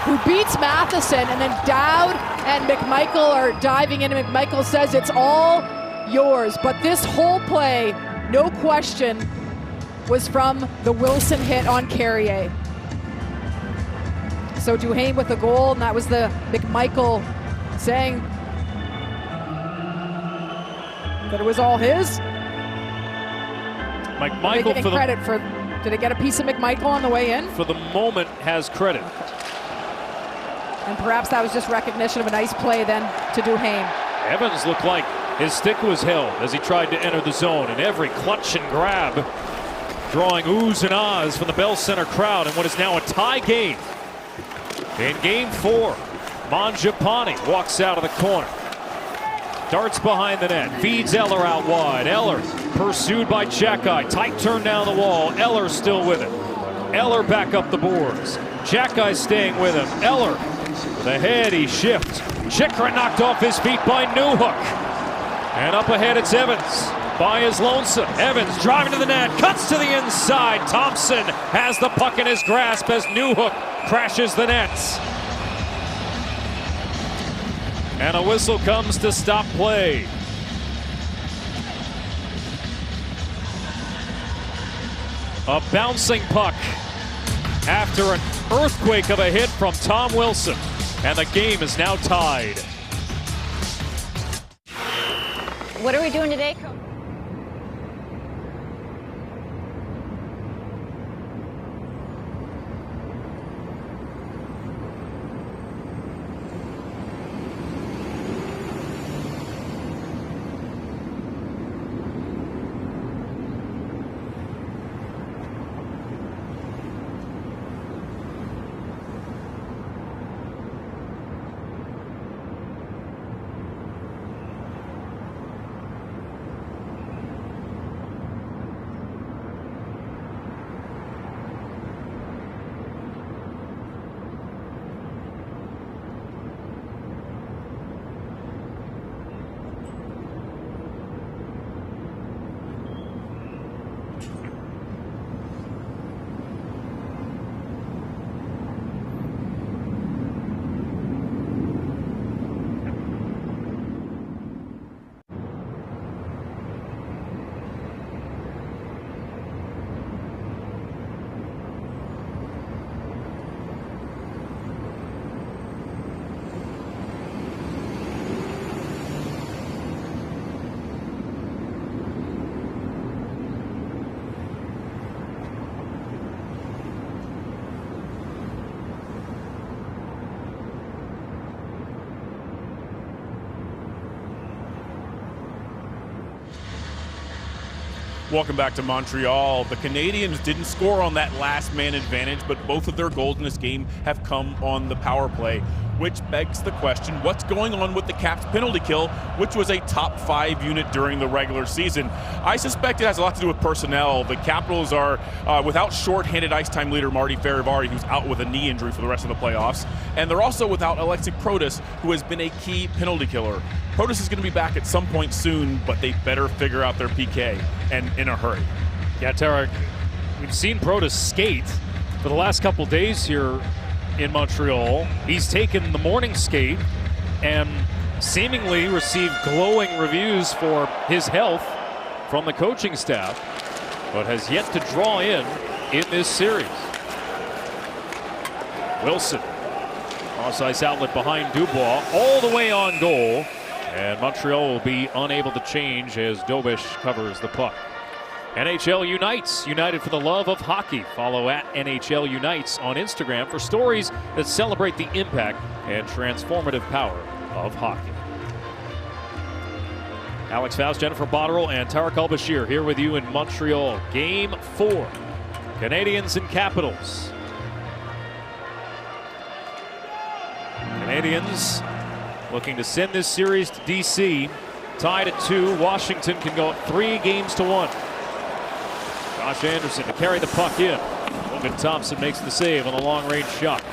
Speaker 7: who beats Matheson, and then Dowd and McMichael are diving in, and McMichael says it's all yours. But this whole play, no question, was from the Wilson hit on Carrier. So Duhaime with the goal, and that was the McMichael saying that it was all his.
Speaker 6: McMichael for
Speaker 7: credit for, did it get a piece of McMichael on the way in?
Speaker 6: For the moment has credit.
Speaker 7: And perhaps that was just recognition of a nice play then to Duhaime.
Speaker 6: Evans looked like his stick was held as he tried to enter the zone, and every clutch and grab drawing oohs and ahs from the Bell Center crowd in what is now a tie game. In game 4, Mangiapane walks out of the corner. Darts behind the net, feeds Eller out wide. Eller pursued by Xhekaj. Tight turn down the wall. Eller still with it. Eller back up the boards. Xhekaj staying with him. Eller with a heady shift. Chychrun knocked off his feet by Newhook. And up ahead it's Evans by his lonesome. Evans driving to the net, cuts to the inside. Thompson has the puck in his grasp as Newhook crashes the nets. And a whistle comes to stop play. A bouncing puck after an earthquake of a hit from Tom Wilson. And the game is now tied.
Speaker 9: What are we doing today, Coach?
Speaker 8: Welcome back to Montreal. The Canadiens didn't score on that last man advantage, but both of their goals in this game have come on the power play, which begs the question, what's going on with the Caps penalty kill, which was a top 5 unit during the regular season? I suspect it has a lot to do with personnel. The Capitals are without short-handed ice time leader Marty Farivari, who's out with a knee injury for the rest of the playoffs, and they're also without Alexei Protas, who has been a key penalty killer. Protas is going to be back at some point soon, but they better figure out their PK, and in a hurry.
Speaker 6: Yeah, Tarek, we've seen Protas skate for the last couple days here in Montreal. He's taken the morning skate and seemingly received glowing reviews for his health from the coaching staff. but has yet to draw in this series. Wilson, cross-ice outlet behind Dubois, all the way on goal. And Montreal will be unable to change as Dobish covers the puck. NHL Unites, united for the love of hockey. Follow at NHL Unites on Instagram for stories that celebrate the impact and transformative power of hockey. Alex Faust, Jennifer Botterill, and Tarek El-Bashir here with you in Montreal. Game 4, Canadiens and Capitals. Canadiens looking to send this series to DC. Tied at 2. Washington can go 3-1. Josh Anderson to carry the puck in. Logan Thompson makes the save on the long-range shot.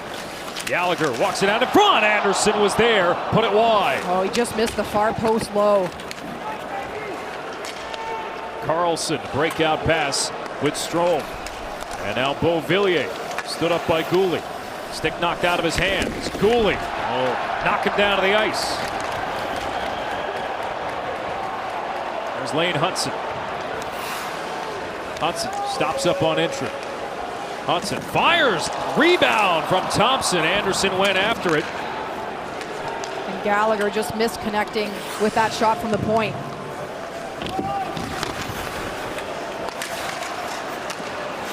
Speaker 6: Gallagher walks it out in front. Anderson was there, put it wide.
Speaker 7: Oh, he just missed the far post low.
Speaker 6: Carlson, breakout pass with Strome. And now Beauvillier stood up by Gouli. Stick knocked out of his hands. Gouli, knock him down to the ice. There's Lane Hudson. Hudson stops up on entry. Hudson fires, rebound from Thompson. Anderson went after it.
Speaker 7: And Gallagher just misconnecting with that shot from the point.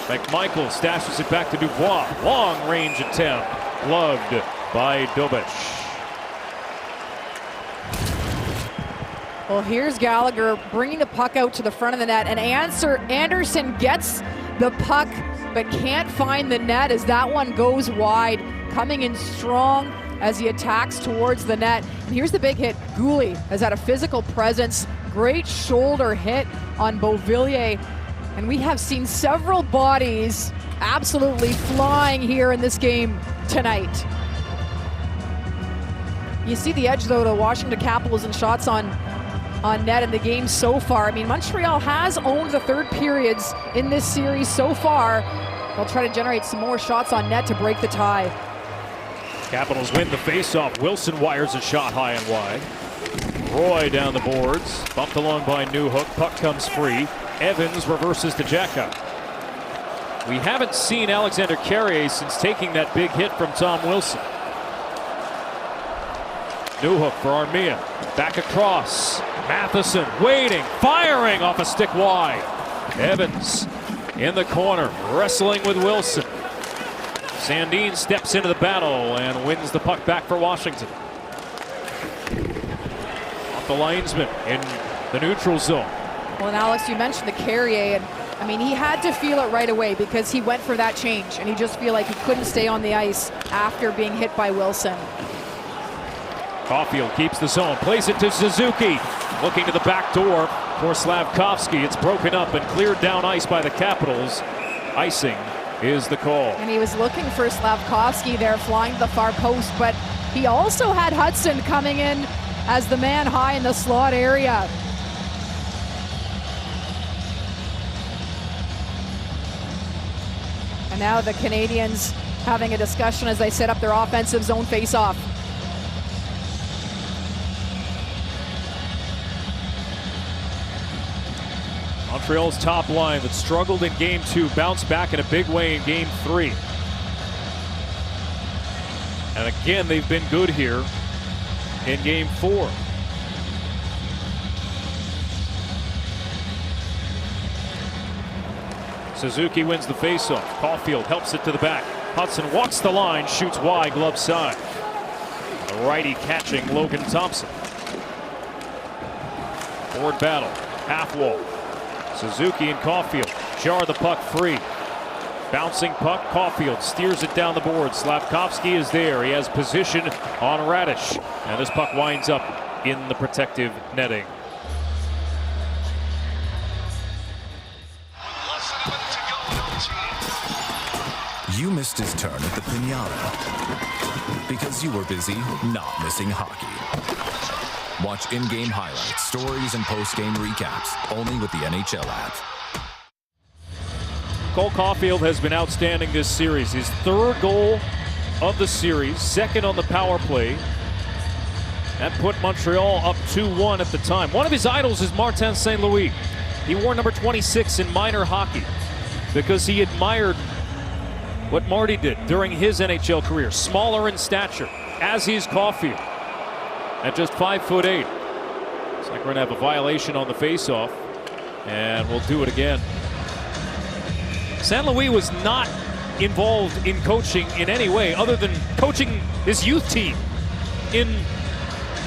Speaker 6: McMichael stashes it back to Dubois. Long range attempt, gloved by Dobish.
Speaker 7: Well, here's Gallagher bringing the puck out to the front of the net, and Anderson gets the puck but can't find the net as that one goes wide, coming in strong as he attacks towards the net. And here's the big hit. Gouli has had a physical presence, great shoulder hit on Beauvillier, and we have seen several bodies absolutely flying here in this game tonight. You see the edge, though, to Washington Capitals and shots on net in the game so far. I mean, Montreal has owned the third periods in this series so far. They'll try to generate some more shots on net to break the tie.
Speaker 6: Capitals win the faceoff. Wilson wires a shot high and wide. Roy down the boards, bumped along by Newhook. Puck comes free. Evans reverses to Jacka. We haven't seen Alexander Carrier since taking that big hit from Tom Wilson. Newhook for Armia. Back across. Matheson waiting, firing off a stick wide. Evans in the corner, wrestling with Wilson. Sandin steps into the battle and wins the puck back for Washington. Off the linesman in the neutral zone.
Speaker 7: Well, and Alex, you mentioned the Carrier, and I mean, he had to feel it right away because he went for that change, and he just feel like he couldn't stay on the ice after being hit by Wilson.
Speaker 6: Caulfield keeps the zone, plays it to Suzuki. Looking to the back door for Slavkovsky. It's broken up and cleared down ice by the Capitals. Icing is the call.
Speaker 7: And he was looking for Slavkovsky there, flying to the far post, but he also had Hudson coming in as the man high in the slot area. And now the Canadiens having a discussion as they set up their offensive zone face-off.
Speaker 6: Montreal's top line that struggled in Game 2 bounced back in a big way in Game 3. And again, they've been good here in Game 4. Suzuki wins the faceoff. Caulfield helps it to the back. Hudson walks the line, shoots wide, glove side. The righty catching Logan Thompson. Forward battle, half wall. Suzuki and Caulfield jar the puck free. Bouncing puck, Caulfield steers it down the board. Slavkovsky is there. He has position on Radish. And this puck winds up in the protective netting.
Speaker 19: You missed his turn at the piñata because you were busy not missing hockey. Watch in-game highlights, stories, and post-game recaps only with the NHL app.
Speaker 6: Cole Caulfield has been outstanding this series. His third goal of the series, second on the power play. That put Montreal up 2-1 at the time. One of his idols is Martin St. Louis. He wore number 26 in minor hockey because he admired what Marty did during his NHL career. Smaller in stature, as he's Caulfield, at just 5'8". Looks like we're going to have a violation on the faceoff, and we'll do it again. St. Louis was not involved in coaching in any way other than coaching his youth team in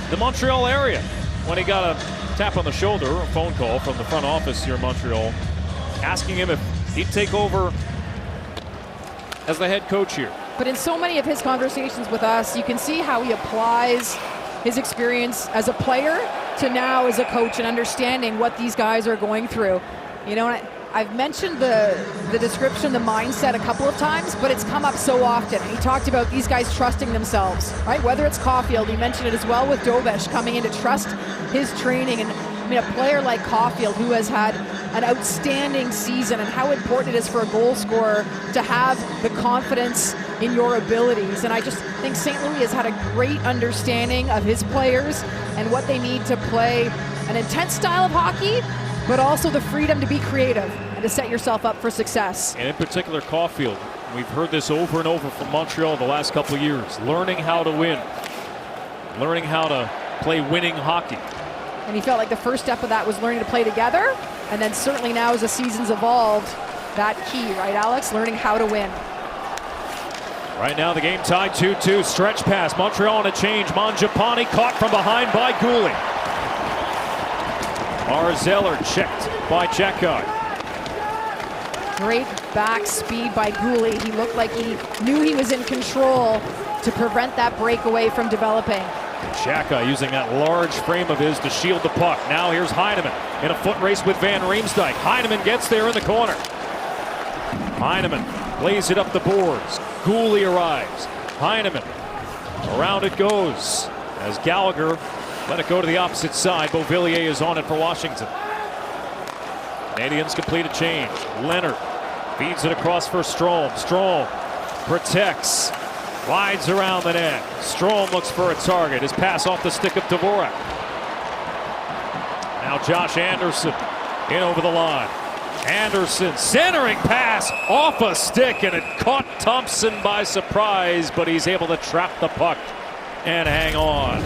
Speaker 6: the Montreal area when he got a tap on the shoulder, a phone call from the front office here in Montreal asking him if he'd take over as the head coach here.
Speaker 7: But in so many of his conversations with us, you can see how he applies his experience as a player to now as a coach and understanding what these guys are going through. You know, I've mentioned the description, the mindset a couple of times, but it's come up so often. He talked about these guys trusting themselves, right? Whether it's Caulfield, he mentioned it as well with WSH coming in to trust his training. And I mean, a player like Caulfield who has had an outstanding season, and how important it is for a goal scorer to have the confidence in your abilities. And I just think St. Louis has had a great understanding of his players and what they need to play an intense style of hockey, but also the freedom to be creative and to set yourself up for success.
Speaker 6: And in particular, Caulfield, we've heard this over and over from Montreal the last couple of years, learning how to win, learning how to play winning hockey.
Speaker 7: And he felt like the first step of that was learning to play together, and then certainly now as the season's evolved, that key, right, Alex? Learning how to win.
Speaker 6: Right now the game tied 2-2, stretch pass, Montreal on a change, Mangiapane caught from behind by Gouli. Zeller checked by Chekai.
Speaker 7: Great back speed by Gouli. He looked like he knew he was in control to prevent that breakaway from developing.
Speaker 6: Chekai using that large frame of his to shield the puck. Now here's Heineman in a foot race with Van Riemsdyk. Heineman gets there in the corner. Heineman plays it up the boards. Gouli arrives. Heineman, around it goes as Gallagher let it go to the opposite side. Beauvillier is on it for Washington. Canadians complete a change. Leonard feeds it across for Strome. Strome protects, rides around the net. Strome looks for a target. His pass off the stick of Dvorak. Now Josh Anderson in over the line. Anderson centering pass off a stick, and it caught Thompson by surprise, but he's able to trap the puck and hang on.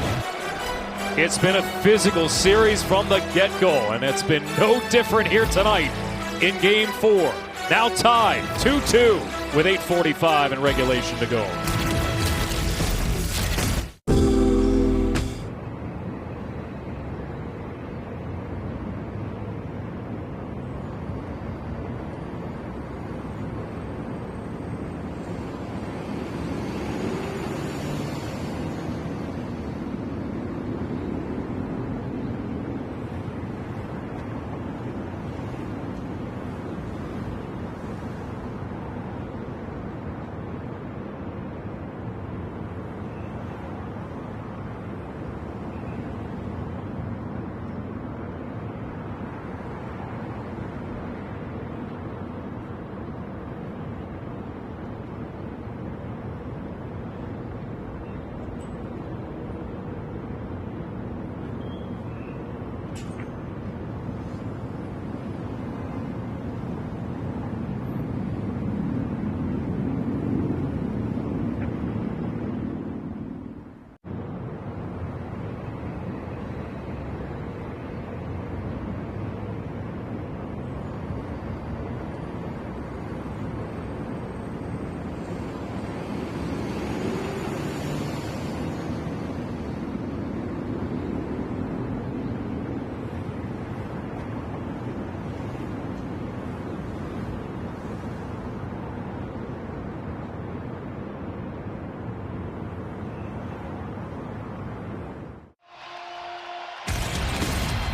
Speaker 6: It's been a physical series from the get-go, and it's been no different here tonight in Game 4. Now tied 2-2 with 8:45 in regulation to go.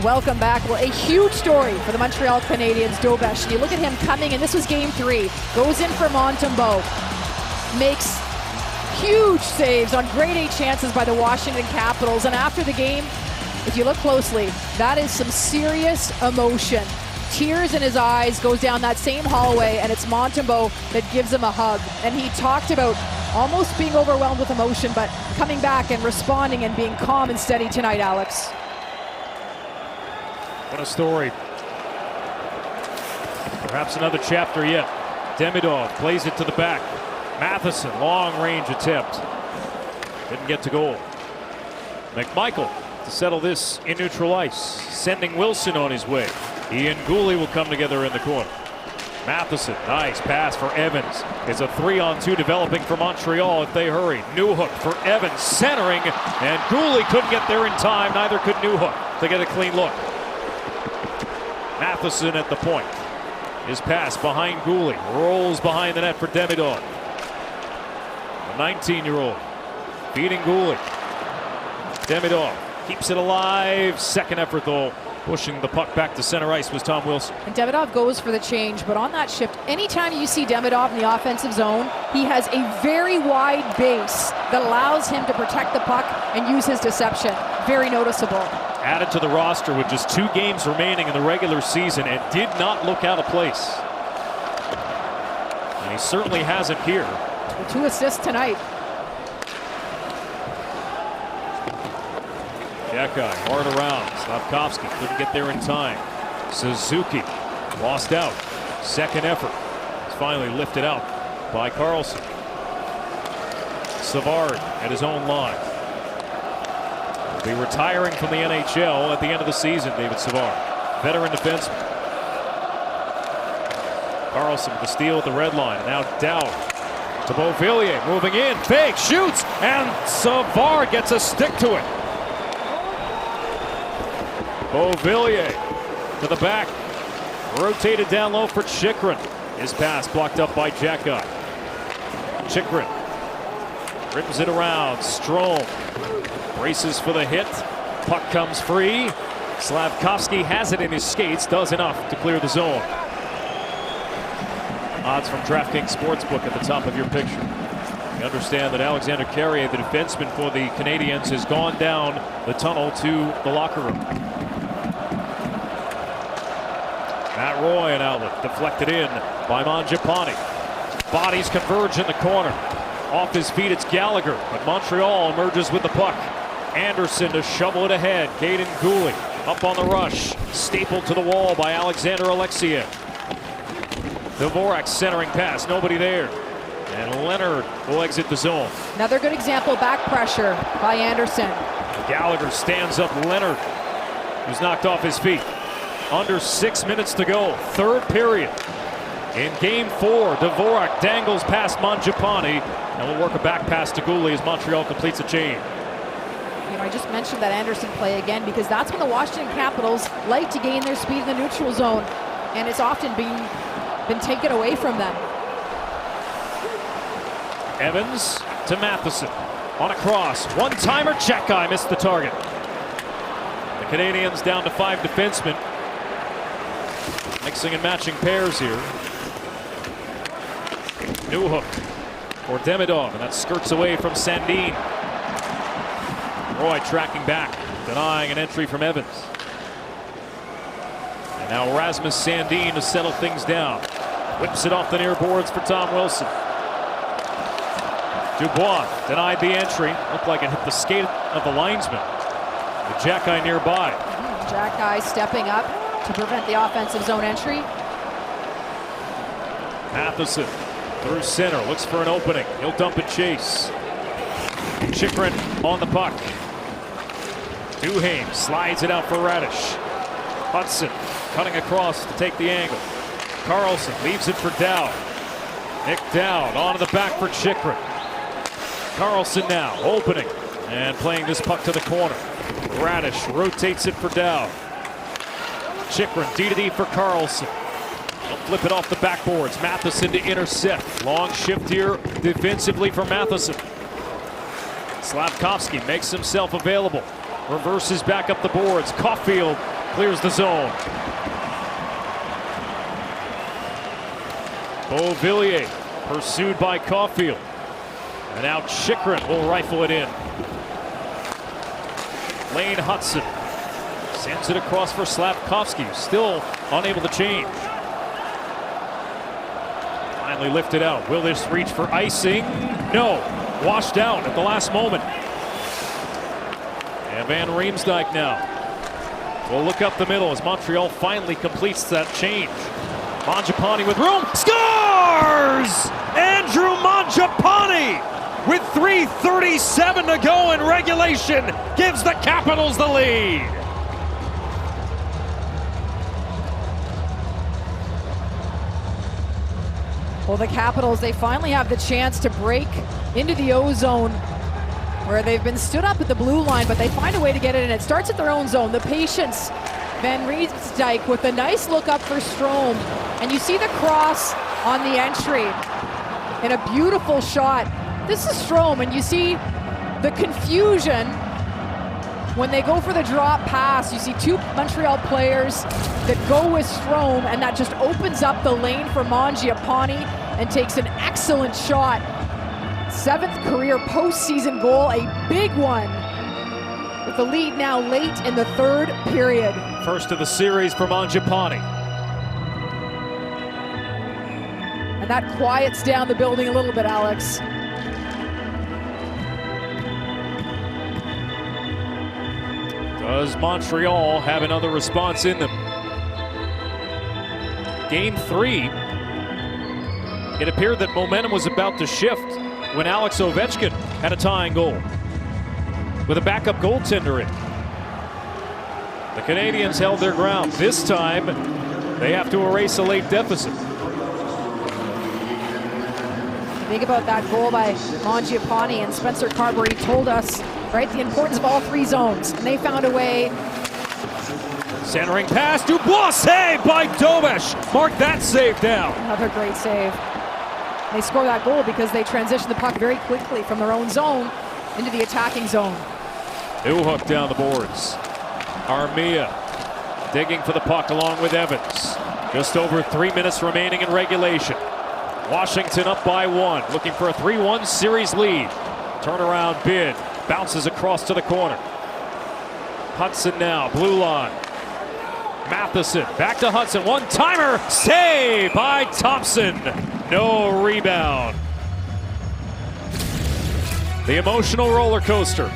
Speaker 7: Welcome back. Well, a huge story for the Montreal Canadiens, WSH. You look at him coming, and this was Game 3. Goes in for Montembeault. Makes huge saves on grade A chances by the Washington Capitals. And after the game, if you look closely, that is some serious emotion. Tears in his eyes, goes down that same hallway, and it's Montembeault that gives him a hug. And he talked about almost being overwhelmed with emotion, but coming back and responding and being calm and steady tonight, Alex.
Speaker 6: What a story. Perhaps another chapter yet. Demidov plays it to the back. Matheson, long range attempt. Didn't get to goal. McMichael to settle this in neutral ice, sending Wilson on his way. He and Gooley will come together in the corner. Matheson, nice pass for Evans. It's a 3-on-2 developing for Montreal if they hurry. Newhook for Evans, centering, and Gooley couldn't get there in time. Neither could Newhook to get a clean look. Matheson at the point. His pass behind Gooley, rolls behind the net for Demidov. The 19-year-old beating Gooley. Demidov keeps it alive. Second effort though. Pushing the puck back to center ice was Tom Wilson.
Speaker 7: And Demidov goes for the change, but on that shift, anytime you see Demidov in the offensive zone, he has a very wide base that allows him to protect the puck and use his deception. Very noticeable.
Speaker 6: Added to the roster with just 2 games remaining in the regular season and did not look out of place. And he certainly hasn't here.
Speaker 7: 2 assists tonight.
Speaker 6: Jacky hard around. Slavkovsky couldn't get there in time. Suzuki lost out. Second effort. It's finally lifted out by Carlson. Savard at his own line. Will be retiring from the NHL at the end of the season, David Savard. Veteran defenseman. Carlson with the steal at the red line. And now down to Beauvillier. Moving in. Fake. Shoots. And Savard gets a stick to it. Beauvillier to the back. Rotated down low for Chychrun. His pass blocked up by Jacky. Chychrun rips it around. Strome braces for the hit. Puck comes free. Slavkovsky has it in his skates. Does enough to clear the zone. Odds from DraftKings Sportsbook at the top of your picture. You understand that Alexander Carrier, the defenseman for the Canadiens, has gone down the tunnel to the locker room. Matt Roy, an outlet, deflected in by Mangiapane. Bodies converge in the corner. Off his feet, it's Gallagher, but Montreal emerges with the puck. Anderson to shovel it ahead. Caden Gooley up on the rush. Stapled to the wall by Alexander Alexiev. Dvorak centering pass, nobody there. And Leonard will exit the zone.
Speaker 7: Another good example, back pressure by Anderson.
Speaker 6: Gallagher stands up Leonard, who's knocked off his feet. Under 6 minutes to go, third period. In game 4, Dvorak dangles past Mangiapane and will work a back pass to Gooley as Montreal completes a chain.
Speaker 7: You know, I just mentioned that Anderson play again because that's when the Washington Capitals like to gain their speed in the neutral zone, and it's often been taken away from them.
Speaker 6: Evans to Matheson on a cross. One-timer, Jacky missed the target. The Canadiens down to 5 defensemen. Mixing and matching pairs here. Newhook for Demidov, and that skirts away from Sandin. Roy tracking back, denying an entry from Evans. And now Rasmus Sandin to settle things down. Whips it off the near boards for Tom Wilson. Dubois denied the entry. Looked like it hit the skate of the linesman. With Jacky nearby.
Speaker 7: Jacky stepping up to prevent the offensive zone entry.
Speaker 6: Matheson through center, looks for an opening. He'll dump and chase. Chychrun on the puck. Duhaime slides it out for Radish. Hudson cutting across to take the angle. Carlson leaves it for Dowd. Nick Dowd onto the back for Chychrun. Carlson now opening and playing this puck to the corner. Radish rotates it for Dowd. Chychrun D-to-D for Carlson. He'll flip it off the backboards. Matheson to intercept. Long shift here defensively for Matheson. Slavkovsky makes himself available. Reverses back up the boards. Caulfield clears the zone. Beauvillier pursued by Caulfield. And now Chychrun will rifle it in. Lane Hudson sends it across for Slavkovsky, still unable to change. Finally lifted out. Will this reach for icing? No. Washed out at the last moment. And Van Riemsdyk now will look up the middle as Montreal finally completes that change. Mangiapane with room, scores! Andrew Mangiapane with 3:37 to go in regulation gives the Capitals the lead.
Speaker 7: Well, the Capitals, they finally have the chance to break into the O-zone where they've been stood up at the blue line, but they find a way to get it in. It starts at their own zone. The patience, Van Riemsdyk with a nice look up for Strome. And you see the cross on the entry in a beautiful shot. This is Strome, and you see the confusion when they go for the drop pass. You see two Montreal players that go with Strome, and that just opens up the lane for Mangiapane and takes an excellent shot. 7th career postseason goal, a big one, with the lead now late in the 3rd period.
Speaker 6: First of the series for Mangiapane.
Speaker 7: And that quiets down the building a little bit, Alex.
Speaker 6: Does Montreal have another response in them? Game 3, it appeared that momentum was about to shift when Alex Ovechkin had a tying goal with a backup goaltender in. The Canadiens held their ground. This time, they have to erase a late deficit.
Speaker 7: Think about that goal by Mangiapane, and Spencer Carberry told us, right, the importance of all 3 zones, and they found a way.
Speaker 6: Centering pass, Dubois, save by Dobesh. Mark that save down.
Speaker 7: Another great save. They score that goal because they transition the puck very quickly from their own zone into the attacking zone.
Speaker 6: Newhook down the boards. Armia digging for the puck along with Evans. Just over 3 minutes remaining in regulation. Washington up by 1, looking for a 3-1 series lead. Turnaround bid, bounces across to the corner. Hudson now, blue line. Matheson, back to Hudson, one-timer, save by Thompson. No rebound. The emotional roller coaster.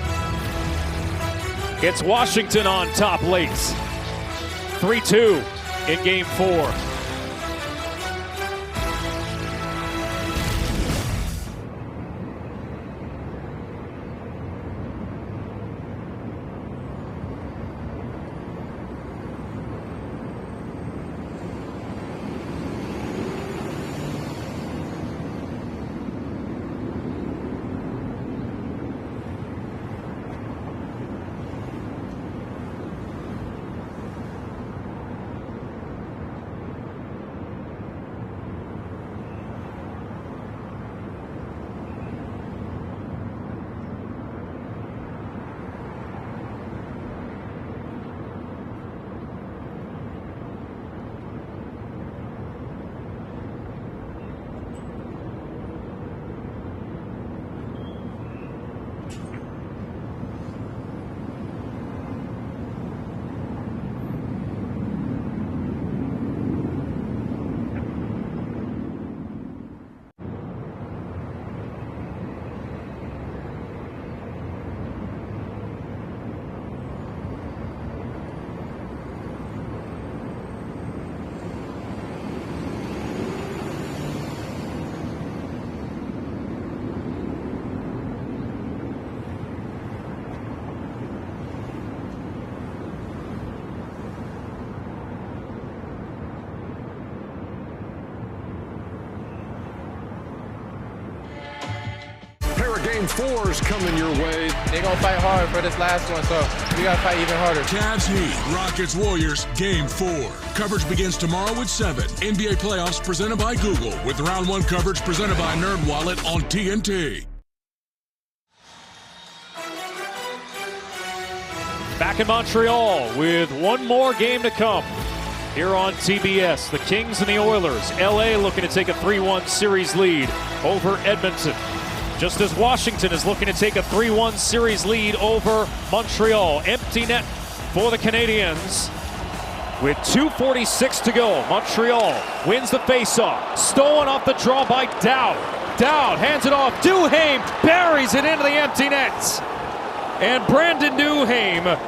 Speaker 6: It's Washington on top late. 3-2 in game 4.
Speaker 1: Game 4's coming your way.
Speaker 22: They're going to fight hard for this last one, so we got to fight even harder.
Speaker 20: Cavs Heat, Rockets Warriors, Game 4. Coverage begins tomorrow at 7. NBA playoffs presented by Google, with Round 1 coverage presented by NerdWallet on TNT.
Speaker 6: Back in Montreal with one more game to come here on TBS. The Kings and the Oilers. LA looking to take a 3-1 series lead over Edmonton. Just as Washington is looking to take a 3-1 series lead over Montreal. Empty net for the Canadiens with 2:46 to go. Montreal wins the faceoff. Stolen off the draw by Dowd. Dowd hands it off. Duhaime buries it into the empty net. And Brandon Duhaime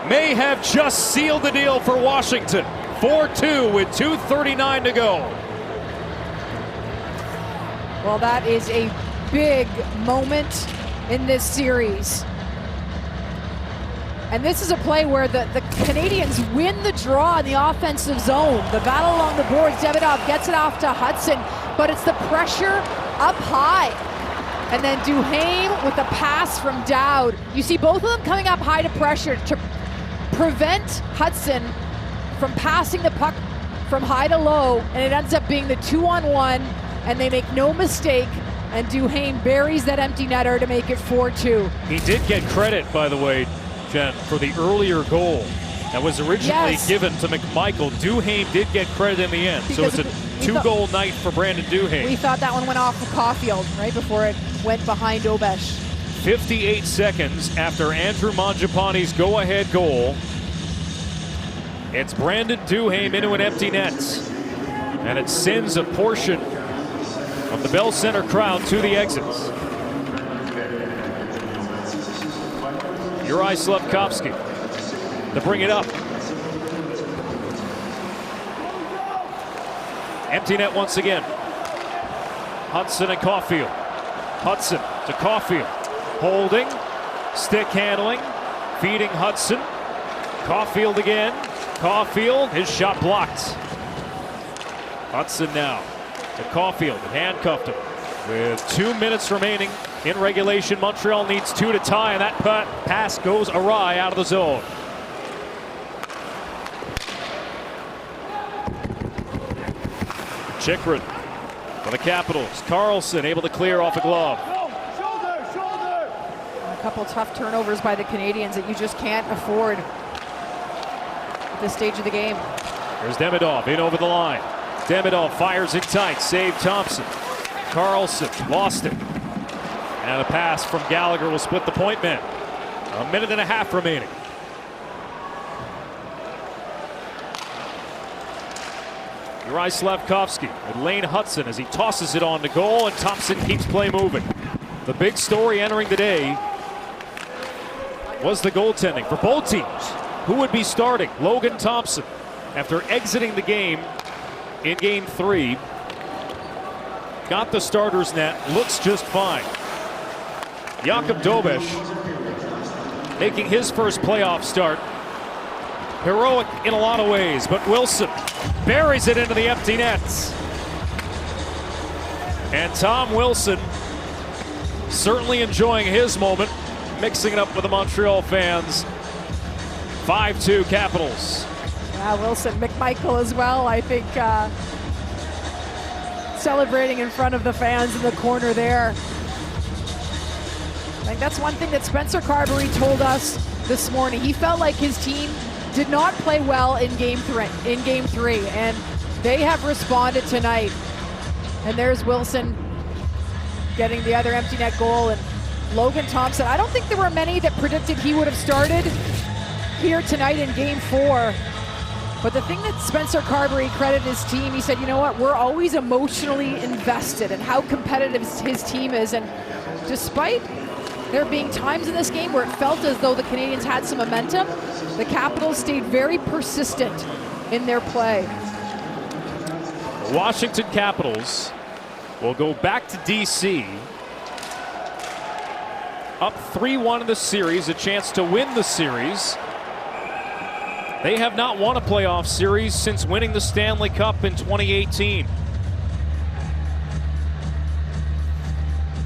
Speaker 6: may have just sealed the deal for Washington. 4-2 with 2:39 to go.
Speaker 7: Well, that is a big moment in this series. And this is a play where the Canadians win the draw in the offensive zone. The battle along the boards, Davidoff gets it off to Hudson, but it's the pressure up high. And then Duhaime with a pass from Dowd. You see both of them coming up high to pressure to prevent Hudson from passing the puck from high to low, and it ends up being the 2-on-1, and they make no mistake, and Duhaime buries that empty netter to make it 4-2.
Speaker 6: He did get credit, by the way, Jen, for the earlier goal that was originally given to McMichael. Duhaime did get credit in the end,
Speaker 7: Because
Speaker 6: so it's a two-goal night for Brandon Duhaime.
Speaker 7: We thought that one went off of Caulfield right before it went behind Obesh.
Speaker 6: 58 seconds after Andrew Mangiapane's go-ahead goal. It's Brandon Duhaime into an empty net, and it sends a portion of the Bell Center crowd to the exits. Juraj Slafkovsky to bring it up. Empty net once again. Hudson and Caulfield. Hudson to Caulfield. Holding, stick handling, feeding Hudson. Caulfield again. Caulfield, his shot blocked. Hudson now to Caulfield, handcuffed him. With 2 minutes remaining in regulation, Montreal needs 2 to tie, and that pass goes awry out of the zone. Chychrun for the Capitals. Carlson able to clear off a glove.
Speaker 7: A couple tough turnovers by the Canadians that you just can't afford at this stage of the game.
Speaker 6: Here's Demidov in over the line. Demidov fires it tight, save Thompson. Carlson lost it. And a pass from Gallagher will split the point man. A minute and a half remaining. Juraj Slafkovsky with Lane Hudson as he tosses it on to goal, and Thompson keeps play moving. The big story entering the day was the goaltending for both teams. Who would be starting? Logan Thompson, after exiting the game in Game 3, got the starter's net, looks just fine. Jakub Dobesh making his first playoff start. Heroic in a lot of ways, but Wilson buries it into the empty nets. And Tom Wilson certainly enjoying his moment, mixing it up with the Montreal fans. 5-2 Capitals.
Speaker 7: Yeah, Wilson, McMichael as well, I think, celebrating in front of the fans in the corner there. I think that's one thing that Spencer Carberry told us this morning. He felt like his team did not play well in game three, and they have responded tonight. And there's Wilson getting the other empty net goal, and Logan Thompson. I don't think there were many that predicted he would have started here tonight in Game 4. But the thing that Spencer Carberry credited his team, he said, you know what, we're always emotionally invested in how competitive his team is. And despite there being times in this game where it felt as though the Canadians had some momentum, the Capitals stayed very persistent in their play.
Speaker 6: The Washington Capitals will go back to DC. Up 3-1 in the series, a chance to win the series. They have not won a playoff series since winning the Stanley Cup in 2018.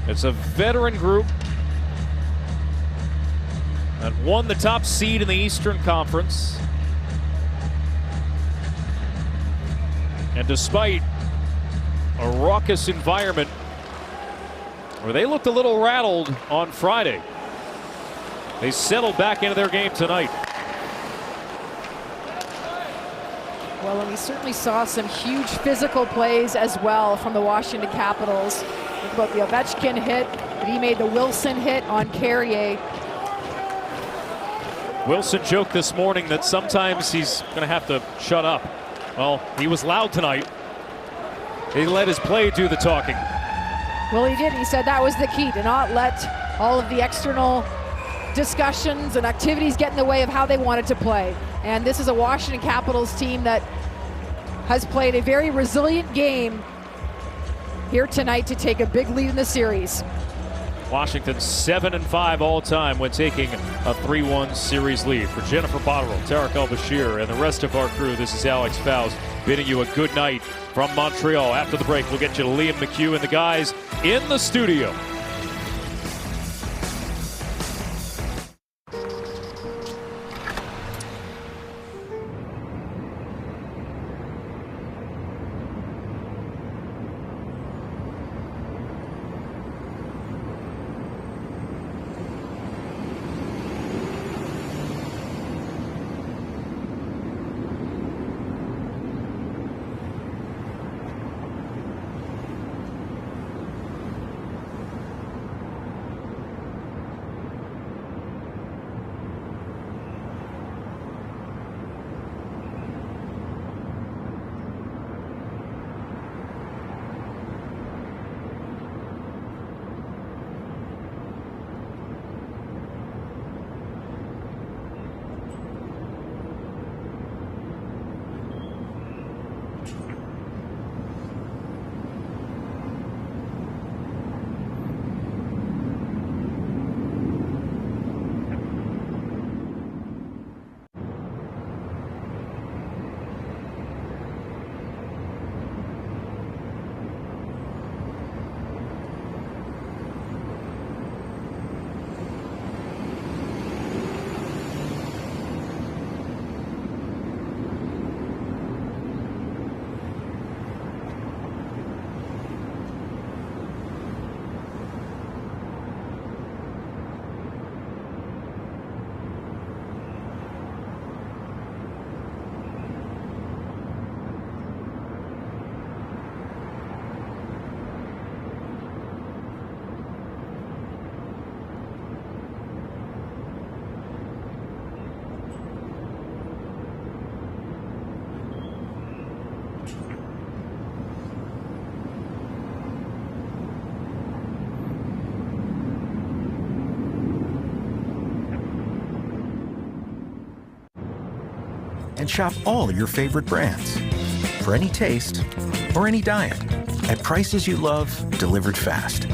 Speaker 6: It's a veteran group that won the top seed in the Eastern Conference. And despite a raucous environment where they looked a little rattled on Friday, they settled back into their game tonight.
Speaker 7: Well, and we certainly saw some huge physical plays as well from the Washington Capitals. Think about the Ovechkin hit, but he made the Wilson hit on Carrier.
Speaker 6: Wilson joked this morning that sometimes he's going to have to shut up. Well, he was loud tonight. He let his play do the talking.
Speaker 7: Well, he did. He said that was the key, to not let all of the external discussions and activities get in the way of how they wanted to play. And this is a Washington Capitals team that has played a very resilient game here tonight to take a big lead in the series.
Speaker 6: Washington 7-5 all time when taking a 3-1 series lead. For Jennifer Botterill, Tarek El-Bashir, and the rest of our crew, this is Alex Faust bidding you a good night from Montreal. After the break, we'll get you to Liam McHugh and the guys in the studio.
Speaker 14: And shop all your favorite brands for any taste or any diet at prices you love, delivered fast.